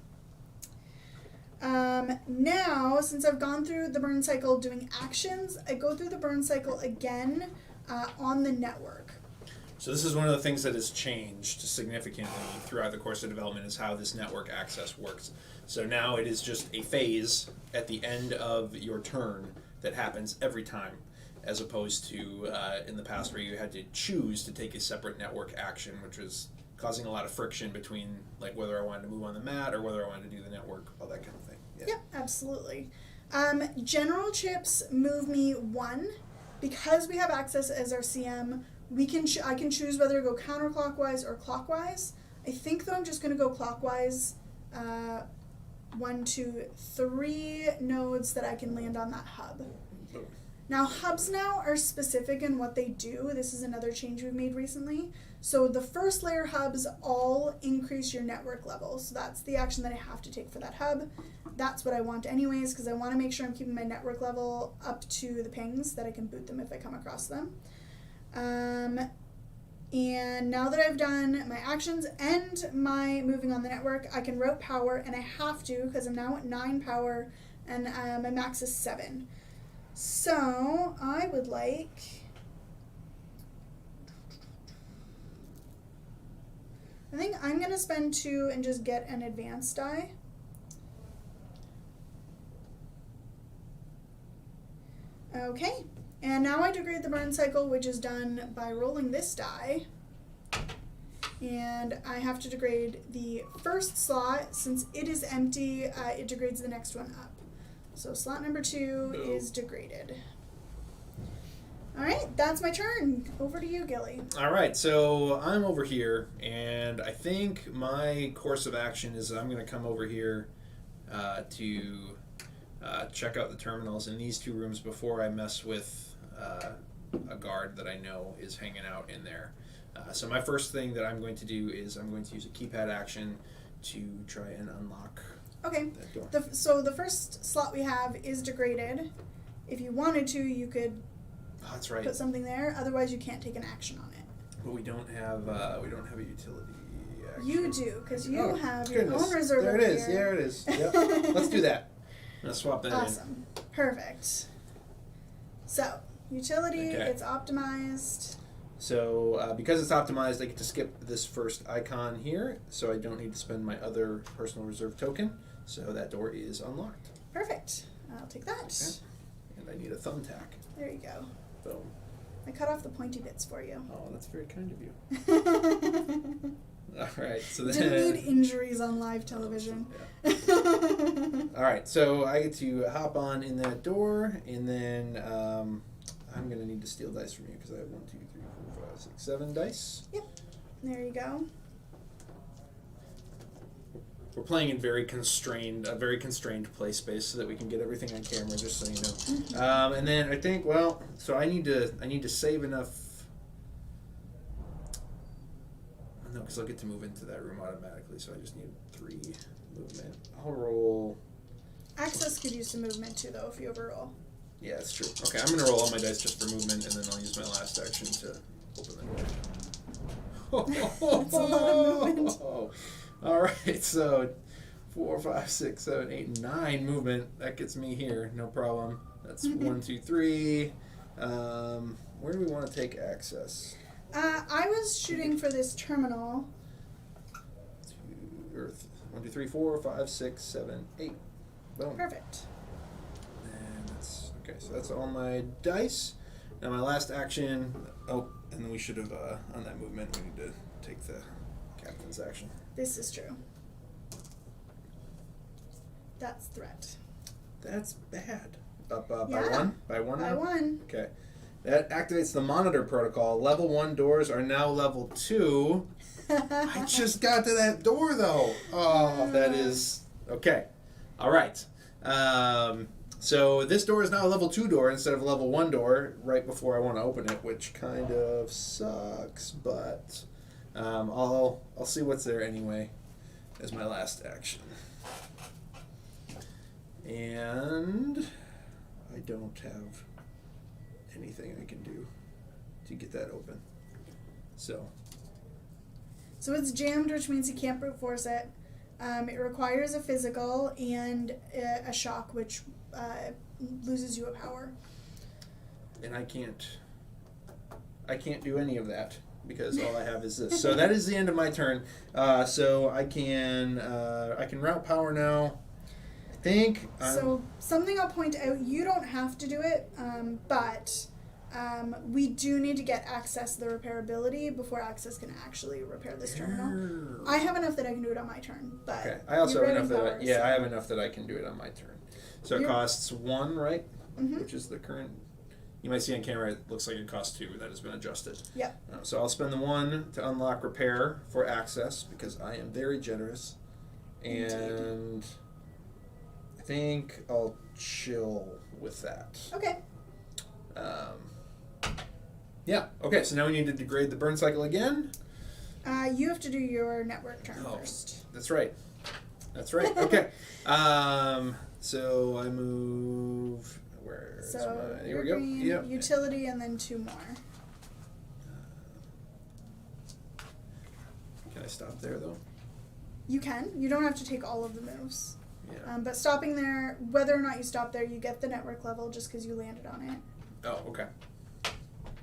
Now, since I've gone through the burn cycle doing actions, I go through the burn cycle again on the network. So this is one of the things that has changed significantly throughout the course of development is how this network access works. So now it is just a phase at the end of your turn that happens every time, as opposed to in the past where you had to choose to take a separate network action, which was causing a lot of friction between like whether I wanted to move on the mat or whether I wanted to do the network, all that kind of thing. Yeah. Yep, absolutely. General chips move me 1. Because we have access as our CM, I can choose whether to go counterclockwise or clockwise. I think though I'm just going to go clockwise. 1, 2, 3 nodes that I can land on that hub. Boom. Now hubs now are specific in what they do. This is another change we've made recently. So the first layer hubs all increase your network level. So that's the action that I have to take for that hub. That's what I want anyways, because I want to make sure I'm keeping my network level up to the pings that I can boot them if I come across them. And now that I've done my actions and my moving on the network, I can route power, and I have to because I'm now at 9 power and my max is 7. So I would like... I think I'm going to spend 2 and just get an advanced die. Okay, and now I degrade the burn cycle, which is done by rolling this die. And I have to degrade the first slot. Since it is empty, it degrades the next one up. So slot number 2 is degraded. All right, that's my turn. Over to you, Gilly. All right, so I'm over here, and I think my course of action is I'm going to come over here to check out the terminals in these 2 rooms before I mess with a guard that I know is hanging out in there. So my first thing that I'm going to do is I'm going to use a keypad action to try and unlock Okay, that door. so the first slot we have is degraded. If you wanted to, you could Oh, that's right. put something there. Otherwise, you can't take an action on it. But we don't have a utility. actually. You do, because you Oh, have your goodness. own reserve There over it is. here. There it is. Yep. Let's do that. I'm gonna swap that in. Awesome. Perfect. So, utility, Okay. it's optimized. So because it's optimized, I get to skip this first icon here, so I don't need to spend my other personal reserve token. So that door is unlocked. Perfect. I'll take that. Okay. And I need a thumbtack. There you go. Boom. I cut off the pointy bits for you. Oh, that's very kind of you. All right. So then. Didn't need injuries on live television. Yeah. All right. So I get to hop on in that door, and then I'm gonna need to steal dice from you because I have 1, 2, 3, 4, 5, 6, 7 dice. Yep. There you go. We're playing in a very constrained play space so that we can get everything on camera. Just so you know. And then I think, well, so I need to save enough. No, because I'll get to move into that room automatically. So I just need 3 movement. I'll roll. Access could use some movement too, though, if you overroll. Yeah, that's true. Okay, I'm gonna roll all my dice just for movement, and then I'll use my last action to open the door. That's a lot of movement. All right, so 4, 5, 6, 7, 8, 9 movement. That gets me here, no problem. That's 1, 2, 3. Where do we want to take access? I was shooting for this terminal. 1, 2, 3, 4, 5, 6, 7, 8. Boom. Perfect. And that's okay. So that's all my dice. Now my last action. Oh, and then we should have on that movement. We need to take the captain's action. This is true. That's threat. That's bad. Up by Yeah. 1. By 1. By now? 1. Okay. That activates the monitor protocol. Level 1 doors are now level 2. I just got to that door though. Oh, that is okay. All right. So this door is now a level 2 door instead of a level 1 door right before I want to open it, which kind of sucks, but I'll see what's there anyway as my last action. And I don't have anything I can do to get that open. So it's jammed, which means you can't brute force it. It requires a physical and a shock, which loses you a power. and I can't do any of that because all I have is this. So that is the end of my turn. So I can route power now. I think. So something I'll point out, you don't have to do it, but we do need to get access to the repairability before access can actually repair this terminal. I have enough that I can do it on my turn, but Okay. I also have enough that powers, I have enough that I can do it on my turn. So it You're- costs 1, right? Mhm. Which is the current. You might see on camera it looks like it costs 2. That has been adjusted. Yep. So I'll spend the 1 to unlock repair for access because I am very generous, and I think I'll chill with that. Okay. Yeah. Okay. So now we need to degrade the Burncycle again. You have to do your network turn Oh. first. That's right. That's right. Okay. So I move. Where's So my? Here your we go. green, Yep. utility, and then 2 more. Can I stop there though? You can. You don't have to take all of the moves. Yeah. But stopping there, whether or not you stop there, you get the network level just because you landed on it. Oh. Okay.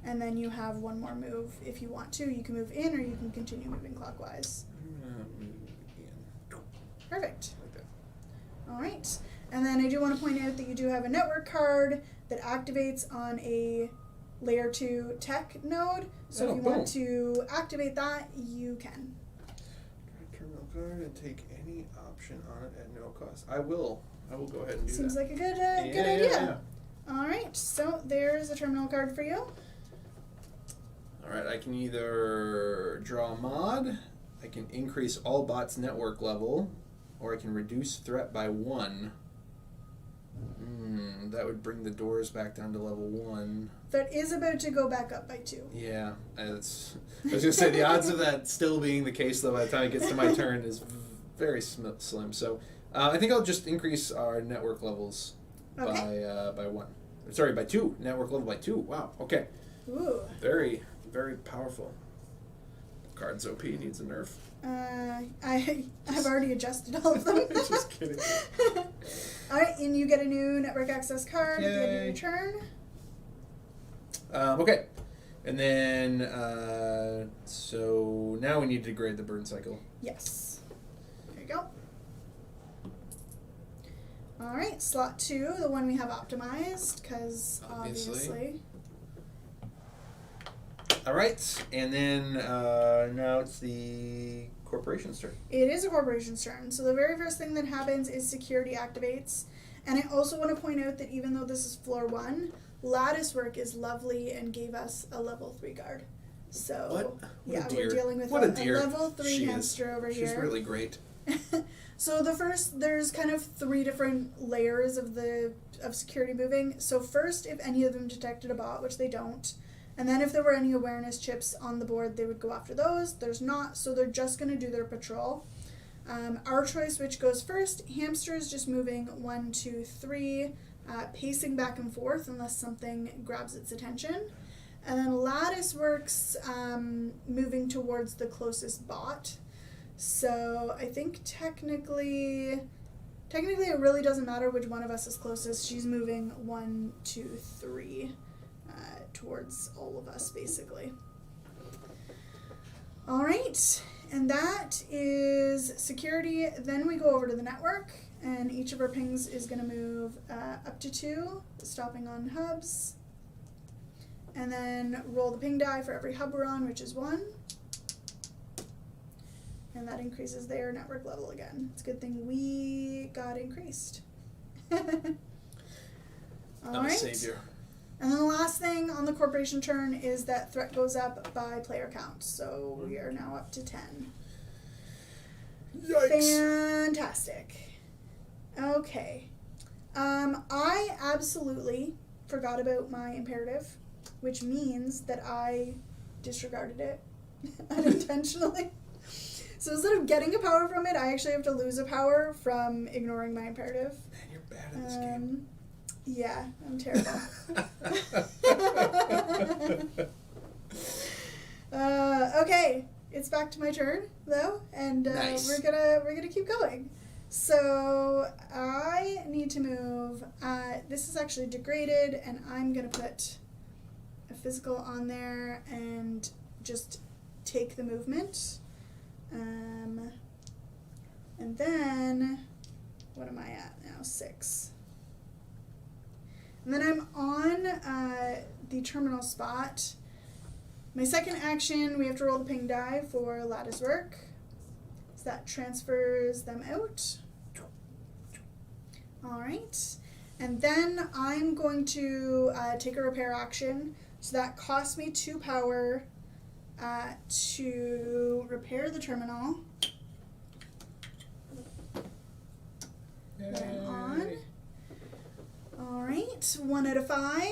And then you have 1 more move if you want to. You can move in or you can continue moving clockwise. Move in. Perfect. Like that. All right. And then I do want to point out that you do have a network card that activates on a layer 2 tech node. So if you want to activate that, you can. Terminal card and take any option on it at no cost. I will go ahead and do Seems that. like a good idea. All right. So there's a terminal card for you. All right, I can either draw a mod, I can increase all bots network level, or I can reduce threat by 1. That would bring the doors back down to level 1. That is about to go back up by 2. Yeah, I was gonna say the odds of that still being the case though by the time it gets to my turn is very slim. So I think I'll just increase our network levels by 1. Sorry, by 2. Network level by 2. Wow. Okay. Ooh. Very, very powerful. Card's OP needs a nerf. I've already adjusted all of them. Just kidding. Alright, and you get a new network access card at the end of Yay. your turn. Okay. And then, so now we need to grade the Burncycle. Yes. There you go. Alright, slot 2, the one we have optimized, because obviously. All right, and then now it's the corporation's turn. It is a corporation's turn. So the very first thing that happens is security activates. And I also want to point out that even though this is floor 1, lattice work is lovely and gave us a level 3 guard. So What yeah, a dear. we're dealing with What a a dear. level 3 She hamster over here. She's really great. So there's kind of 3 different layers of security moving. So first, if any of them detected a bot, which they don't, and then if there were any awareness chips on the board, they would go after those. There's not, so they're just going to do their patrol. Our choice, which goes first, hamster is just moving 1, 2, 3, pacing back and forth unless something grabs its attention. And then lattice works moving towards the closest bot. So I think technically it really doesn't matter which one of us is closest. She's moving 1, 2, 3 towards all of us, basically. All right, and that is security. Then we go over to the network, and each of our pings is going to move up to 2, stopping on hubs. And then roll the ping die for every hub we're on, which is 1. And that increases their network level again. It's a good thing we got increased. All I'm right. a savior. And then the last thing on the corporation turn is that threat goes up by player count. So we are now up to 10. Yikes. Fantastic. Okay. I absolutely forgot about my imperative, which means that I disregarded it unintentionally. So instead of getting a power from it, I actually have to lose a power from ignoring my imperative. Man, you're bad at this game. Yeah, I'm terrible. Okay, it's back to my turn though, and Nice. we're gonna keep going. So I need to move. This is actually degraded, and I'm gonna put a physical on there and just take the movement. And then what am I at now? 6. And then I'm on the terminal spot. My second action, we have to roll the ping die for lattice work. So that transfers them out. Alright. And then I'm going to take a repair action. So that costs me 2 power to repair the terminal that I'm on. Alright, 1 out of 5.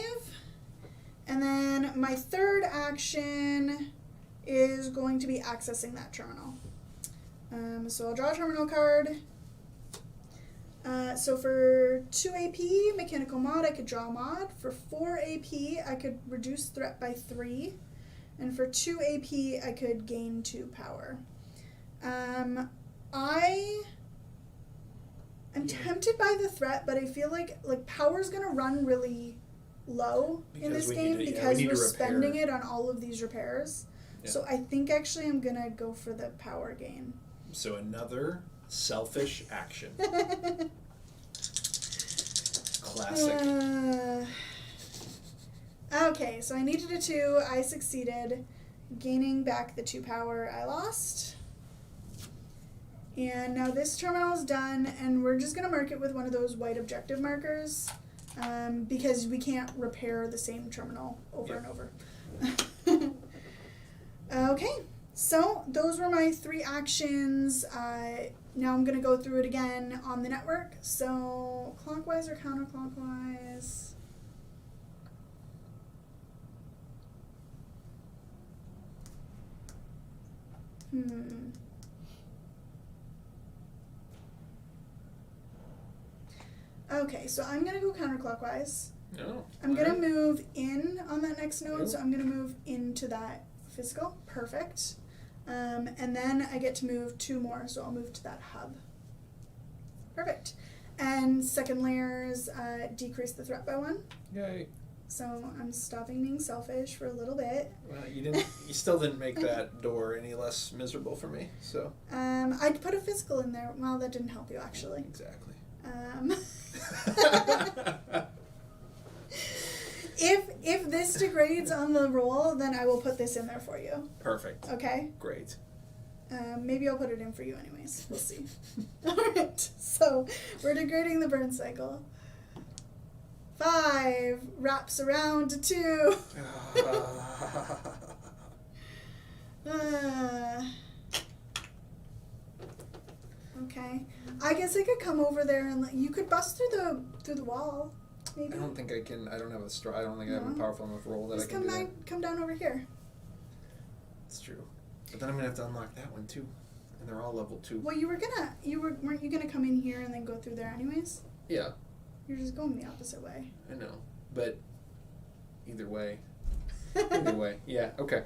And then my third action is going to be accessing that terminal. So I'll draw a terminal card. So for 2 AP, mechanical mod, I could draw a mod. For 4 AP, I could reduce threat by 3. And for 2 AP, I could gain 2 power. I'm tempted by the threat, but I feel like power's gonna run really low in Because this we game need to- yeah, because we need we're to spending repair. it on all of these repairs. Yeah. So I think actually I'm gonna go for the power gain. So another selfish action. Classic. Okay, so I needed a 2. I succeeded, gaining back the 2 power I lost. And now this terminal is done, and we're just going to mark it with one of those white objective markers because we can't repair the same terminal over and over. Okay, so those were my 3 actions. Now I'm going to go through it again on the network. So clockwise or counterclockwise? Okay, so I'm going to go counterclockwise. No. I'm going to move in on that next node, so I'm going to move into that physical. Perfect. And then I get to move 2 more, so I'll move to that hub. Perfect. And second layers decrease the threat by 1. Yay. So I'm stopping being selfish for a little bit. Well, you still didn't make that door any less miserable for me, so. I'd put a physical in there. Well, that didn't help you, actually. Exactly. If this degrades on the roll, then I will put this in there for you. Perfect. Okay? Great. Maybe I'll put it in for you anyways. We'll see. Alright, so we're degrading the Burncycle. 5 wraps around to 2. Okay. I guess I could come over there and you could bust through the wall. Maybe. I don't think I can. I don't have a straw. I don't think I have a No. powerful enough roll that Just I can do that. come down over here. It's true. But then I'm gonna have to unlock that one too, and they're all level 2. Well, weren't you gonna come in here and then go through there anyways? Yeah, You're just going the opposite way. I know. But either way. Either way. Yeah. Okay.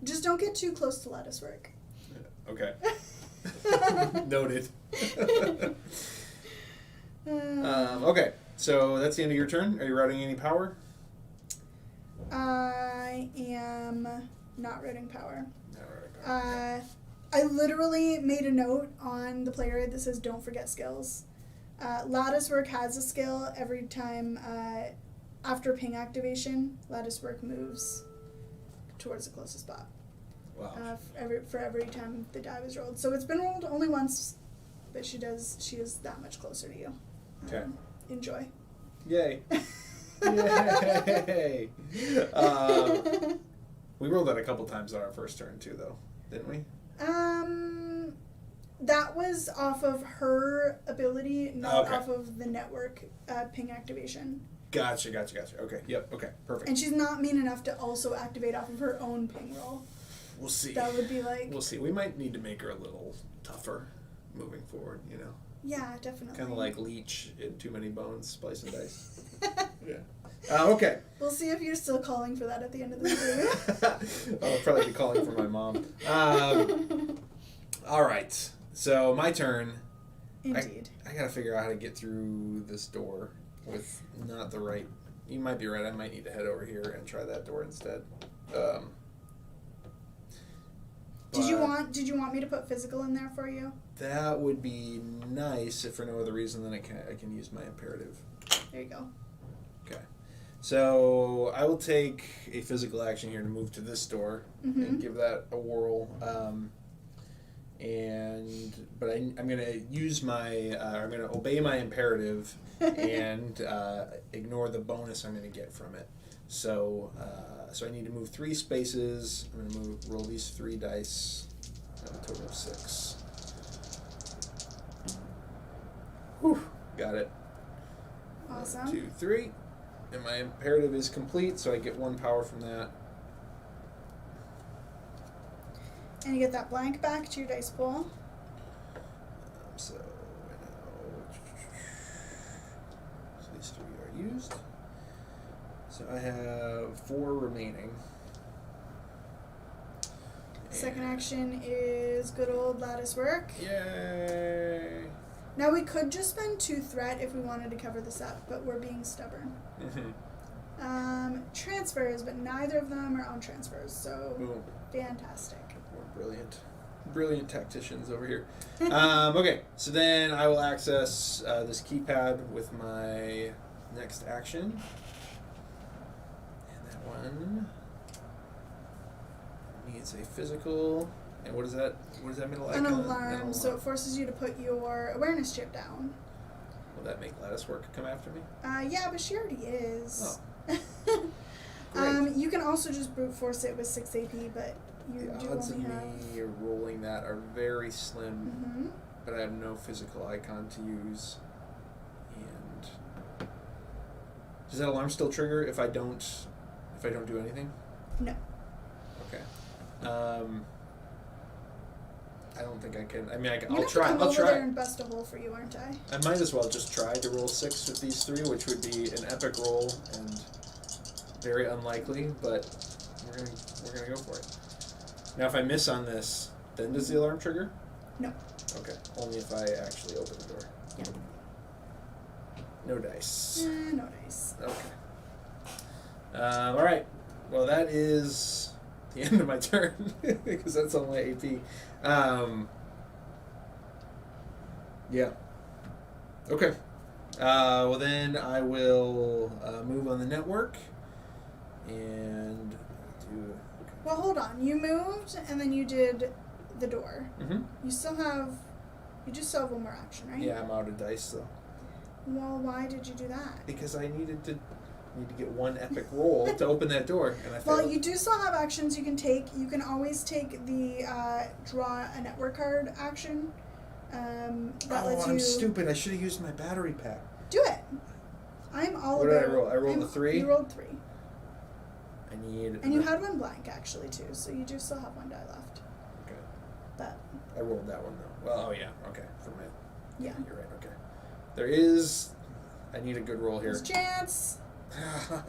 Just don't get too close to lattice work. Okay. Noted. Okay. So that's the end of your turn. Are you routing any power? I am not routing power. Not routing power. I literally made a note on the player aid that says don't forget skills. Lattice work has a skill every time after ping activation. Lattice work moves towards the closest spot. Wow. For every time the die was rolled. So it's been rolled only once, but she is that much closer to you. Okay. Enjoy. Yay. Yay. We rolled that a couple times on our first turn too, though, didn't we? That was off of her ability, not Okay. off of the network ping activation. Gotcha. Okay. Yep. Okay. Perfect. And she's not mean enough to also activate off of her own ping roll. We'll see. That would be like... We'll see. We might need to make her a little tougher moving forward, you know? Yeah, definitely. Kind of like Leech in Too Many Bones, Splice and Dice. Yeah. Okay. We'll see if you're still calling for that at the end of the game. I'll probably be calling for my mom. All right. So, my turn. Indeed. I gotta figure out how to get through this door with not the right... You might be right. I might need to head over here and try that door instead. Did you want me to put physical in there for you? That would be nice if for no other reason than I can use my imperative. There you go. Okay. So I will take a physical action here to move to this door and give that a whirl. But I'm going to use I'm going to obey my imperative and ignore the bonus I'm going to get from it. So I need to move 3 spaces. I'm going to roll these 3 dice. A total of 6. Whew, got it. Awesome. 1, 2, 3. And my imperative is complete, so I get 1 power from that. And you get that blank back to your dice pool. So these 3 are used. So I have 4 remaining. Second action is good old lattice work. Yay! Now we could just spend 2 threat if we wanted to cover this up, but we're being stubborn. Transfers, but neither of them are on transfers, so Boom. fantastic. We're brilliant tacticians over here. Okay, so then I will access this keypad with my next action. And that one needs a physical. And what is that? What does that mean? An alarm, so it forces you to put your awareness chip down. Will that make Lattice work come after me? Yeah, but she already is. Oh. Great. You can also just brute force it with 6 AP, but you The do odds of only have... me rolling that are very slim, Mm-hmm. but I have no physical icon to use. And does that alarm still trigger if I don't do anything? No. Okay. I don't think I can. I mean, I'll try. Come I'll over try. there and bust a hole for you, aren't I? I might as well just try to roll 6 with these 3, which would be an epic roll and very unlikely, but we're gonna go for it. Now, if I miss on this, Then does the alarm trigger? No. Okay. Only if I actually open the door. Yeah. No dice. No dice. Okay. All right. Well, that is the end of my turn because that's all my AP. Yeah. Okay. Well, then I will move on the network and do. Well, hold on. You moved, and then you did the door. Mm-hmm. You just still have one more action, right? Yeah, I'm out of dice though. Well, why did you do that? Because I need to get one epic roll to open that door, and I failed. Well, you do still have actions you can take. You can always take the draw a network card action. That lets I'm you stupid. I should have used my battery pack. do it. I'm all What about. did I roll? I rolled a 3? You rolled 3. I need. And you had one blank actually too, so you do still have one die left. Okay. But I rolled that one though. Well, oh yeah. Okay. For my. yeah. You're right. Okay. There is. I need a good roll here. There's a chance.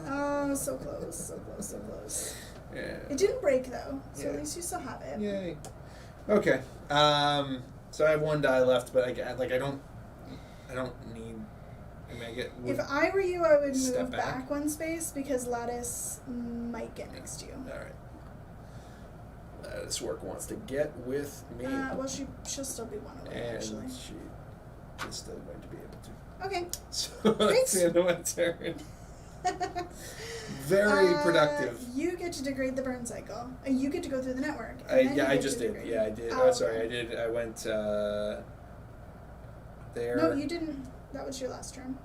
Oh, so close, so close, so close. Yeah. It didn't break though, so Yeah. at least you still have it. Yay. Okay. So I have one die left, but I don't need. I mean, I get. If I were you, I would Step move back. back one space because Lattice might get next to you. All right. This work wants to get with me, Well, she'll still be one away and actually. she is still going to be able to. Okay. So that's the end of my turn. Very productive. You get to degrade the burn cycle. You get to go through the network. and then you I get just to did. degrade. Yeah, I did. Oh, Sorry, okay. I did. I went there. No, you didn't. That was your last turn.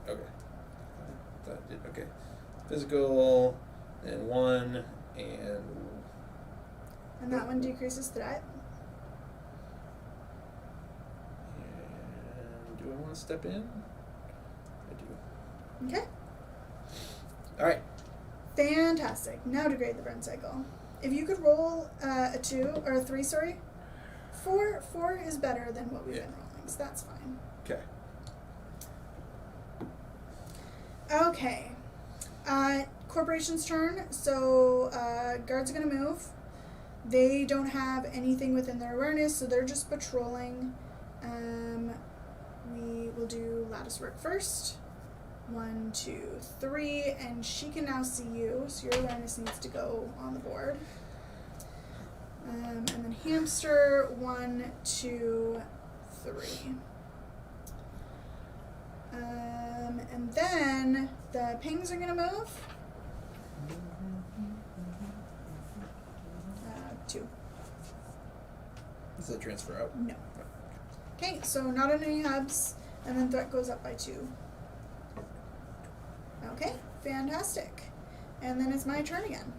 Okay. That did. Okay. Physical, and 1, and. And that one decreases threat. And do I want to step in? I do. Okay. All right. Fantastic. Now degrade the burn cycle. If you could roll a 2 or a 3, sorry. 4 is better than what we've been rolling, so that's fine. Okay. Okay. Corporation's turn. So guards are gonna move. They don't have anything within their awareness, so they're just patrolling. We will do lattice work first. 1, 2, 3, and she can now see you, so your awareness needs to go on the board. And then hamster, 1, 2, 3. And then the pings are gonna move. 2. Does that transfer out? No. Okay, so not on any hubs, and then threat goes up by 2. Okay, fantastic. And then it's my turn again.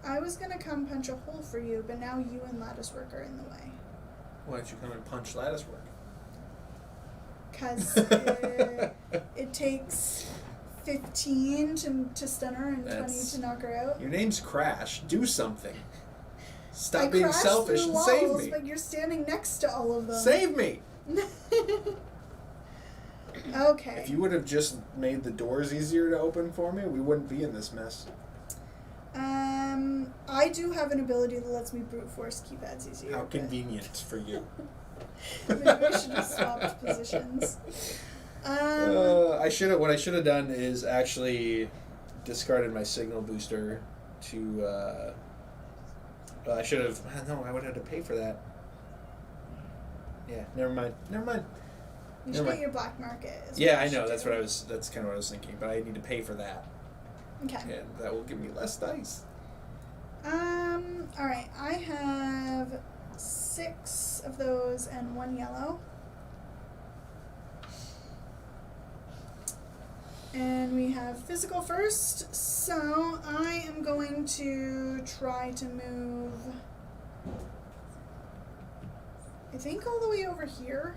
I was gonna come punch a hole for you, but now you and Lattice Work are in the way. Why don't you come and punch lattice work? Because it takes 15 to stun her and 20 to knock her out. Your name's Crash. Do something. Stop I being crashed selfish through and save walls, me. but you're standing next to all of them. Save me. Okay. If you would have just made the doors easier to open for me, we wouldn't be in this mess. I do have an ability that lets me brute force keypads easier. How but convenient for you. maybe we should have swapped positions. What I should have done is actually discarded my signal booster to. I should have. No, I would have had to pay for that. Yeah, never mind. You should get your black market. is Yeah, what I you know. should That's do. what I was. That's kind of what I was thinking. But I need to pay for that, Okay. and that will give me less dice. All right. I have 6 of those and 1 yellow. And we have physical first, so I am going to try to move, I think, all the way over here.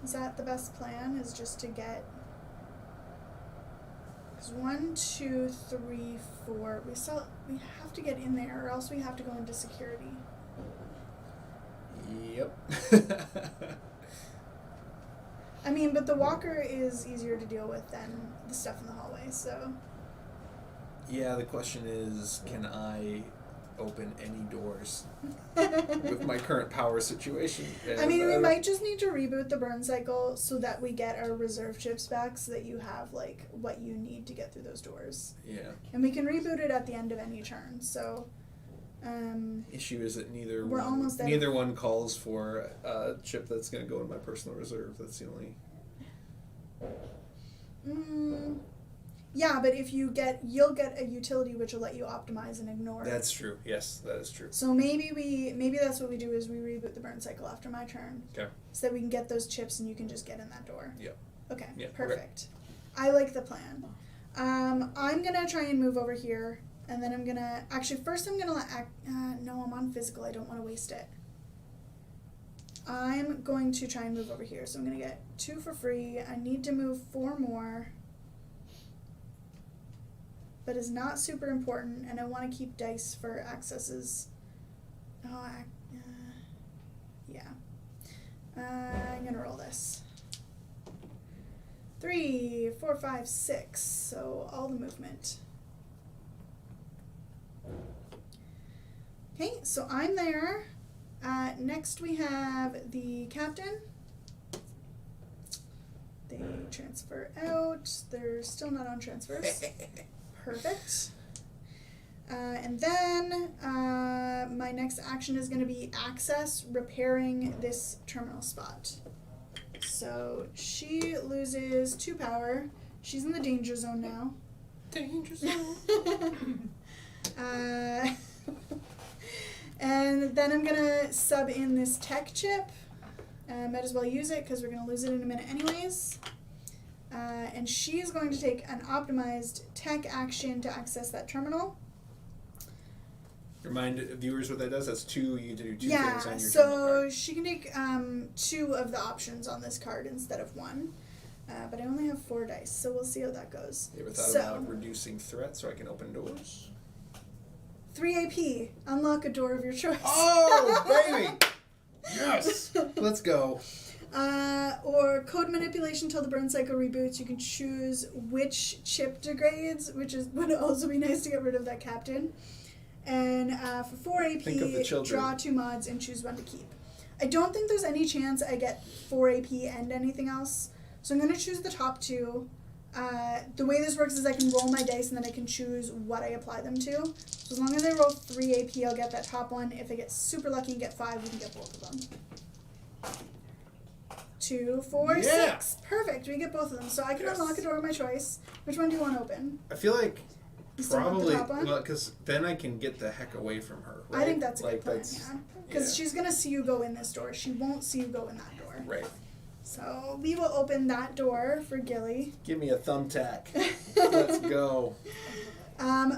Is that the best plan, is just to get, because 1, 2, 3, 4, we have to get in there or else we have to go into security. Yep. I mean, but the walker is easier to deal with than the stuff in the hallway, so. Yeah, the question is, can I open any doors with my current power situation? I mean, we might just need to reboot the Burncycle so that we get our reserve chips back so that you have, like, what you need to get through those doors. Yeah. And we can reboot it at the end of any turn, so. Issue is that neither We're one, almost at neither one calls for a chip that's going to go in my personal reserve. That's the only. Yeah, but if you'll get a utility which will let you optimize and ignore. That's true. Yes, that is true. So maybe that's what we do is we reboot the Burncycle after my turn. Okay. So that we can get those chips and you can just get in that door. Yep. Okay. Yep. Perfect. Okay. I like the plan. I'm gonna try and move over here, and then I'm gonna first I'm gonna no, I'm on physical. I don't want to waste it. I'm going to try and move over here, so I'm gonna get 2 for free. I need to move 4 more. But is not super important, and I want to keep dice for accesses. Oh, yeah. I'm gonna roll this. 3, 4, 5, 6. So all the movement. Okay, so I'm there. Next we have the captain. They transfer out. They're still not on transfers. Perfect. And then my next action is going to be access repairing this terminal spot. So she loses 2 power. She's in the danger zone now. Danger zone. And then I'm going to sub in this tech chip. Might as well use it because we're going to lose it in a minute anyways. And she is going to take an optimized tech action to access that terminal. Remind viewers what that does. That's 2. You get to do 2 yeah, things on your so terminal card. she can take 2 of the options on this card instead of 1. But I only have 4 dice, so we'll see how that goes. You ever thought about reducing threats so I can open doors? 3 AP. Unlock a door of your choice. Oh, baby! Yes! Let's go. Or code manipulation till the Burncycle reboots. You can choose which chip degrades, which would also be nice to get rid of that captain. And for 4 AP, Think of the children. draw 2 mods and choose one to keep. I don't think there's any chance I get 4 AP and anything else. So I'm going to choose the top 2. The way this works is I can roll my dice and then I can choose what I apply them to. So as long as I roll 3 AP, I'll get that top one. If I get super lucky and get 5, we can get both of them. 2, 4, Yeah. 6. Perfect. We get both of them. So I can Yes. unlock a door of my choice. Which one do you want open? I feel like You still want the probably, top one? well, because then I can get the heck away from her, right? I think that's a like, good plan, that's, yeah. Because yeah. she's going to see you go in this door. She won't see you go in that door. Right. So we will open that door for Gilly. Give me a thumbtack. Let's go.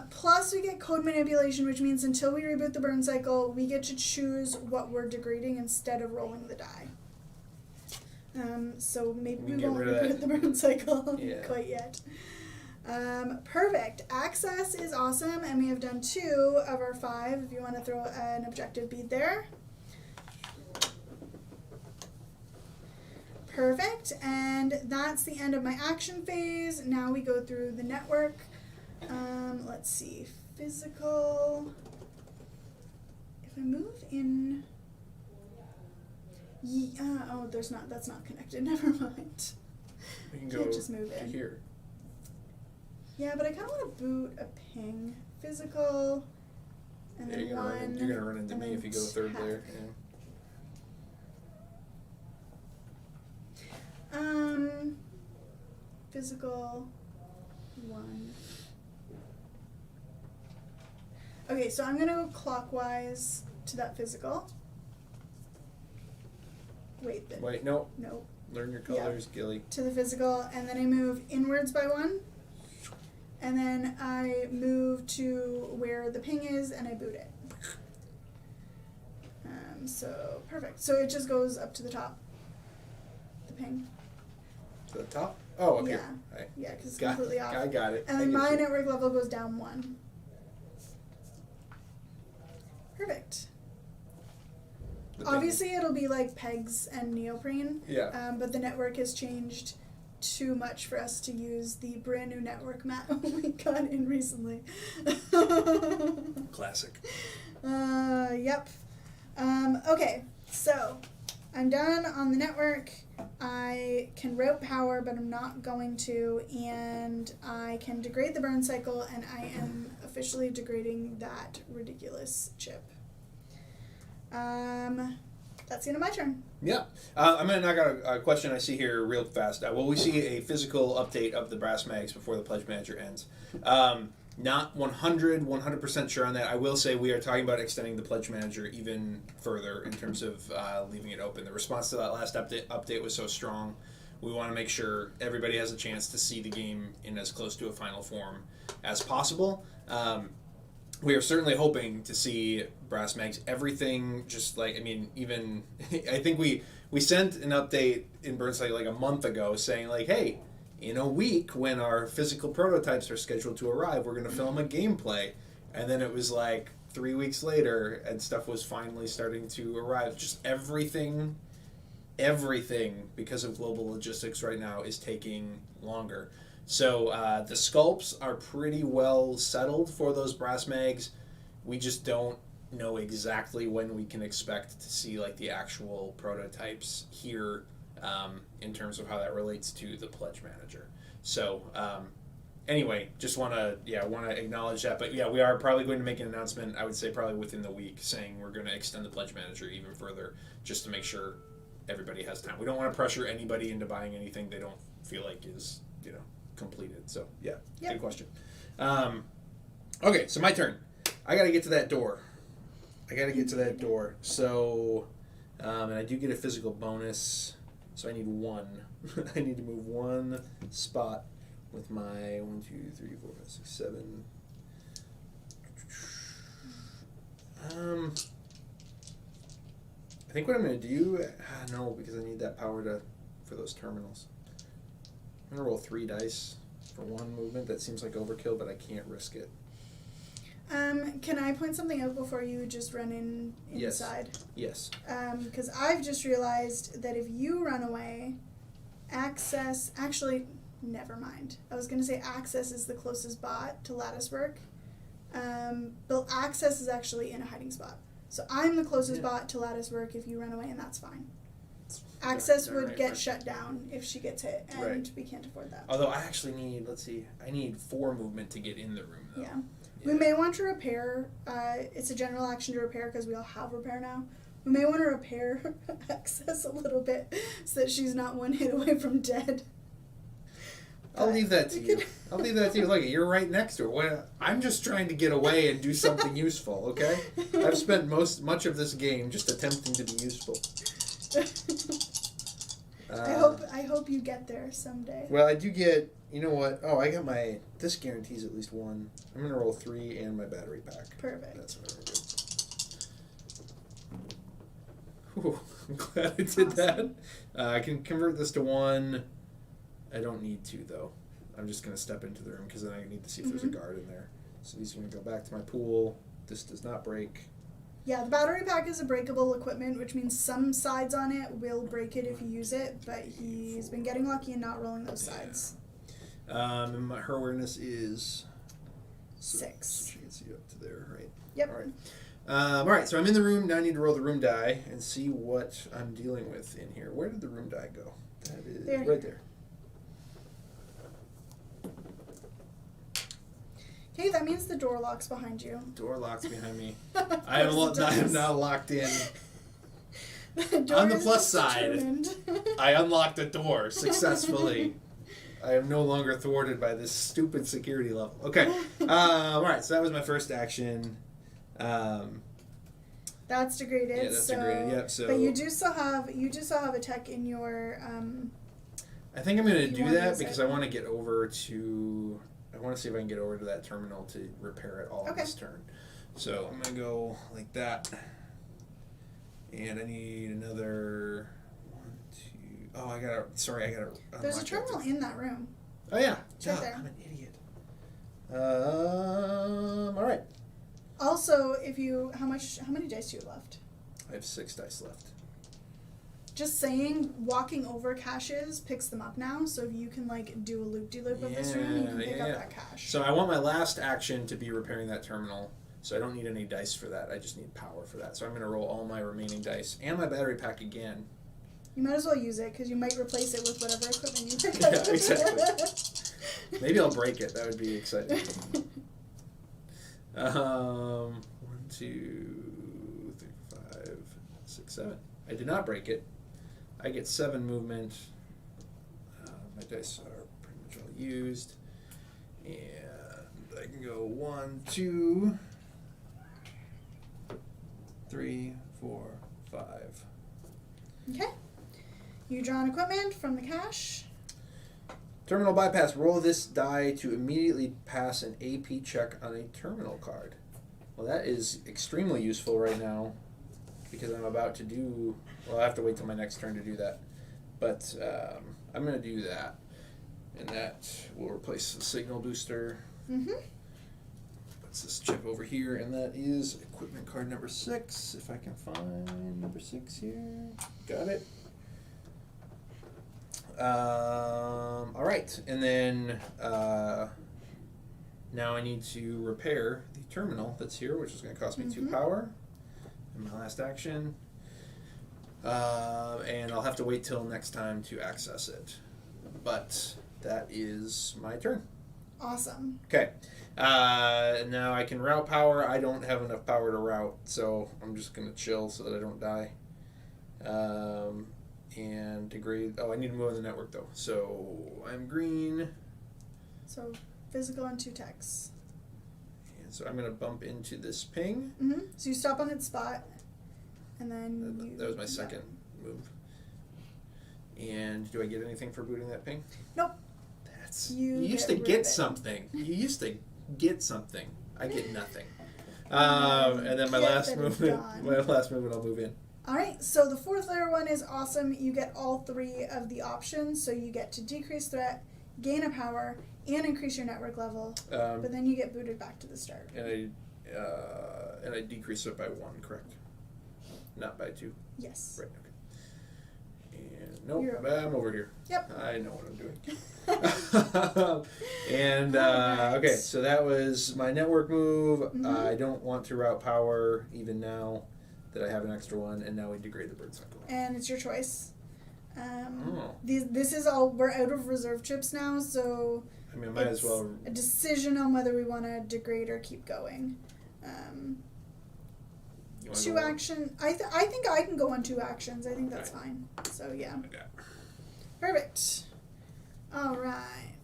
Plus we get code manipulation, which means until we reboot the Burncycle, we get to choose what we're degrading instead of rolling the die. So maybe We we can won't get rid of reboot the Burncycle Yeah. quite yet. Perfect. Access is awesome, and we have done 2 of our 5. If you want to throw an objective bead there. Perfect, and that's the end of my action phase. Now we go through the network. Let's see, physical. If I move in, that's not connected. Never mind. We can Can't go just move to in. here. Yeah, but I kind of want to boot a ping. Physical, and Yeah, then you're one. gonna run into and me then if you go third tech. there. Yeah. Physical, 1. Okay, so I'm gonna go clockwise to that physical. Wait, No. Nope. Learn your colors, Gilly. To the physical, and then I move inwards by 1. And then I move to where the ping is, and I boot it. So, perfect. So it just goes up to the top. The ping. To the top? Oh, up Yeah. here. Right. Yeah, because it's Got, completely off. I got it. And I then get my you. network level goes down 1. Perfect. Obviously, it'll be like pegs and neoprene. Yeah. But the network has changed too much for us to use the brand new network mat we got in recently. Classic. Yep. Okay, so I'm done on the network. I can route power, but I'm not going to, and I can degrade the Burncycle, and I am officially degrading that ridiculous chip. That's the end of my turn. Yeah. I'm going to knock out a question I see here real fast. Will we see a physical update of the brass mags before the Pledge Manager ends? Not 100% sure on that. I will say we are talking about extending the Pledge Manager even further in terms of leaving it open. The response to that last update was so strong. We want to make sure everybody has a chance to see the game in as close to a final form as possible. We are certainly hoping to see brass mags, everything, just like, I mean, even, I think we sent an update in Burncycle like a month ago saying like, hey, in a week when our physical prototypes are scheduled to arrive, we're going to film a gameplay. And then it was like 3 weeks later and stuff was finally starting to arrive. Just everything, because of global logistics right now, is taking longer. So the sculpts are pretty well settled for those brass mags. We just don't know exactly when we can expect to see like the actual prototypes here in terms of how that relates to the Pledge Manager. So anyway, just want to acknowledge that. But yeah, we are probably going to make an announcement, I would say probably within the week, saying we're going to extend the Pledge Manager even further just to make sure everybody has time. We don't want to pressure anybody into buying anything they don't feel like is, completed. So yeah, Good question. Okay, so my turn. I gotta get to that door. So and I do get a physical bonus, so I need one. I need to move one spot with my 1, 2, 3, 4, 5, 6, 7. I think what I'm gonna do, no, because I need that power for those terminals. I'm going to roll 3 dice for 1 movement. That seems like overkill, but I can't risk it. Can I point something out before you just run inside? Yes. Because I've just realized that if you run away, actually, never mind. I was going to say access is the closest bot to lattice work. But access is actually in a hiding spot. So I'm the closest bot to lattice work if you run away, and that's fine. Access would get shut down if she gets hit, and we can't afford that. Although I actually need, I need 4 movement to get in the room, though. Yeah. We may want to repair, it's a general action to repair because we all have repair now. We may want to repair access a little bit so that she's not 1 hit away from dead. I'll leave that to you. Look, you're right next to her. Well, I'm just trying to get away and do something useful, okay? I've spent much of this game just attempting to be useful. I hope you get there someday. Well, I do get, you know what? Oh, I got this guarantees at least 1. I'm going to roll 3 and my battery pack. Perfect. That's very good. Whew, I'm glad I did that. I can convert this to 1. I don't need to, though. I'm just going to step into the room because then I need to see if there's a guard in there. So these are going to go back to my pool. This does not break. Yeah, the battery pack is a breakable equipment, which means some sides on it will break it if you use it, but he's been getting lucky and not rolling those sides. And her awareness is 6. So she gets you up to there, right? Yep. All right, so I'm in the room. Now I need to roll the room die and see what I'm dealing with in here. Where did the room die go? That is right there. Okay, that means the door locks behind you. Door locks behind me. I am now locked in. On the plus side, I unlocked the door successfully. I am no longer thwarted by this stupid security level. Okay. All right, so that was my first action. That's degraded. Yeah, that's degraded. Yep. So, but you do still have a tech in your. I think I'm going to do that because I want to get over to. I want to see if I can get over to that terminal to repair it all on this turn. So I'm going to go like that. And I need another 1, 2. Oh, I gotta. There's a terminal in that room. Oh yeah. It's right there. I'm an idiot. All right. Also, how many dice do you have left? I have 6 dice left. Just saying, walking over caches picks them up now, so if you can like do a loop-de-loop of this room, you can pick up that cache. So I want my last action to be repairing that terminal, so I don't need any dice for that. I just need power for that. So I'm going to roll all my remaining dice and my battery pack again. You might as well use it, because you might replace it with whatever equipment you pick up. Yeah, exactly. Maybe I'll break it. That would be exciting. 1, 2, 3, 5, 6, 7. I did not break it. I get 7 movement. My dice are pretty much all used. And I can go 1, 2, 3, 4, 5. Okay. You draw an equipment from the cache. Terminal bypass. Roll this die to immediately pass an AP check on a terminal card. Well, that is extremely useful right now because I'm about to do... Well, I have to wait till my next turn to do that. But I'm going to do that. And that will replace the signal booster. Mm-hmm. Let's just check over here. And that is equipment card number 6. If I can find number 6 here. Got it. All right, and then now I need to repair the terminal that's here, which is going to cost me 2 power in my last action, and I'll have to wait till next time to access it. But that is my turn. Awesome. Okay, now I can route power. I don't have enough power to route, so I'm just going to chill so that I don't die. And degrade. Oh, I need to move on the network though. So I'm green. So physical and 2 techs. And so I'm gonna bump into this ping. Mm-hmm. So you stop on its spot, and then That was my second move. And do I get anything for booting that ping? Nope. That's You used get to rid get of it. something. You used to get something. I get nothing. And then my Get last that movement. done. My last movement, I'll move in. Alright, so the 4th layer one is awesome. You get all 3 of the options, so you get to decrease threat, gain a power, and increase your network level, but then you get booted back to the start. And I decrease it by 1, correct? Not by 2. Yes. Right. Okay. And nope, You're over. I'm over here. Yep. I know what I'm doing. And Alright. okay, so that was my network move. Mhm. I don't want to route power even now that I have an extra one, and now we degrade the Burncycle. And it's your choice. Oh. This is all, we're out of reserve trips now, so I mean, I might as well. a decision on whether we want to degrade or keep going. You wanna 2 go on? action. I think I can go on 2 actions. I think that's Right. fine. So yeah. Yeah. Perfect. All right.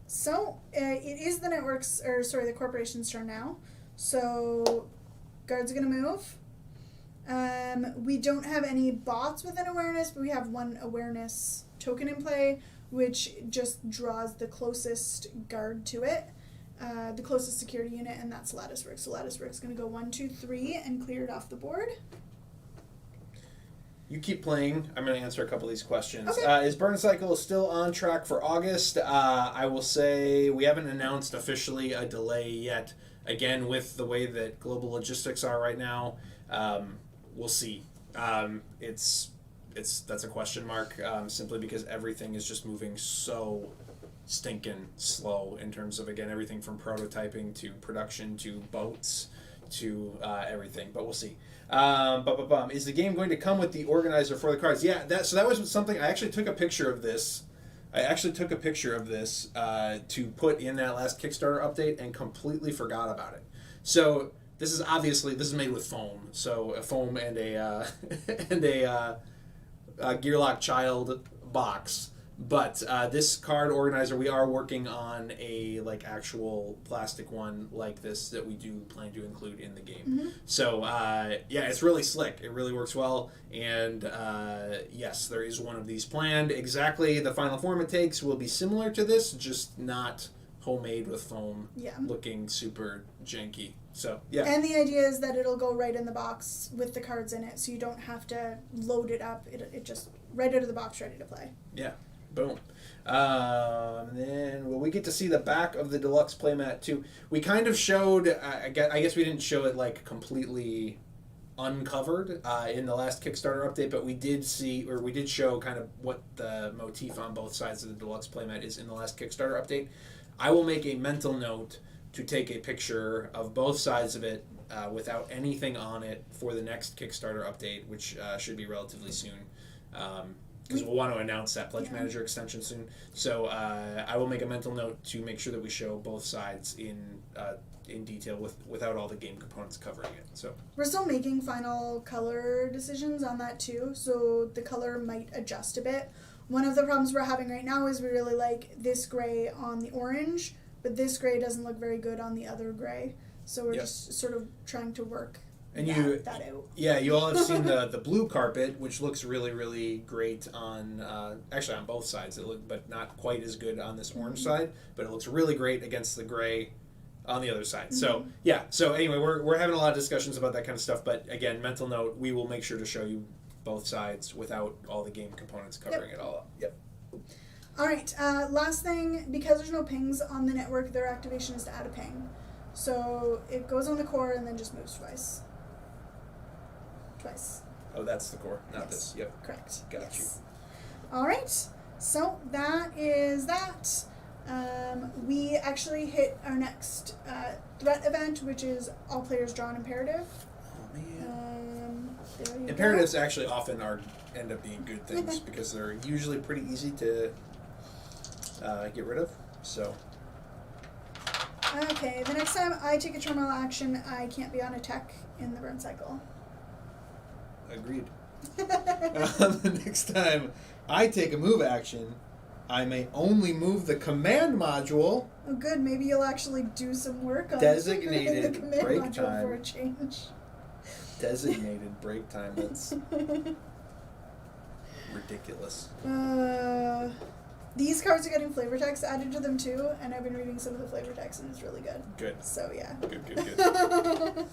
So it is the the corporation's turn now. So guards are gonna move. We don't have any bots within awareness, but we have 1 awareness token in play, which just draws the closest guard to it, the closest security unit, and that's Latticework. So Latticework's gonna go 1, 2, 3 and clear it off the board. You keep playing. I'm going to answer a couple of these questions. Okay. Is Burncycle still on track for August? I will say we haven't announced officially a delay yet. Again, with the way that global logistics are right now, we'll see. That's a question mark, simply because everything is just moving so stinking slow in terms of, again, everything from prototyping to production to boats to everything. But we'll see. Is the game going to come with the organizer for the cards? Yeah, that was something. I actually took a picture of this. To put in that last Kickstarter update and completely forgot about it. So this is made with foam. So a foam and a Gearlock Child box. But this card organizer, we are working on a actual plastic one like this that we do plan to include in the game. Mm-hmm. So it's really slick. It really works well. And yes, there is one of these planned. Exactly the final form it takes will be similar to this, just not homemade with foam, looking super janky. So yeah. And the idea is that it'll go right in the box with the cards in it, so you don't have to load it up. It just right out of the box, ready to play. Yeah. Boom. Then we get to see the back of the deluxe playmat too. We kind of showed. I guess we didn't show it like completely uncovered in the last Kickstarter update, but we did show kind of what the motif on both sides of the deluxe playmat is in the last Kickstarter update. I will make a mental note to take a picture of both sides of it without anything on it for the next Kickstarter update, which should be relatively soon. Because we'll want to announce that Pledge Manager extension soon. So I will make a mental note to make sure that we show both sides in detail without all the game components covering it. So we're still making final color decisions on that too, so the color might adjust a bit. One of the problems we're having right now is we really like this gray on the orange, but this gray doesn't look very good on the other gray. So we're just sort of trying to work that out. Yeah, you all have seen the blue carpet, which looks really, really great on actually on both sides. But not quite as good on this orange side. But it looks really great against the gray on the other side. So So anyway, we're having a lot of discussions about that kind of stuff. But again, mental note: we will make sure to show you both sides without all the game components covering it all up. Yep. All right. Last thing, because there's no pings on the network, their activation is to add a ping. So it goes on the core and then just moves twice. Oh, that's the core, not this. Yep. Correct. Got you. All right. So that is that. We actually hit our next threat event, which is all players draw an imperative. Oh man. There you Imperatives actually often end up being good things because they're usually pretty easy to get rid of. So. Okay, the next time I take a terminal action, I can't be on a tech in the Burncycle. Agreed. The next time I take a move action, I may only move the command module. Oh, good. Maybe you'll actually do some work on Designated the command break module time. for a change. Designated break time. That's ridiculous. These cards are getting flavor text added to them too, and I've been reading some of the flavor text, and it's really good. Good. So yeah. Good.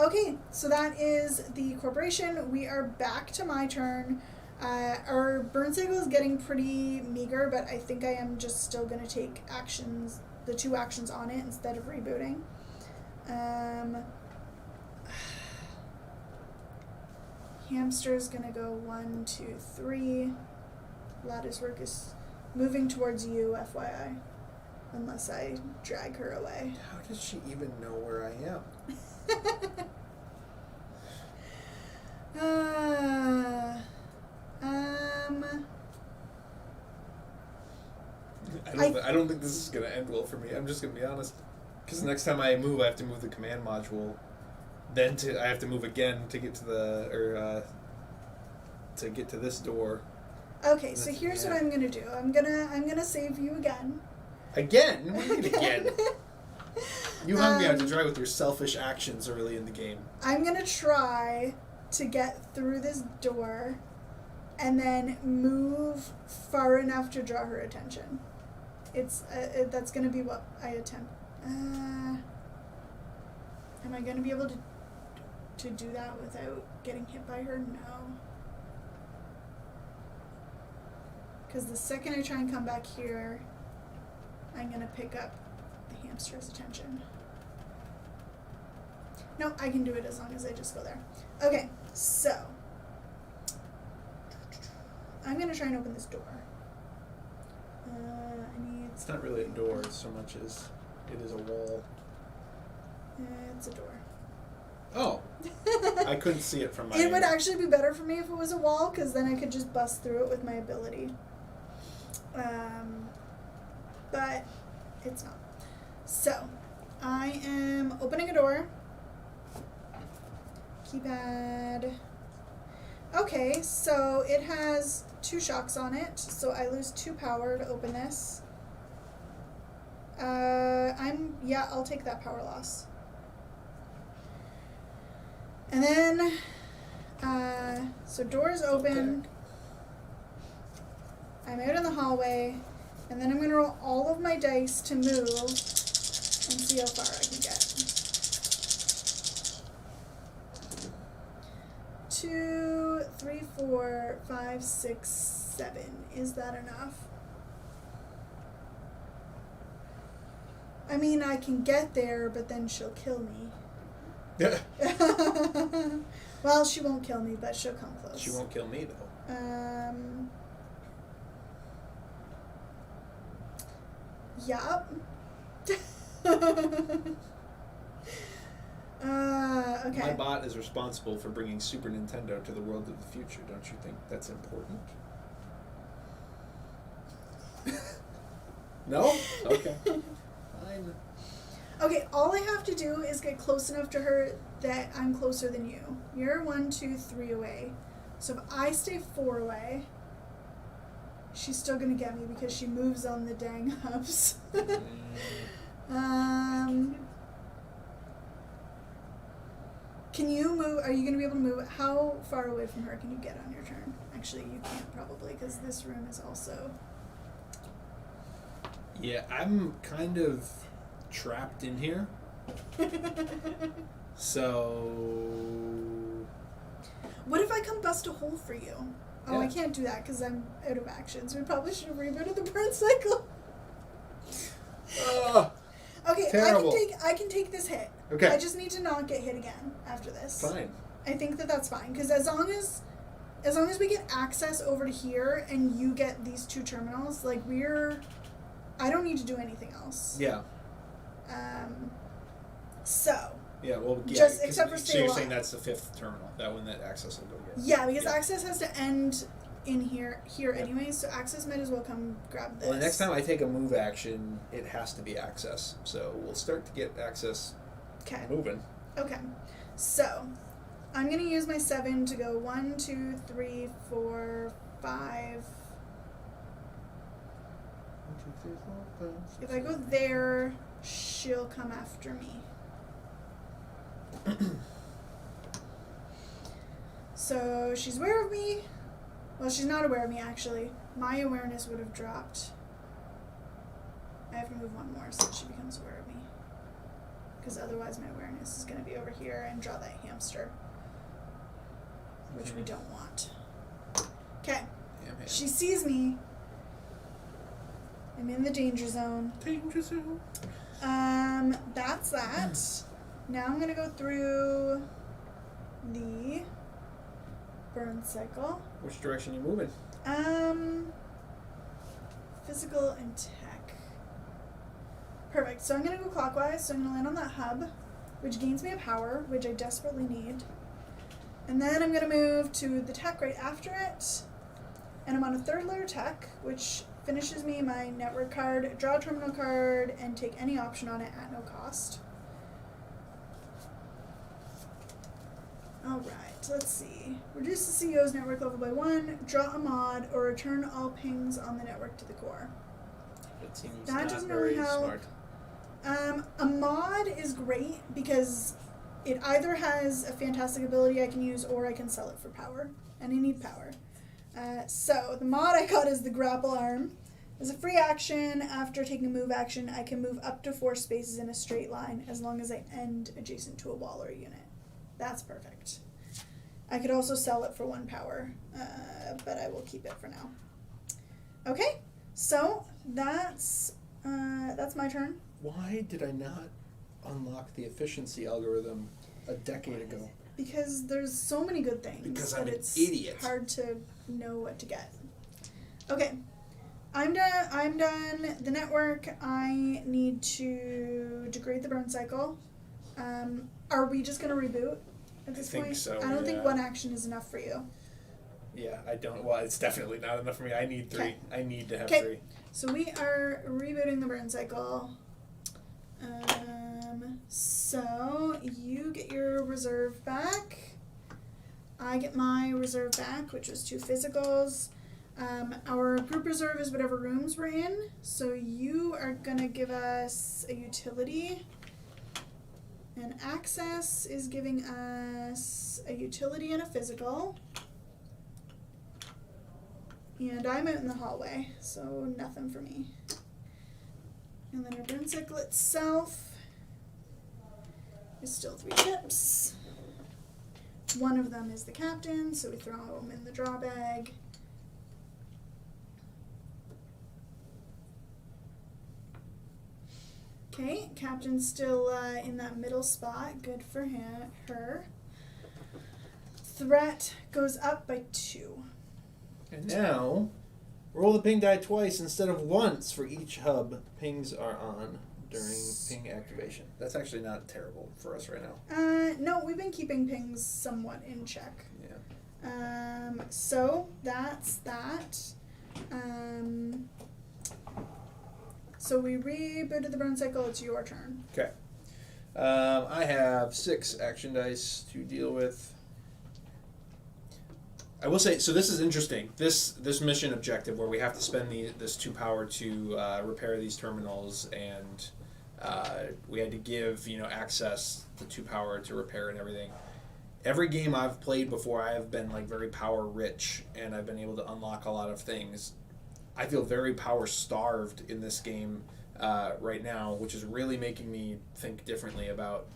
Okay, so that is the corporation. We are back to my turn. Our Burncycle is getting pretty meager, but I think I am just still going to take actions, the 2 actions on it instead of rebooting. Hamster's going to go 1, 2, 3. Lattice work is moving towards you, FYI. Unless I drag her away. How does she even know where I am? I don't think this is going to end well for me. I'm just going to be honest. Because the next time I move, I have to move the command module. Then I have to move again to get to to get to this door. Okay, so here's what I'm gonna do. I'm gonna save you again. Again? What do you mean again? You hung me out to dry with your selfish actions early in the game. I'm gonna try to get through this door and then move far enough to draw her attention. That's gonna be what I attempt. Am I gonna be able to do that without getting hit by her? No. Because the second I try and come back here, I'm going to pick up the hamster's attention. No, I can do it as long as I just go there. Okay, so I'm going to try and open this door. It's not really a door so much as it is a wall. It's a door. Oh. I couldn't see it from my It would actually be better for me if it was a wall, because then I could just bust through it with my ability. But it's not. So, I am opening a door. Keypad. Okay, so it has 2 shocks on it, so I lose 2 power to open this. I'll take that power loss. And then, so doors open. Okay. I'm out in the hallway, and then I'm going to roll all of my dice to move and see how far I can get. 2, 3, 4, 5, 6, 7. Is that enough? I mean, I can get there, but then she'll kill me. Yeah. Well, she won't kill me, but she'll come close. She won't kill me though. Yup. Okay. My bot is responsible for bringing Super Nintendo to the world of the future. Don't you think that's important? No? Okay. Fine. Okay, all I have to do is get close enough to her that I'm closer than you. You're 1, 2, 3 away. So if I stay 4 away, she's still gonna get me because she moves on the dang hubs. Can you move? Are you gonna be able to move? How far away from her can you get on your turn? Actually, you can't probably because this room is also. Yeah, I'm kind of trapped in here. So. What if I come bust a hole for you? Oh, I Yeah. can't do that because I'm out of action. So we probably should have rebooted the Burncycle. Okay, Terrible. I can take this hit. Okay. I just need to not get hit again after this. Fine. I think that's fine because as long as we get access over to here and you get these 2 terminals, like I don't need to do anything else. Yeah. So. Yeah, well, yeah. Just except for so stay you're alive. saying that's the 5th terminal, that one that Access will go get. Yeah, because Yeah. access has to end in here Yep. anyways, so access might as well come grab this. Well, the next time I take a move action, it has to be Access. So we'll start to get Access Okay. moving. Okay. So, I'm going to use my 7 to go 1, 2, 3, 4, 5. If I go there, she'll come after me. So, she's aware of me. Well, she's not aware of me, actually. My awareness would have dropped. I have to move 1 more so that she becomes aware of me. Because otherwise my awareness is going to be over here and draw that hamster. Which we don't want. Okay. She sees me. I'm in the danger zone. Danger zone. That's that. Now I'm going to go through the Burncycle. Which direction you moving? Physical and tech. Perfect. So I'm going to go clockwise. So I'm going to land on that hub, which gains me a power, which I desperately need. And then I'm going to move to the tech right after it. And I'm on a 3rd layer tech, which finishes me my network card, draw a terminal card, and take any option on it at no cost. Alright, let's see. Reduce the CEO's network level by 1, draw a mod, or return all pings on the network to the core. It seems That not doesn't very really help. smart. A mod is great because it either has a fantastic ability I can use or I can sell it for power. And I need power. So the mod I got is the grapple arm. As a free action, after taking a move action, I can move up to 4 spaces in a straight line as long as I end adjacent to a wall or a unit. That's perfect. I could also sell it for 1 power, but I will keep it for now. Okay, so that's my turn. Why did I not unlock the efficiency algorithm a decade ago? Because there's so many good things Because that I'm an it's idiot. hard to know what to get. Okay, I'm done. The network. I need to degrade the Burncycle. Are we just gonna reboot at this think point? so, I don't think yeah. 1 action is enough for you. Yeah, I don't. Well, it's definitely not enough for me. I need 3. Okay. I need to have Okay. 3. So we are rebooting the Burncycle. So you get your reserve back. I get my reserve back, which was 2 physicals. Our group reserve is whatever rooms we're in. So you are gonna give us a utility. And access is giving us a utility and a physical. And I'm out in the hallway, so nothing for me. And then our Burncycle itself is still 3 chips. 1 of them is the captain, so we throw him in the draw bag. Okay, Captain's still in that middle spot. Good for her. Threat goes up by 2. And now, roll the ping die twice instead of once for each hub pings are on during ping activation. That's actually not terrible for us right now. No, we've been keeping pings somewhat in check. Yeah. So that's that. So we rebooted the Burncycle. It's your turn. Okay. I have 6 action dice to deal with. I will say, so this is interesting. This mission objective where we have to spend this 2 power to repair these terminals, and we had to give access to 2 power to repair and everything. Every game I've played before, I have been like very power rich, and I've been able to unlock a lot of things. I feel very power starved in this game right now, which is really making me think differently about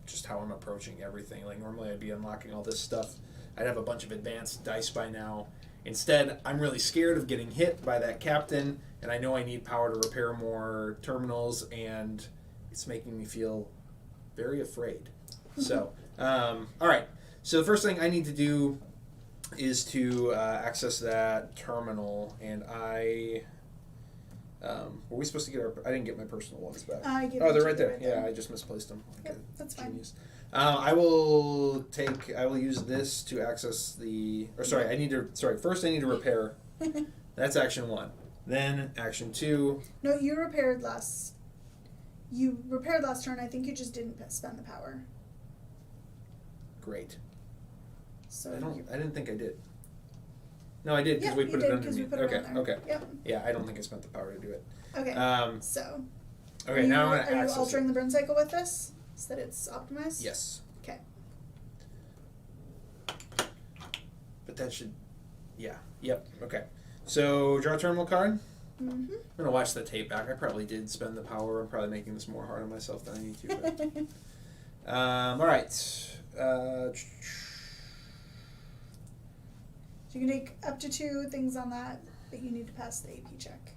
just how I'm approaching everything. Like normally I'd be unlocking all this stuff. I'd have a bunch of advanced dice by now. Instead, I'm really scared of getting hit by that captain, and I know I need power to repair more terminals, and it's making me feel very afraid. So, all right. So the first thing I need to do is to access that terminal, and were we supposed to get I didn't get my personal ones back. They're right there. Yeah, I just misplaced them. Yep, that's fine. I will use this to access first I need to repair. That's action 1. Then action 2. No, you repaired last turn. I think you just didn't spend the power. Great. So I didn't think I did. No, I did because we put it underneath. Okay. Yep. Yeah, I don't think I spent the power to do it. Okay. So. Are Okay, now I'm going to access you altering the Burncycle with this so that it's optimized? Yes. Okay. But that should. Yeah. Yep. Okay. So draw a terminal card. Mm-hmm. I'm gonna watch the tape back. I probably did spend the power. I'm probably making this more hard on myself than I need to. But, all right. So you can take up to 2 things on that, but you need to pass the AP check.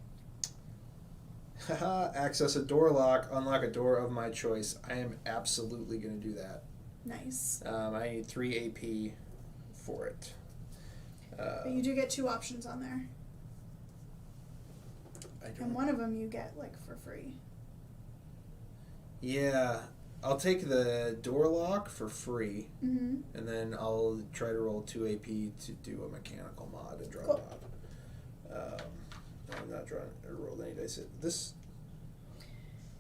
Access a door lock, unlock a door of my choice. I am absolutely going to do that. Nice. I need 3 AP for it. But you do get 2 options on there. And one of them you get for free. Yeah, I'll take the door lock for free, and then I'll try to roll 2 AP to do a mechanical mod and draw a mod. I'm not drawing or rolled any dice. This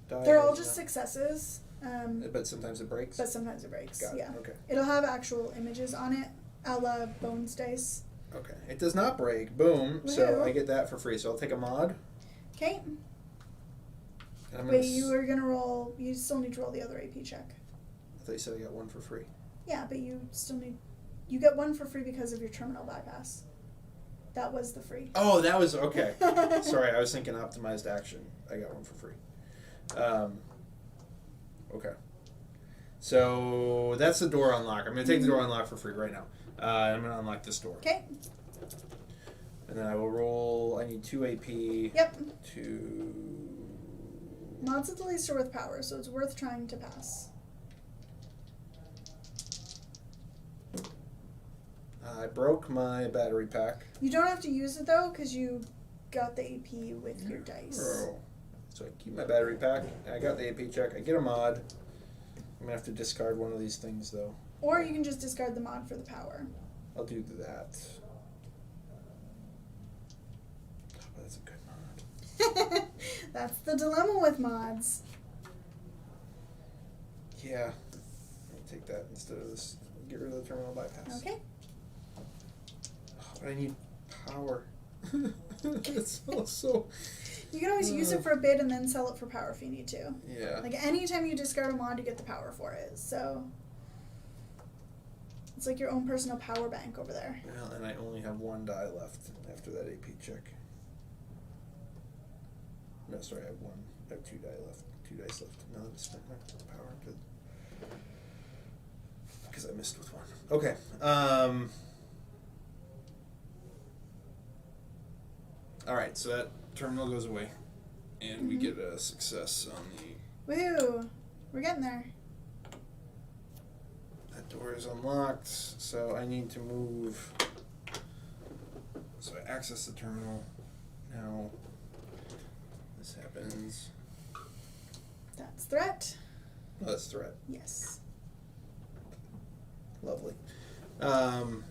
die They're all just successes. But sometimes it breaks? But sometimes it breaks, Got it. yeah. Okay. It'll have actual images on it, a la Bones dice. Okay. It does not break. Boom. So Woo. I get that for free. So I'll take a mod. Okay. Wait, you were going to roll... You still need to roll the other AP check. I thought you said I got 1 for free. Yeah, but you still need... You get 1 for free because of your terminal bypass. That was the free. Oh, that was... Okay. Sorry, I was thinking optimized action. I got 1 for free. Okay. So that's the door unlock. I'm going to take the door unlock for free right now. I'm going to unlock this door. Okay. And then I will roll... I need 2 AP. Yep. To... Mods at the least are worth power, so it's worth trying to pass. I broke my battery pack. You don't have to use it, though, because you got the AP with your dice. Oh. So I keep my battery pack. I got the AP check. I get a mod. I'm going to have to discard one of these things, though. Or you can just discard the mod for the power. I'll do that. Oh, that's a good mod. That's the dilemma with mods. Yeah. I'll take that instead of this. Get rid of the terminal bypass. Okay. Oh, but I need power. It's also... You can always use it for a bit and then sell it for power if you need to. Yeah. Like anytime you discard a mod, you get the power for it. So it's like your own personal power bank over there. Well, and I only have 1 die left after that AP check. No, sorry, I have 1. I have 2 die left. 2 dice left. No, I spent my power because I missed with 1. Okay. All right, so that terminal goes away. And we get a success on the... Woohoo! We're getting there. That door is unlocked, so I need to move. So I access the terminal. Now, this happens. That's threat. Oh, that's threat. Yes. Lovely. And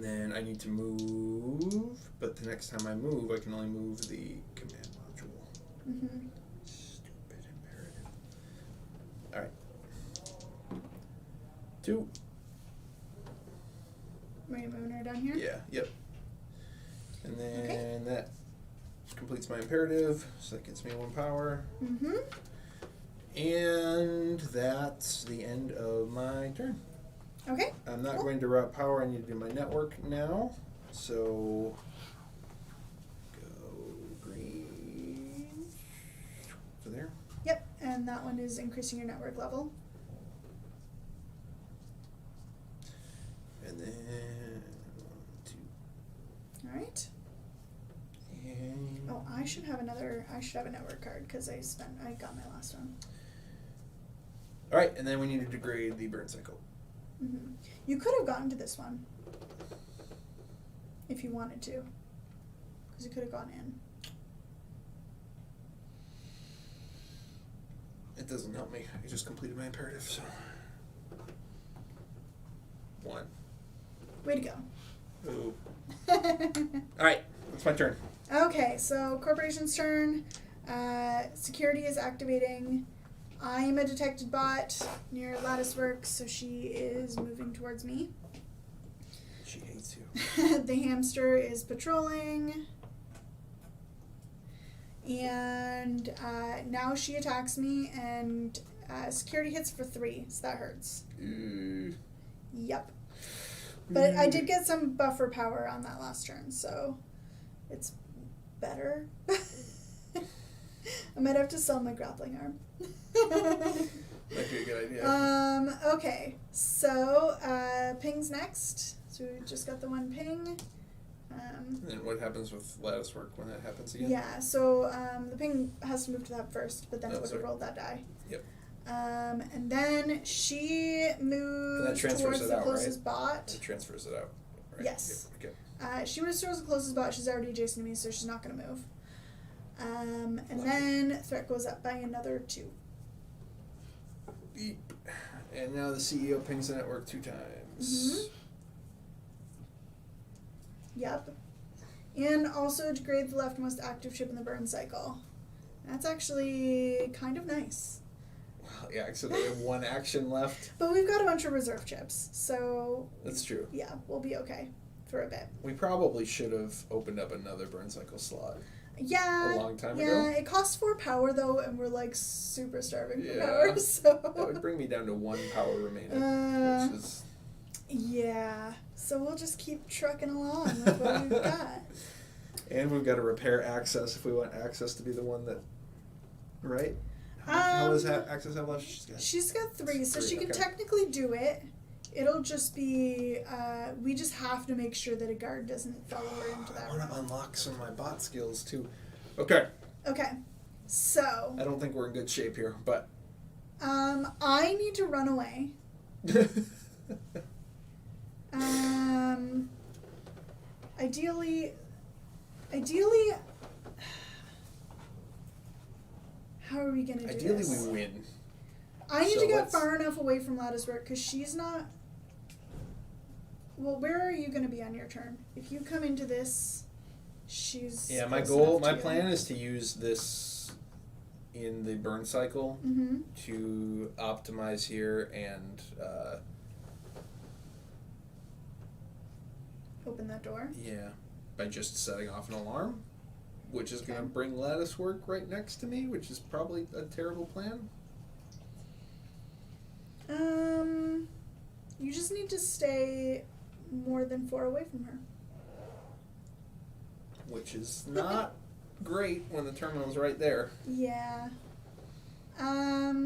then I need to move, but the next time I move, I can only move the command module. Mm-hmm. Stupid imperative. Alright. 2. Are you moving her down here? Yeah, yep. And then that completes my imperative, so that gets me 1 power. Mm-hmm. And that's the end of my turn. Okay. I'm not Cool. going to route power, I need to do my network now. So go green. So there. Yep, and that one is increasing your network level. And then 1, 2. Alright. And Oh, I should have a network card because I got my last one. alright, and then we need to degrade the Burncycle. Mm-hmm. You could have gotten to this one if you wanted to, because you could have gone in. It doesn't help me. I just completed my imperative, so 1. Way to go. Ooh. Alright, that's my turn. Okay, so corporation's turn. Security is activating. I'm a detected bot near Latticeworks, so she is moving towards me. She hates you. The hamster is patrolling. And now she attacks me, and security hits for 3, so that hurts. Yep. But I did get some buffer power on that last turn, so it's better. I might have to sell my grappling arm. Might be a good idea. Okay, so ping's next. So we just got the 1 ping. And then what happens with lattice work when that happens again? Yeah, so the ping has to move to that first, but then it would have sorry. rolled that die. Yep. And then she moves transfers towards it the out, closest It bot. transfers it out. Right? Yes. Yep. Okay. She moves towards the closest bot. She's already adjacent to me, so she's not going to move. And Lucky. then threat goes up by another 2. Beep. And now the CEO pings the network 2 times. Mm-hmm. Yep. And also degrade the leftmost active chip in the Burncycle. That's actually kind of nice. Well, yeah, so they have 1 action left. But we've got a bunch of reserve chips, so That's true. yeah, we'll be okay for a bit. We probably should have opened up another Burncycle slot. Yeah. A long time yeah, ago? it costs 4 power though, and we're like super starving for Yeah. power, so. That would bring me down to 1 power remaining, which is... Yeah, so we'll just keep trucking along with what we've got. And we've got to repair access if we want access to be the one that... Right? How does access have left? She's got 3, so 3, she can okay. technically do it. It'll just be, we just have to make sure that a guard doesn't follow her into that I want room. to unlock some of my bot skills too. Okay. Okay, so, I don't think we're in good shape here, but... I need to run away. Ideally, how are we gonna do Ideally this? we win. I need So to get let's- far enough away from Latticework because she's not. Well, where are you gonna be on your turn? If you come into this, she's. Yeah, my close goal, enough my to you. plan is to use this in the Burncycle Mm-hmm. to optimize here and Open that door. yeah, by just setting off an alarm, which is going to Okay. bring lattice work right next to me, which is probably a terrible plan. You just need to stay more than 4 away from her. Which is not great when the terminal's right there. Yeah. I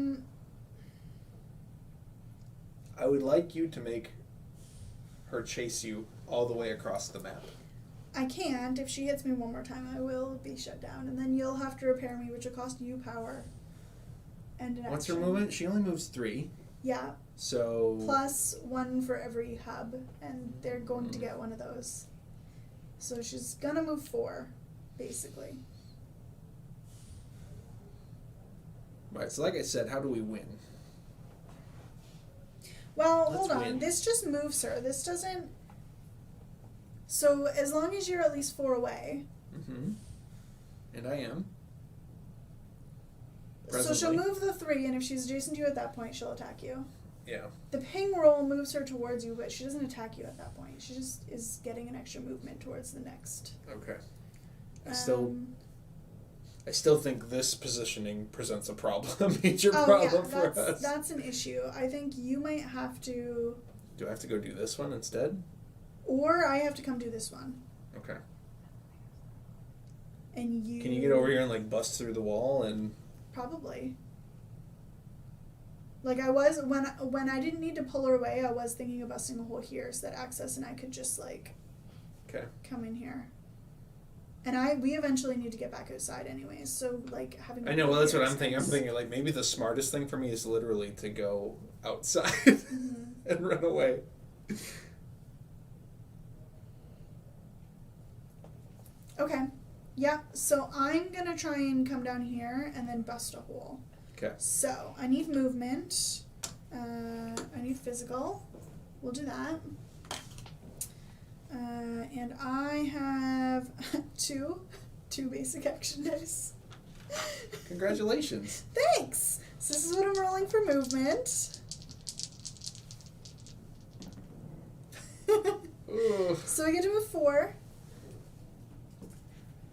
would like you to make her chase you all the way across the map. I can't. If she hits me one more time, I will be shut down, and then you'll have to repair me, which will cost you power. And an What's her action. movement? She only moves 3. Yeah, So plus 1 for every hub, and they're going to get one of those. So she's gonna move 4, basically. right. So like I said, how do we win? Well, Let's hold on. win. This just moves her. This doesn't. So as long as you're at least 4 away. Mm-hmm. And I am. So she'll Presently. move the 3, and if she's adjacent to you at that point, she'll attack you. Yeah. The ping roll moves her towards you, but she doesn't attack you at that point. She just is getting an extra movement towards the next. Okay. I Um, still think this positioning presents a problem, a major oh problem yeah, for that's us. that's an issue. I think you might have to, Do I have to go do this one instead? or I have to come do this one. Okay. And you Can you get over here and like bust through the wall and? Probably. Like I was when I didn't need to pull her away, I was thinking of busting a hole here so that access and I could just like Okay. come in here. And we eventually need to get back outside anyways, so like having I know. Well, that's here what I'm is thinking. I'm nice. thinking like maybe the smartest thing for me is literally to go outside Mhm. and run away. Okay. Yeah, so I'm gonna try and come down here and then bust a hole. Okay. So I need movement. I need physical. We'll do that. And I have two basic action dice. Congratulations. Thanks. So this is what I'm rolling for movement. Ugh. So I get to move 4.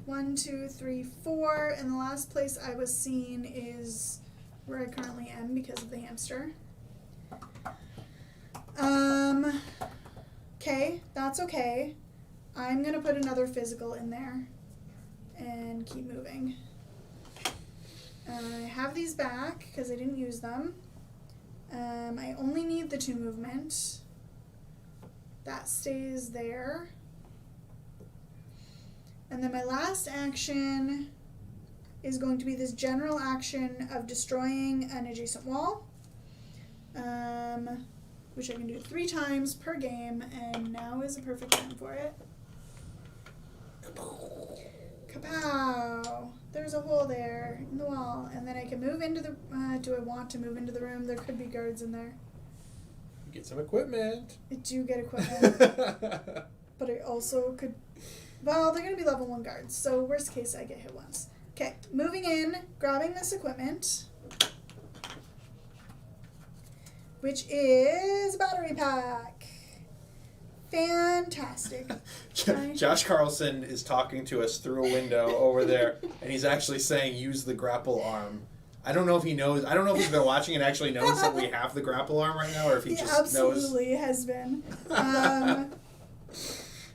1, 2, 3, 4, and the last place I was seen is where I currently am because of the hamster. Okay, that's okay. I'm gonna put another physical in there and keep moving. I have these back because I didn't use them. I only need the 2 movement. That stays there. And then my last action is going to be this general action of destroying an adjacent wall, which I can do 3 times per game, and now is a perfect time for it. Kapow! There's a hole there in the wall, and then I can move into the. Do I want to move into the room? There could be guards in there. Get some equipment. I do get equipment, but I also could. Well, they're going to be level 1 guards, so worst case, I get hit once. Okay, moving in, grabbing this equipment, which is a battery pack. Fantastic. Josh Carlson is talking to us through a window over there, and he's actually saying use the grapple arm. I don't know if he knows. I don't know if he's been watching and actually knows that we have the grapple arm right now, or if he just knows. Absolutely has been.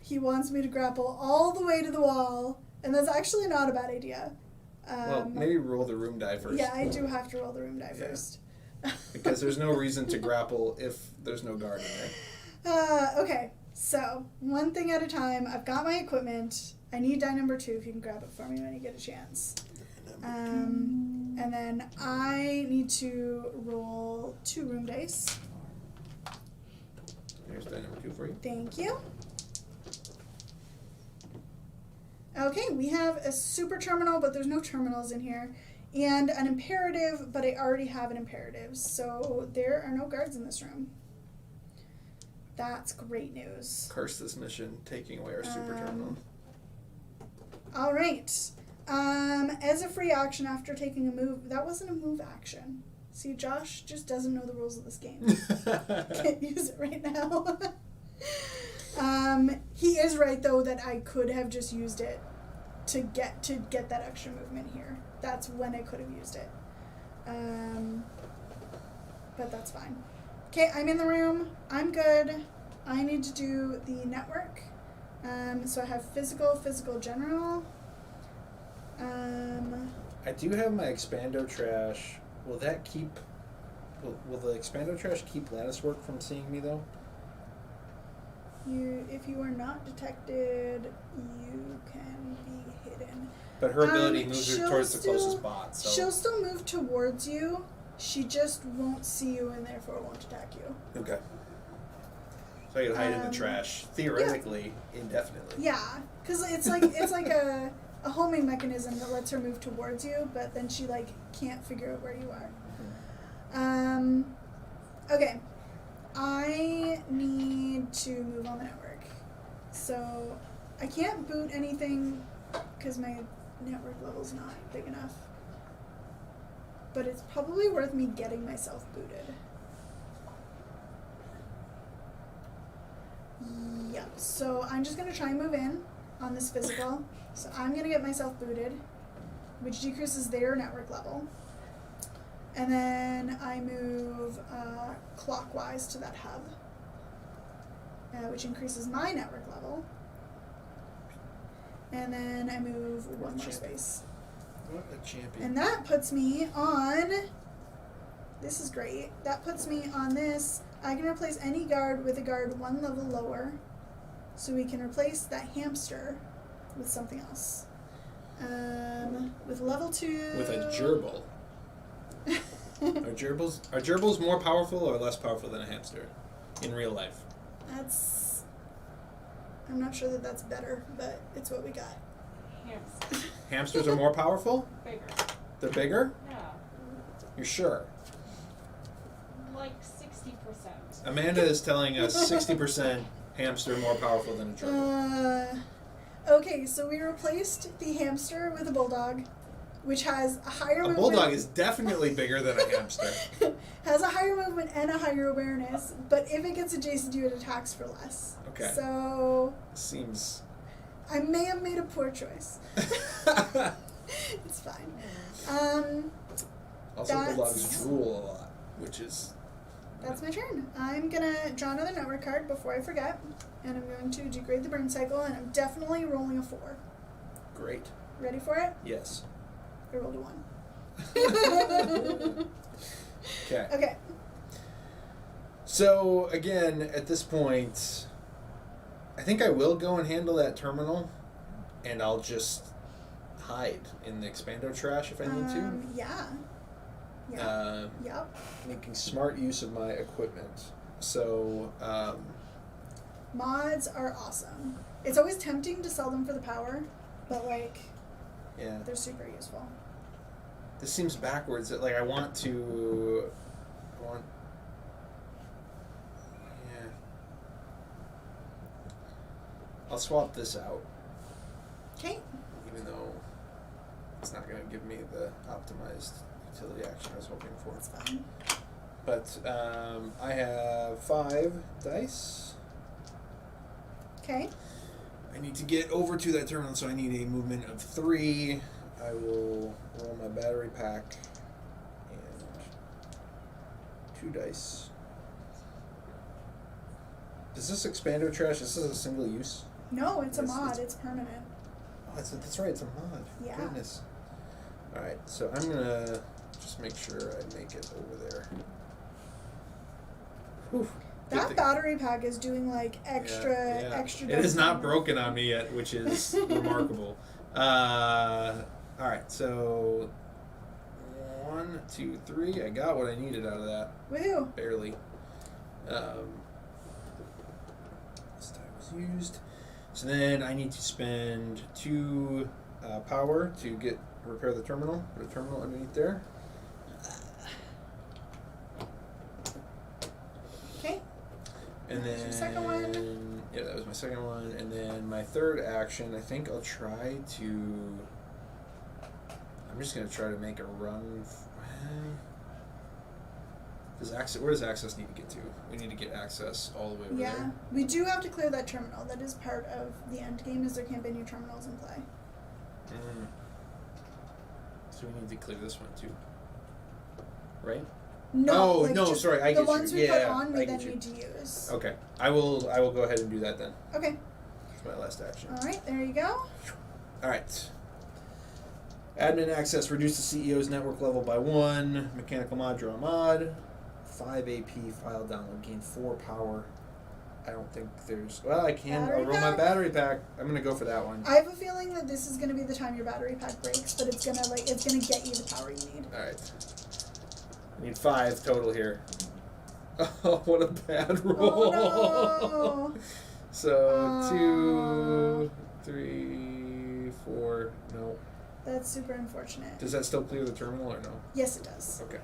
He wants me to grapple all the way to the wall, and that's actually not a bad idea. Well, maybe roll the room die first. Yeah, I do have to roll the room die Yeah. first. Because there's no reason to grapple if there's no guard in there. Okay, so one thing at a time. I've got my equipment. I need die number 2 if you can grab it for me when you get a chance. And then I need to roll 2 room dice. Here's die number 2 for you. Thank you. Okay, we have a super terminal, but there's no terminals in here. And an imperative, but I already have an imperative. So there are no guards in this room. That's great news. Curse this mission, taking away our super terminal. All right. As a free action after taking a move, that wasn't a move action. See, Josh just doesn't know the rules of this game. Can't use it right now. He is right though that I could have just used it to get that extra movement here. That's when I could have used it. But that's fine. Okay, I'm in the room. I'm good. I need to do the network. So I have physical, general. I do have my Expando Trash. Will that keep... Will the Expando Trash keep Lattice Work from seeing me, though? If you are not detected, you can be hidden. But her ability moves her she'll towards the still- closest bot. So She'll still move towards you. She just won't see you and therefore won't attack you. okay. So I can hide in the Um, trash theoretically indefinitely. Yeah, because it's like a homing mechanism that lets her move towards you, but then she like can't figure out where you are. Okay, I need to move on the network, so I can't boot anything because my network level's not big enough. But it's probably worth me getting myself booted. Yep, so I'm just gonna try and move in on this physical. So I'm gonna get myself booted, which decreases their network level. And then I move clockwise to that hub, which increases my network level. And then I move one more space. What a champion. And that puts me on, this is great, that puts me on this, I can replace any guard with a guard one level lower, so we can replace that hamster with something else. With level 2... With a gerbil. Are gerbils more powerful or less powerful than a hamster in real life? That's... I'm not sure that that's better, but it's what we got. Hamster. Hamsters are more powerful? Bigger. They're bigger? Yeah. You're sure? Like 60%. Amanda is telling us 60% hamster more powerful than a gerbil. Okay, so we replaced the hamster with a bulldog, which has a higher A movement. bulldog is definitely bigger than a hamster. Has a higher movement and a higher awareness, but if it gets adjacent to you, it attacks for less. Okay. So Seems... I may have made a poor choice. It's fine. Also, That's- bulldogs drool a lot, which is... That's my turn. I'm gonna draw another network card before I forget, and I'm going to degrade the Burncycle, and I'm definitely rolling a 4. Great. Ready for it? Yes. I rolled a 1. Okay. Okay. So, again, at this point, I think I will go and handle that terminal, and I'll just hide in the Expando trash if I need to. Yeah. Yeah. Yep. Making smart use of my equipment. So, Mods are awesome. It's always tempting to sell them for the power, but like yeah. they're super useful. This seems backwards. That I want. Yeah. I'll swap this out, Okay. even though it's not going to give me the optimized utility action I was hoping for. That's fine. But I have 5 dice. Okay. I need to get over to that terminal, so I need a movement of 3. I will roll my battery pack and 2 dice. Does this Expando trash? This is a single use. No, it's a It's- mod. it's- It's permanent. Oh, that's right. It's a mod. Yeah. Goodness. All right, so I'm gonna just make sure I make it over there. Whew. Good That thing. battery pack is doing like extra. It is not broken on me yet, which is remarkable. All right, so 1, 2, 3. I got what I needed out of that. Woohoo! Barely. This time was used. So then I need to spend 2 power to repair the terminal. Put a terminal underneath there. Okay. And That was then your second one. Yeah, that was my second one. And then my third action, I think I'll try to. I'm just gonna try to make a run. Where does access need to get to? We need to get access all the way over Yeah, there. we do have to clear that terminal. That is part of the end game. Is there can't be new terminals in play. So we need to clear this one too, right? No. Oh, like no, just sorry, I the get you. ones we put Yeah, on, I we get then you. need to use. Okay, I will go ahead and do that then. Okay. It's my last action. All right. There you go. All right. Admin access, reduce the CEO's network level by 1. Mechanical mod, draw a mod. 5 AP, file download, gain 4 power. I don't think there's. Well, I can. Battery I'll roll my pack? battery pack. I'm gonna go for that one. I have a feeling that this is gonna be the time your battery pack breaks, but it's gonna get you the power you need. All right. I need 5 total here. Oh, what a bad roll! Oh no! So 2, 3, 4. No. That's super unfortunate. Does that still clear the terminal or no? Yes, it does. Okay.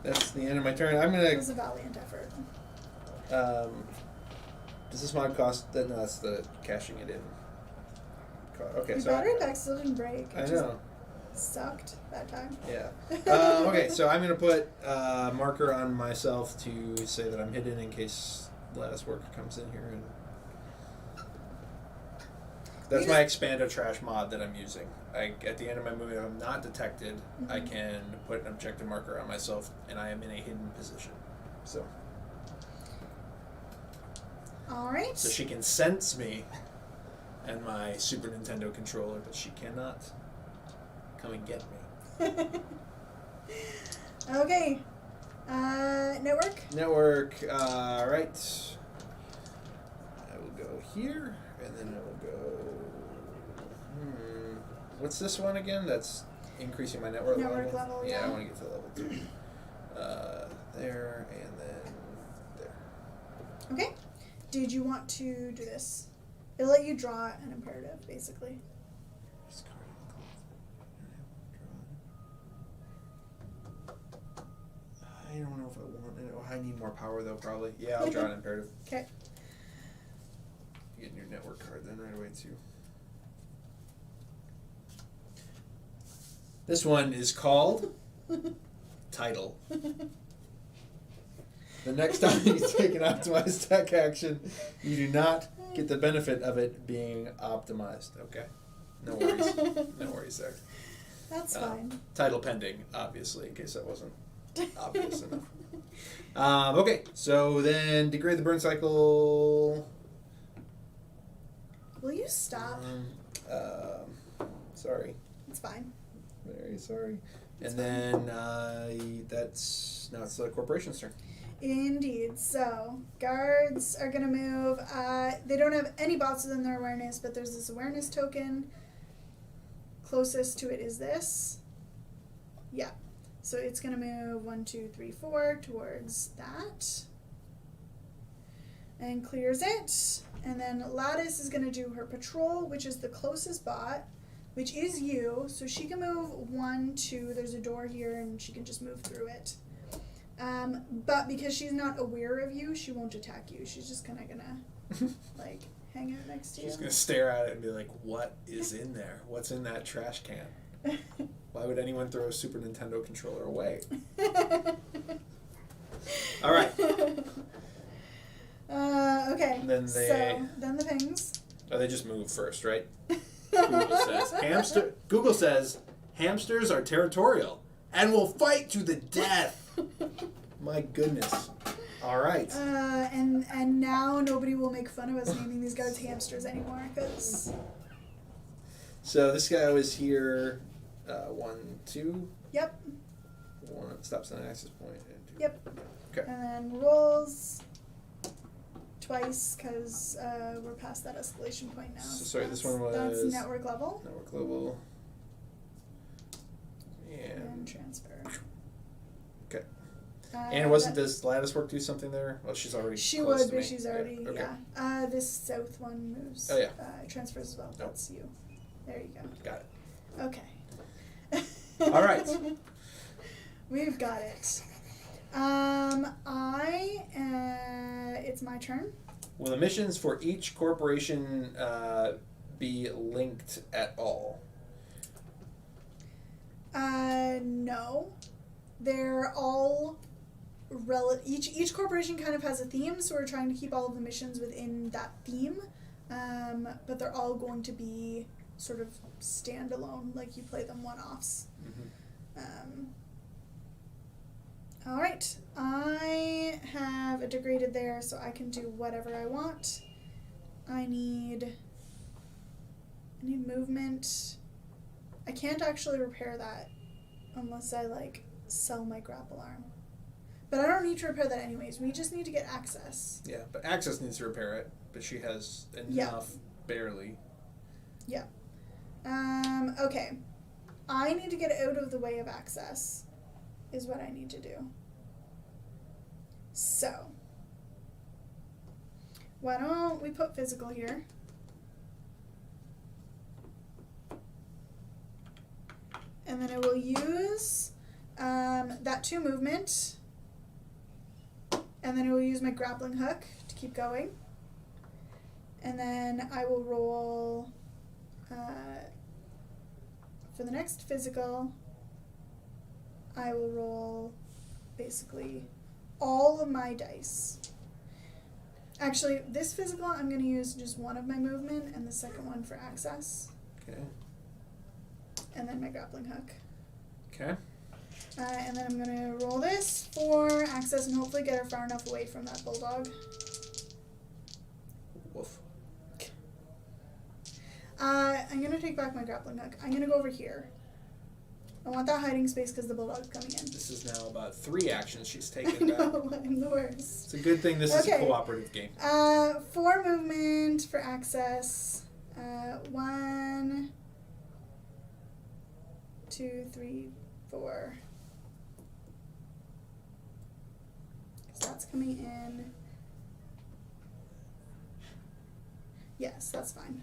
That's the end of my turn. I'm It gonna. was a valiant effort. Does this mod cost? No, that's the cashing it in. Okay, Your so battery pack still didn't break. I It know. just sucked that time. Yeah. Okay, so I'm gonna put a marker on myself to say that I'm hidden in case Lattice Worker comes in here, and that's my expando trash mod that I'm using. At the end of my movie, if I'm not detected, I can put an objective marker on myself, and I am in a hidden position. So All right. so she can sense me and my Super Nintendo controller, but she cannot come and get me. Okay. Network. Network, right. I will go here, and then I will go. What's this one again? That's increasing my network level. Network level, yeah. I want to get to level 2. There, and then there. Okay. Did you want to do this? It'll let you draw an imperative, basically. I don't know if I want it. Oh, I need more power though, probably. Yeah, I'll draw an imperative. Okay. You get your network card then right away too. This one is called Title. The next time you take an optimized tech action, you do not get the benefit of it being optimized. Okay. No worries. No worries there. That's fine. Title pending, obviously, in case that wasn't obvious enough. Okay, so then degrade the burn cycle. Will you stop? Sorry. It's fine. Very sorry. And then that's now it's the corporation's turn. Indeed. So, guards are going to move. They don't have any bots within their awareness, but there's this awareness token. Closest to it is this. Yeah. So it's going to move 1, 2, 3, 4 towards that. And clears it. And then Lattice is going to do her patrol, which is the closest bot, which is you. So she can move 1, 2. There's a door here, and she can just move through it. But because she's not aware of you, she won't attack you. She's just kind of gonna, like, hang out next to you. She's gonna stare at it and be like, "What is in there? What's in that trash can? Why would anyone throw a Super Nintendo controller away?" All right. Okay. And then So, then the pings. Oh, they just move first, right? Google says hamsters are territorial and will fight to the death. My goodness. All right. And now nobody will make fun of us naming these guards hamsters anymore, because... So this guy was here, 1, 2. Yep. 1 stops on an access point. And 2. Yep. Okay. And then rolls twice, because we're past that escalation point now. So sorry, this that's- one That's was- network level. Network level. And And transfer. okay. And wasn't that- this lattice work do something there? Well, she's already. She close would, to but me. she's already, Okay. yeah. This south one moves. Oh, yeah. Transfers as well. Nope. That's you. There you go. Got it. Okay. All right. We've got it. It's my turn. Will the missions for each corporation be linked at all? No. They're all each corporation kind of has a theme, so we're trying to keep all of the missions within that theme. But they're all going to be sort of standalone, like you play them one-offs. All right, I have a degraded there, so I can do whatever I want. I need movement. I can't actually repair that unless I, like, sell my grapple arm. But I don't need to repair that anyways. We just need to get access. Yeah, but Access needs to repair it, but she has enough, Yeah. barely. Yeah. Okay. I need to get out of the way of Access, is what I need to do. So, why don't we put physical here? And then I will use that 2 movement. And then I will use my grappling hook to keep going. And then I will roll for the next physical. I will roll basically all of my dice. Actually, this physical I'm going to use just one of my movement and the second one for access. Okay. And then my grappling hook. Okay. And then I'm going to roll this for access and hopefully get her far enough away from that bulldog. Woof. I'm going to take back my grappling hook. I'm going to go over here. I want that hiding space because the bulldog's coming in. This is now about 3 actions she's I taken back. know, I'm the worst. It's a good thing this is a Okay. cooperative game. 4 movement for access. 1, 2, 3, 4. So that's coming in. Yes, that's fine.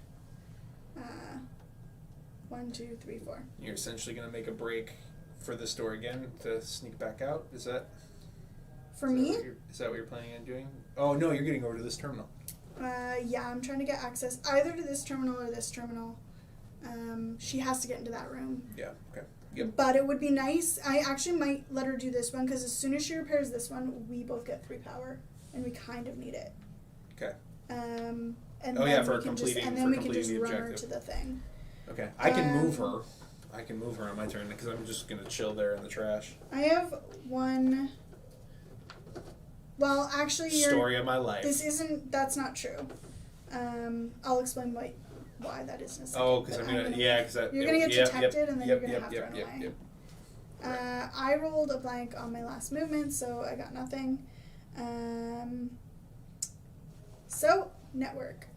1, 2, 3, 4. You're essentially going to make a break for this door again to sneak back out? Is that... For is that me? what is that what you're planning on doing? Oh, no, you're getting over to this terminal. Yeah, I'm trying to get access either to this terminal or this terminal. She has to get into that room. Yeah, okay. Yep. But it would be nice. I actually might let her do this one because as soon as she repairs this one, we both get 3 power, and we kind of need it. Okay. And Oh, then yeah, for we can completing- just, and for then we can completing just the run her objective. to the thing. Okay. I can move her. I can move her on my turn because I'm just going to chill there in the trash. I have 1. Well, actually, Story of my life. this isn't. That's not true. I'll explain why that is in a second. Oh, because but I'm going to... Yeah, because... You're gonna get yep, detected, and then yep, you're gonna yep, have to yep, run yep, away. yep. I rolled a blank on my last movement, so I got nothing. So, network.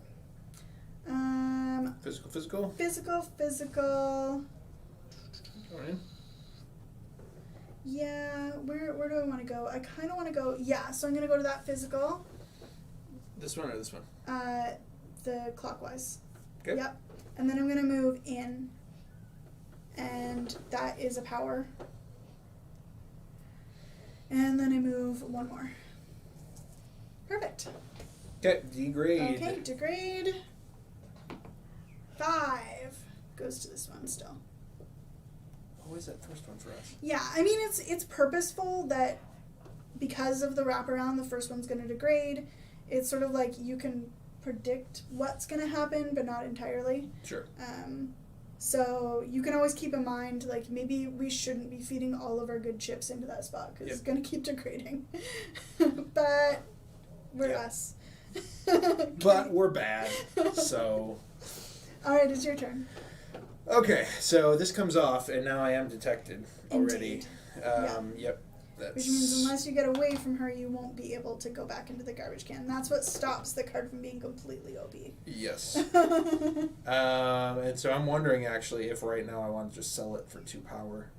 Physical? Physical. Going in. Yeah, where do I want to go? I kind of want to go, so I'm going to go to that physical, This one or this one? the clockwise. Okay. Yep. And then I'm going to move in, and that is a power. And then I move 1 more. Perfect. Okay, degrade. Okay, degrade. 5 goes to this one still. What was that first one for us? Yeah, I mean it's purposeful that because of the wraparound, the first one's going to degrade. It's sort of like you can predict what's going to happen, but not entirely. Sure. So you can always keep in mind, like, maybe we shouldn't be feeding all of our good chips into that spot because it's going to keep degrading. But we're Yep. us. But we're bad, so... All right, it's your turn. Okay, so this comes off, and now I am detected already. Indeed. Yep. That's... Which means unless you get away from her, you won't be able to go back into the garbage can. That's what stops the card from being completely OP. Yes. And so I'm wondering, actually, if right now I want to just sell it for 2 power.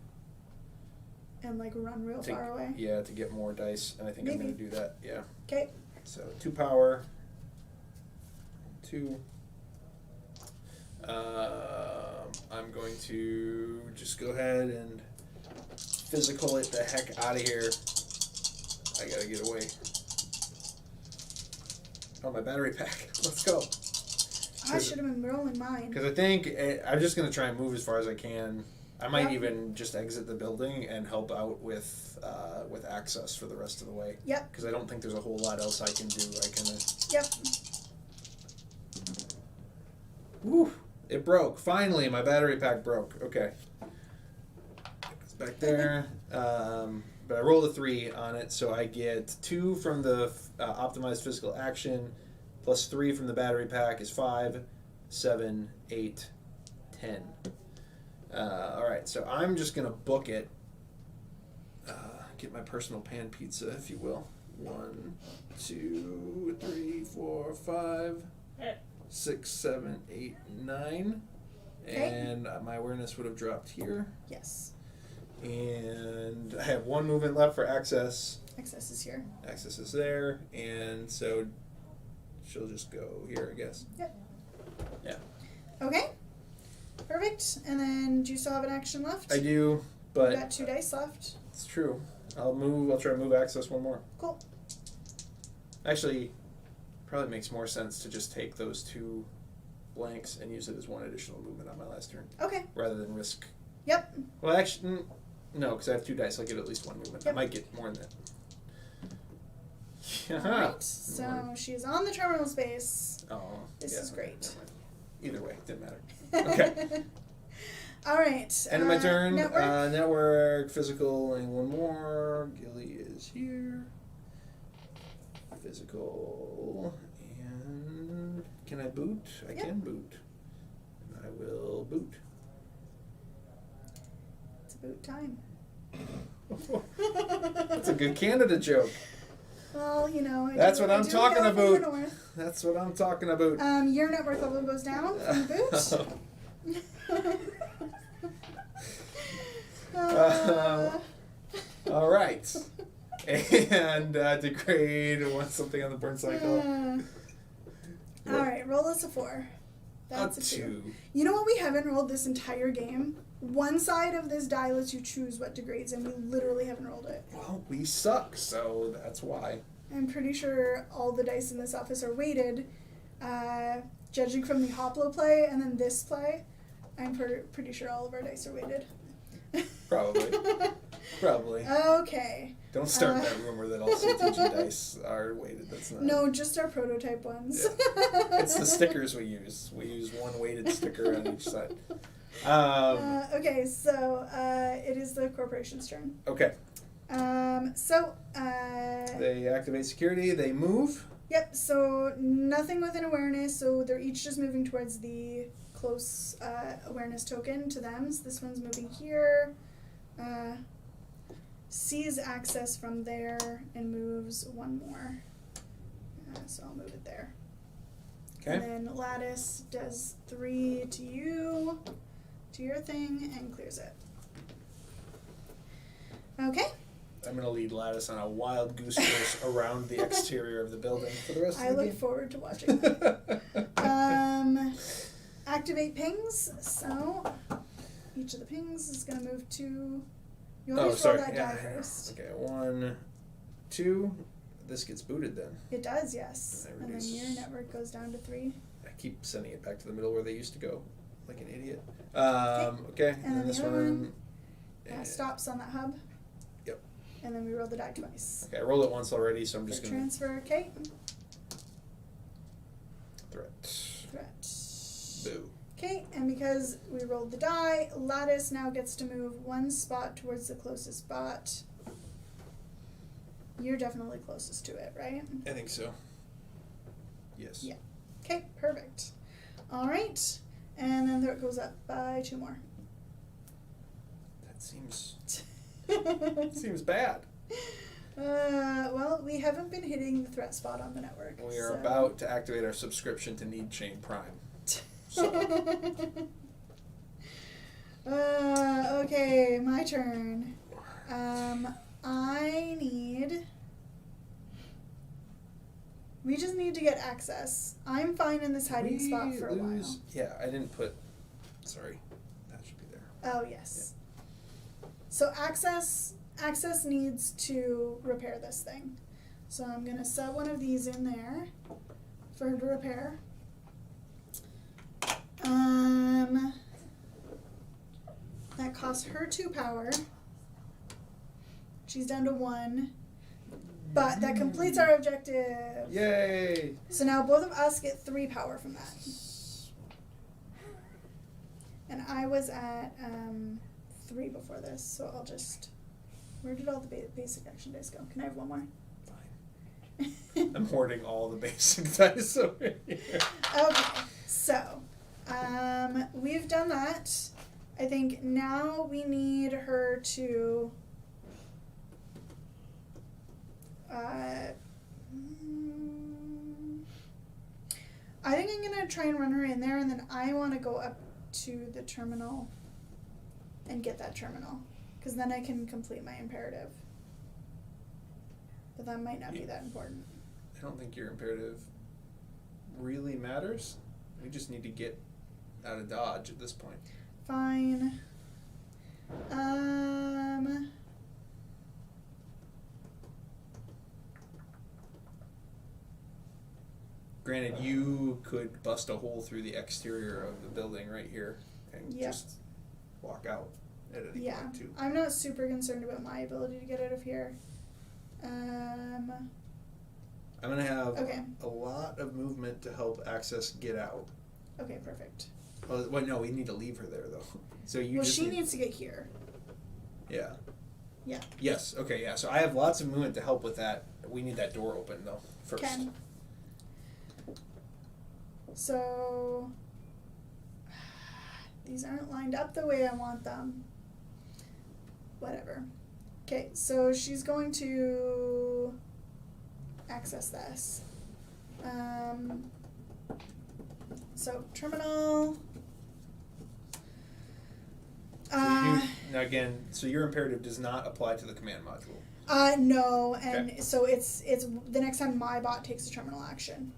And, like, run real far away. Yeah, to get more dice, and I think I'm Maybe. going to do that, yeah. Okay. So 2 power, 2. I'm going to just go ahead and physical it the heck out of here. I gotta get away. Oh, my battery pack. Let's go. I should have been rolling mine. Because I think I'm just going to try and move as far as I can. I might Yep. even just exit the building and help out with access for the rest of the way. Yep. Because I don't think there's a whole lot else I can do. I kind of... Yep. Woo! It broke. Finally, my battery pack broke. Okay. It's back there. But I rolled a 3 on it, so I get 2 from the optimized physical action, plus 3 from the battery pack is 5, 7, 8, 10. Alright, so I'm just going to book it. get my personal pan pizza, if you will. 1, 2, 3, 4, 5, 6, 7, 8, 9. Okay. And my awareness would have dropped here. Yes. And I have 1 movement left for access. Access is here. Access is there. And so she'll just go here, I guess. Yep. Yeah. Okay. Perfect. And then do you still have an action left? I do, You but got 2 dice left. it's true. I'll try to move access 1 more. Cool. Actually, probably makes more sense to just take those 2 blanks and use it as 1 additional movement on my last turn, Okay. rather than risk. Yep. Well, actually, no, because I have 2 dice. I'll get at least 1 movement. Yep. I might get more than that. Alright. So she's on the terminal space. Oh, This yeah, is great. never mind. Either way, didn't matter. Okay. Alright. End of my turn. Network. Network, physical, and 1 more. Gilly is here. Physical. And can I boot? I Yep. can boot. And I will boot. It's about time. That's a good Canada joke. Well, you know. That's what I'm talking hail from the about. north. That's what I'm talking about. Your network level goes down from the boot. All right. And degrade something on the burn cycle. All right, roll us a 4. That's a 2. 2. You know what we haven't rolled this entire game? One side of this die lets you choose what degrades, and we literally haven't rolled it. Well, we suck, so that's why. I'm pretty sure all the dice in this office are weighted. Judging from the Hoplo play and then this play, I'm pretty sure all of our dice are weighted. Probably. Probably. Okay. Don't start that rumor that all CTG dice are weighted. That's not. No, just our prototype ones. Yeah. It's the stickers we use. We use 1 weighted sticker on each side. Okay, so it is the corporation's turn. Okay. So. They activate security. They move. Yep, so nothing within awareness, so they're each just moving towards the close awareness token to them. So this one's moving here, sees access from there, and moves 1 more. So I'll move it there. Okay. And then Lattice does 3 to you, to your thing, and clears it. Okay. I'm going to lead Lattice on a wild goose chase around the exterior of the building for the rest I of the look game. forward to watching that. Activate pings. So each of the pings is going to move to. You always roll that die first. Okay, 1, 2. This gets booted then. It does, yes. And I And then reduce- your network goes down to 3. I keep sending it back to the middle where they used to go, like an idiot. Okay, and then this the other one. Stops on that hub. Yep. And then we roll the die twice. Okay, I rolled it once already, so I'm For just gonna transfer, okay. threat. Threat. Boo. Okay, and because we rolled the die, Lattice now gets to move 1 spot towards the closest spot. You're definitely closest to it, right? I think so. Yes. Yeah. Okay, perfect. All right, and then there it goes up by 2 more. That seems bad. Well, we haven't been hitting the threat spot on the network. We are so. about to activate our subscription to Need Chain Prime. So, Okay, my turn. We just need to get access. I'm fine in this hiding spot for a while. Yeah, I didn't put. Sorry, that should be there. Oh, yes. So access needs to repair this thing. So I'm going to set one of these in there for her to repair. That costs her 2 power. She's down to 1. But that completes our objective. Yay! So now both of us get 3 power from that. And I was at 3 before this, so I'll just... Where did all the basic action dice go? Can I have 1 more? Fine. I'm hoarding all the basic dice over here. Okay, so we've done that. I think now we need her to I think I'm gonna try and run her in there, and then I want to go up to the terminal and get that terminal, because then I can complete my imperative. But that might not be that important. I don't think your imperative really matters. We just need to get out of Dodge at this point. Fine. Granted, you could bust a hole through the exterior of the building right here and Yep. just walk out at any Yeah, point too. I'm not super concerned about my ability to get out of here. I'm gonna have Okay. a lot of movement to help access get out. Okay, perfect. Well, no, we need to leave her there though. So you Well, just she needs to get here. Yeah. Yeah. Yes. Okay. Yeah. So I have lots of movement to help with that. We need that door open though first. Okay. So these aren't lined up the way I want them. Whatever. Okay, so she's going to access this. So terminal. Now again, so your imperative does not apply to the command module. No, and Okay. so it's the next time my bot takes a terminal action.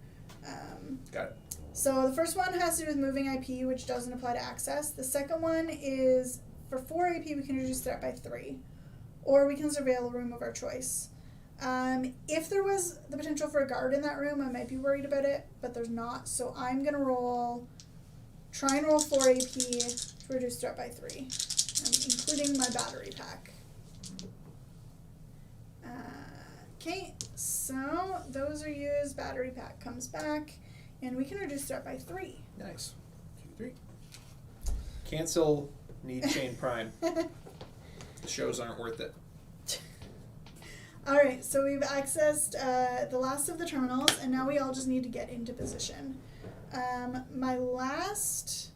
Got it. So the first one has to do with moving IP, which doesn't apply to access. The second one is for 4 AP, we can reduce threat by 3, or we can surveil a room of our choice. If there was the potential for a guard in that room, I might be worried about it, but there's not. So I'm gonna try and roll 4 AP to reduce threat by 3, including my battery pack. Okay, so those are used. Battery pack comes back, and we can reduce threat by 3. Nice. 2, 3. Cancel. Need chain prime. The shows aren't worth it. Alright, so we've accessed the last of the terminals, and now we all just need to get into position. My last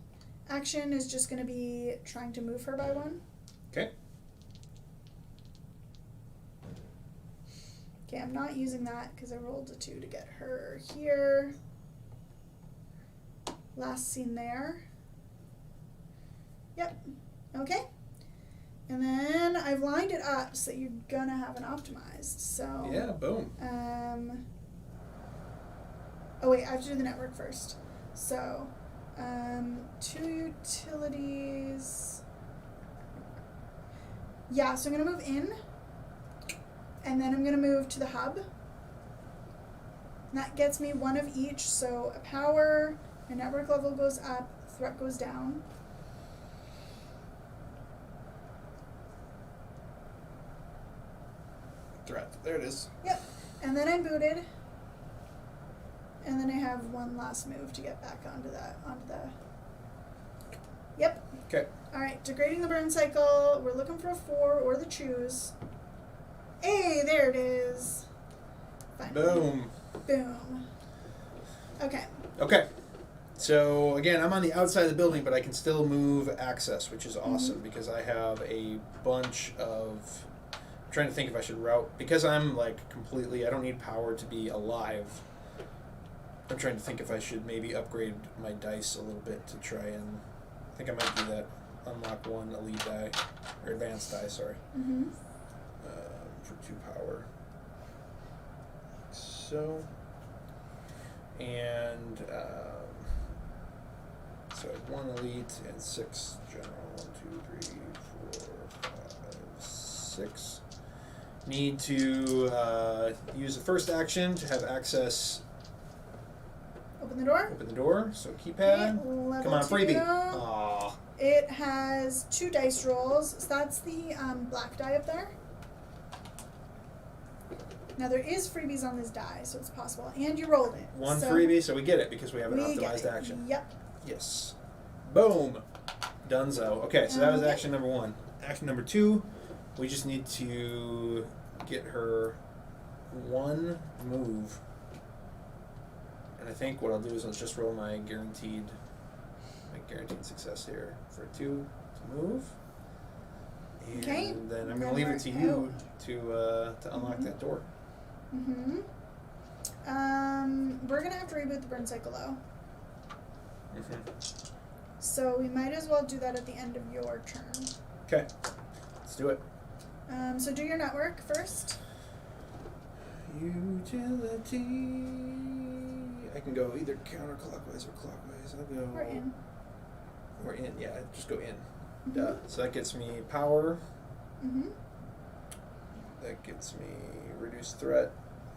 action is just going to be trying to move her by 1. Okay. Okay, I'm not using that because I rolled a 2 to get her here. Last seen there. Yep. Okay. And then I've lined it up so that you're gonna have an optimized. So Yeah. Boom. Oh wait, I have to do the network first. So 2 utilities. Yeah, so I'm gonna move in. And then I'm gonna move to the hub. And that gets me 1 of each, so a power, my network level goes up, threat goes down. Threat. There it is. Yep. And then I'm booted. And then I have 1 last move to get back onto the Yep. Okay. Alright, degrading the Burncycle. We're looking for a 4 or the choose. Hey, there it is. Fine. Boom. Boom. Okay. Okay. So again, I'm on the outside of the building, but I can still move access, which is awesome because I have a bunch of. I'm trying to think if I should route because I'm like completely. I don't need power to be alive. I'm trying to think if I should maybe upgrade my dice a little bit to try and. I think I might do that. Unlock 1 elite die or advanced die. Sorry. Mm-hmm. For 2 power. So. And so I have 1 elite and 6 general. 1, 2, 3, 4, 5, 6. Need to use the first action to have access. Open the door. Open the door. So keypad. Okay, Come on, level freebie. 2. Aw. It has 2 dice rolls. So that's the black die up there. Now there is freebies on this die, so it's possible. And you rolled it. 1 so freebie, so we get it because we have an we get optimized it. action. Yep. Yes. Boom. Dunzo. Okay, so that was Okay. action number 1. Action number 2, we just need to get her 1 move. And I think what I'll do is I'll just roll my guaranteed success here for 2 to move. And Okay. then I'm And going to then leave we're it to you out. to unlock Mhm. that door. Mm-hmm. We're gonna have to reboot the Burncycle though. Mm-hmm. So we might as well do that at the end of your turn. Okay, let's do it. So do your network first. Utility. I can go either counterclockwise or clockwise. I'll go. Or in. Or in, yeah, just go in. Mhm. So that gets me power. Mm-hmm. That gets me reduced threat.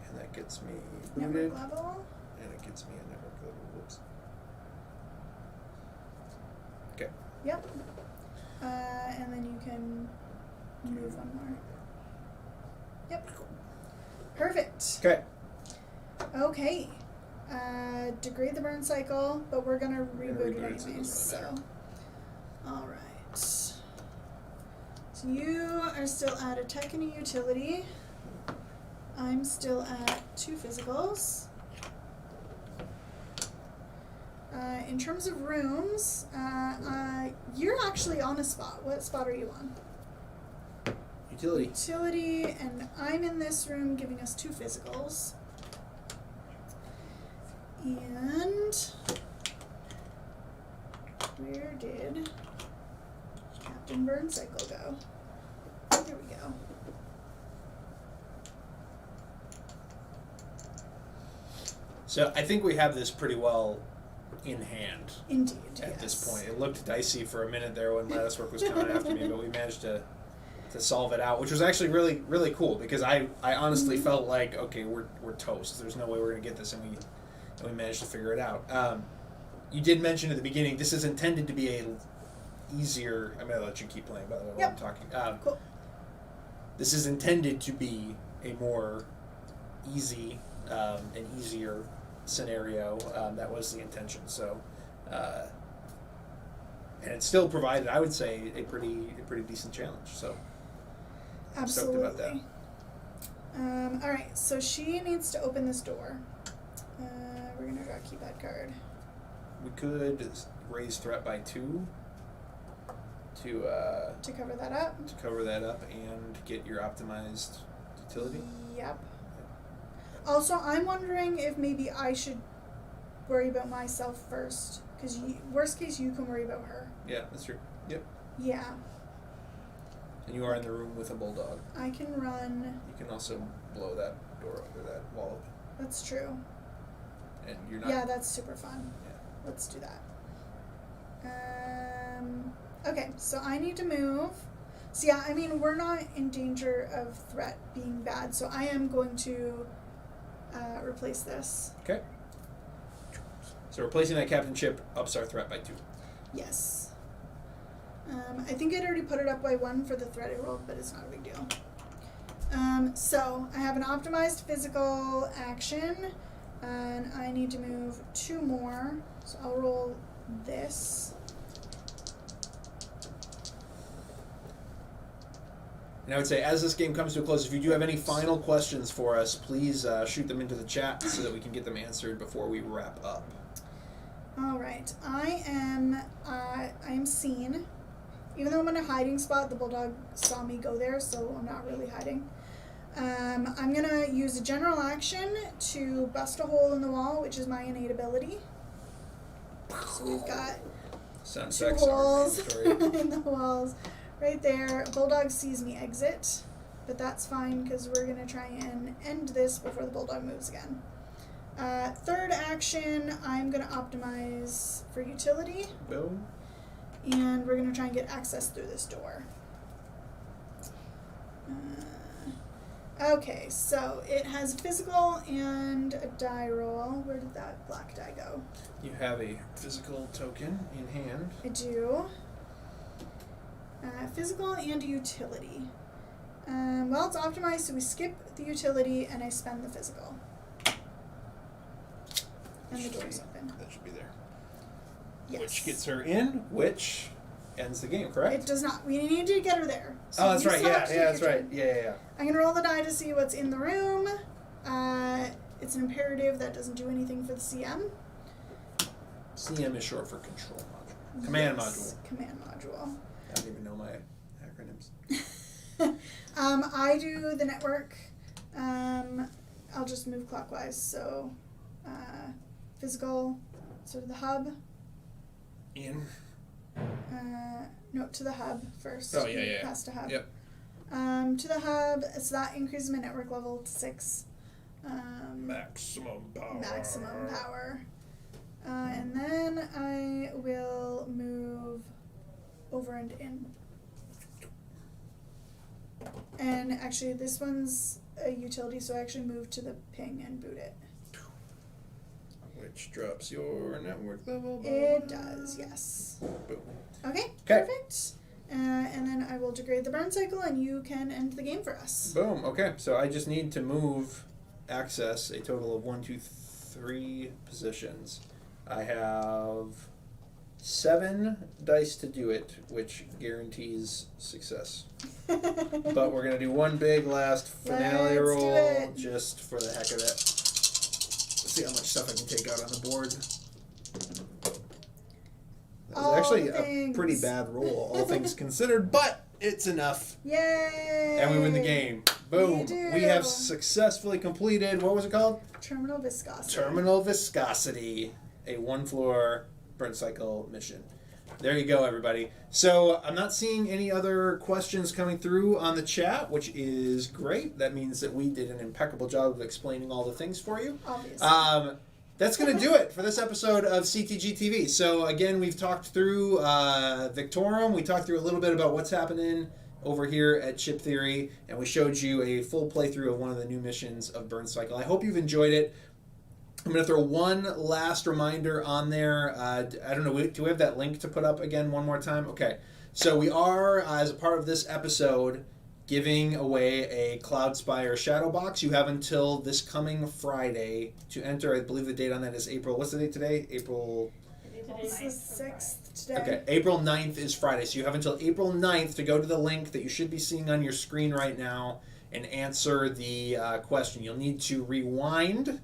And that gets me booted. Network level. And it gets me a network level. Whoops. Okay. Yep. And then you can move one more. Yep. Perfect. Okay. Okay. Degrade the Burncycle, but we're gonna reboot reboot it it, so it anyways. doesn't really So, all right. So you are still at a tech and a utility. I'm still at 2 physicals. In terms of rooms, you're actually on a spot. What spot are you on? Utility. Utility, and I'm in this room giving us 2 physicals. And where did Captain Burncycle go? Here we go. So I think we have this pretty well in hand Indeed, at this yes. point. It looked dicey for a minute there when Latticework was coming after me, but we managed to solve it out, which was actually really, really cool because I honestly felt like, okay, we're toast. There's no way we're gonna get this, and we managed to figure it out. You did mention at the beginning this is intended to be a easier. I'm gonna let you keep playing by the way while I'm talking. Cool. This is intended to be a more easy and easier scenario. That was the intention. So, and it still provided, I would say, a pretty decent challenge. So, I'm stoked about that. Absolutely. All right, so she needs to open this door. We're gonna draw a keypad card. We could raise threat by 2 To cover that up. to cover that up and get your optimized utility. Yep. Also, I'm wondering if maybe I should worry about myself first, because worst case you can worry about her. Yeah, that's true. Yep. Yeah, And you are in the room with a bulldog. I can run. You can also blow that door up or that wall up. That's true. And you're not. Yeah, that's super fun. Yeah. Let's do that. Okay, so I need to move. So yeah, I mean, we're not in danger of threat being bad, so I am going to replace this. Okay. So replacing that captain ship ups our threat by 2. Yes. I think I'd already put it up by 1 for the threat I rolled, but it's not a big deal. So I have an optimized physical action, and I need to move 2 more. So I'll roll this. And I would say, as this game comes to a close, if you do have any final questions for us, please shoot them into the chat so that we can get them answered before we wrap up. All right, I am seen. Even though I'm in a hiding spot, the bulldog saw me go there, so I'm not really hiding. I'm gonna use a general action to bust a hole in the wall, which is my innate ability. So we've got Sound 2 effects are holes mandatory. in the walls. Right there. Bulldog sees me exit, but that's fine because we're going to try and end this before the bulldog moves again. Third action, I'm going to optimize for utility, Boom. and we're going to try and get access through this door. Okay, so it has physical and a die roll. Where did that black die go? You have a physical token in hand. I do. Physical and utility. Well, it's optimized, so we skip the utility and I spend the physical. And the door's open. That should be there. Yes. Which gets her in, which ends the game, correct? It does not. We need to get her there. So Oh, that's you right. still Yeah, have to yeah, take that's your right. turn. Yeah. I'm going to roll the die to see what's in the room. It's an imperative that doesn't do anything for the CM. CM is short for control module. Command Yes, module. Command module. I don't even know my acronyms. I do the network. I'll just move clockwise. So, physical, so to the hub. In. No, to the hub first. Oh, yeah. Past a hub. Yep. To the hub, so that increases my network level to 6. Maximum power. Maximum power. And then I will move over and in. And actually, this one's a utility, so I actually move to the ping and boot it. Which drops your network level. It does, yes. Boom. Okay, 'Kay. perfect. And then I will degrade the Burncycle, and you can end the game for us. Boom. Okay, so I just need to move access a total of 1, 2, 3 positions. I have 7 dice to do it, which guarantees success. But we're gonna do one big last finale Let's do roll it. just for the heck of it. Let's see how much stuff I can take out on the board. That was All actually a things. pretty bad roll, all things considered, but it's enough. Yay! And we win the game. Boom. We do. We have successfully completed, what was it called? Terminal viscosity. Terminal Viscosity, a 1-floor Burncycle mission. There you go, everybody. So I'm not seeing any other questions coming through on the chat, which is great. That means that we did an impeccable job of explaining all the things for you. Obviously. That's going to do it for this episode of CTGTV. So again, we've talked through Victorum. We talked through a little bit about what's happening over here at Chip Theory, and we showed you a full playthrough of one of the new missions of Burncycle. I hope you've enjoyed it. I'm going to throw one last reminder on there. I don't know, do we have that link to put up again one more time? Okay. So we are, as a part of this episode, giving away a Cloudspire Shadow Box. You have until this coming Friday to enter. I believe the date on that is April. What's the date today? April... It's the 6th today. Okay, April 9th is Friday. So you have until April 9th to go to the link that you should be seeing on your screen right now and answer the question. You'll need to rewind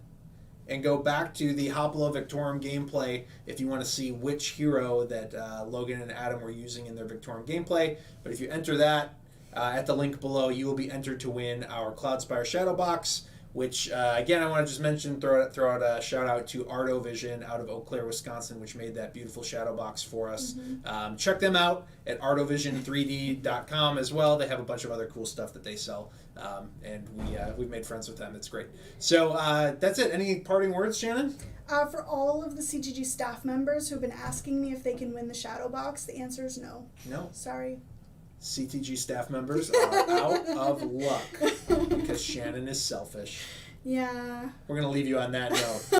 and go back to the Hoplomachus Victorum gameplay if you want to see which hero that Logan and Adam were using in their Victorum gameplay. But if you enter that at the link below, you will be entered to win our Cloudspire Shadow Box, which, again, I want to just mention, throw out a shout-out to Artovision out of Eau Claire, Wisconsin, which made that beautiful shadow box for us. Mm-hmm. Check them out at artovision3d.com as well. They have a bunch of other cool stuff that they sell, and we've made friends with them. It's great. So that's it. Any parting words, Shannon? For all of the CTG staff members who've been asking me if they can win the Shadow Box, the answer is no. No. Sorry. CTG staff members are out of luck because Shannon is selfish. Yeah. We're going to leave you on that note.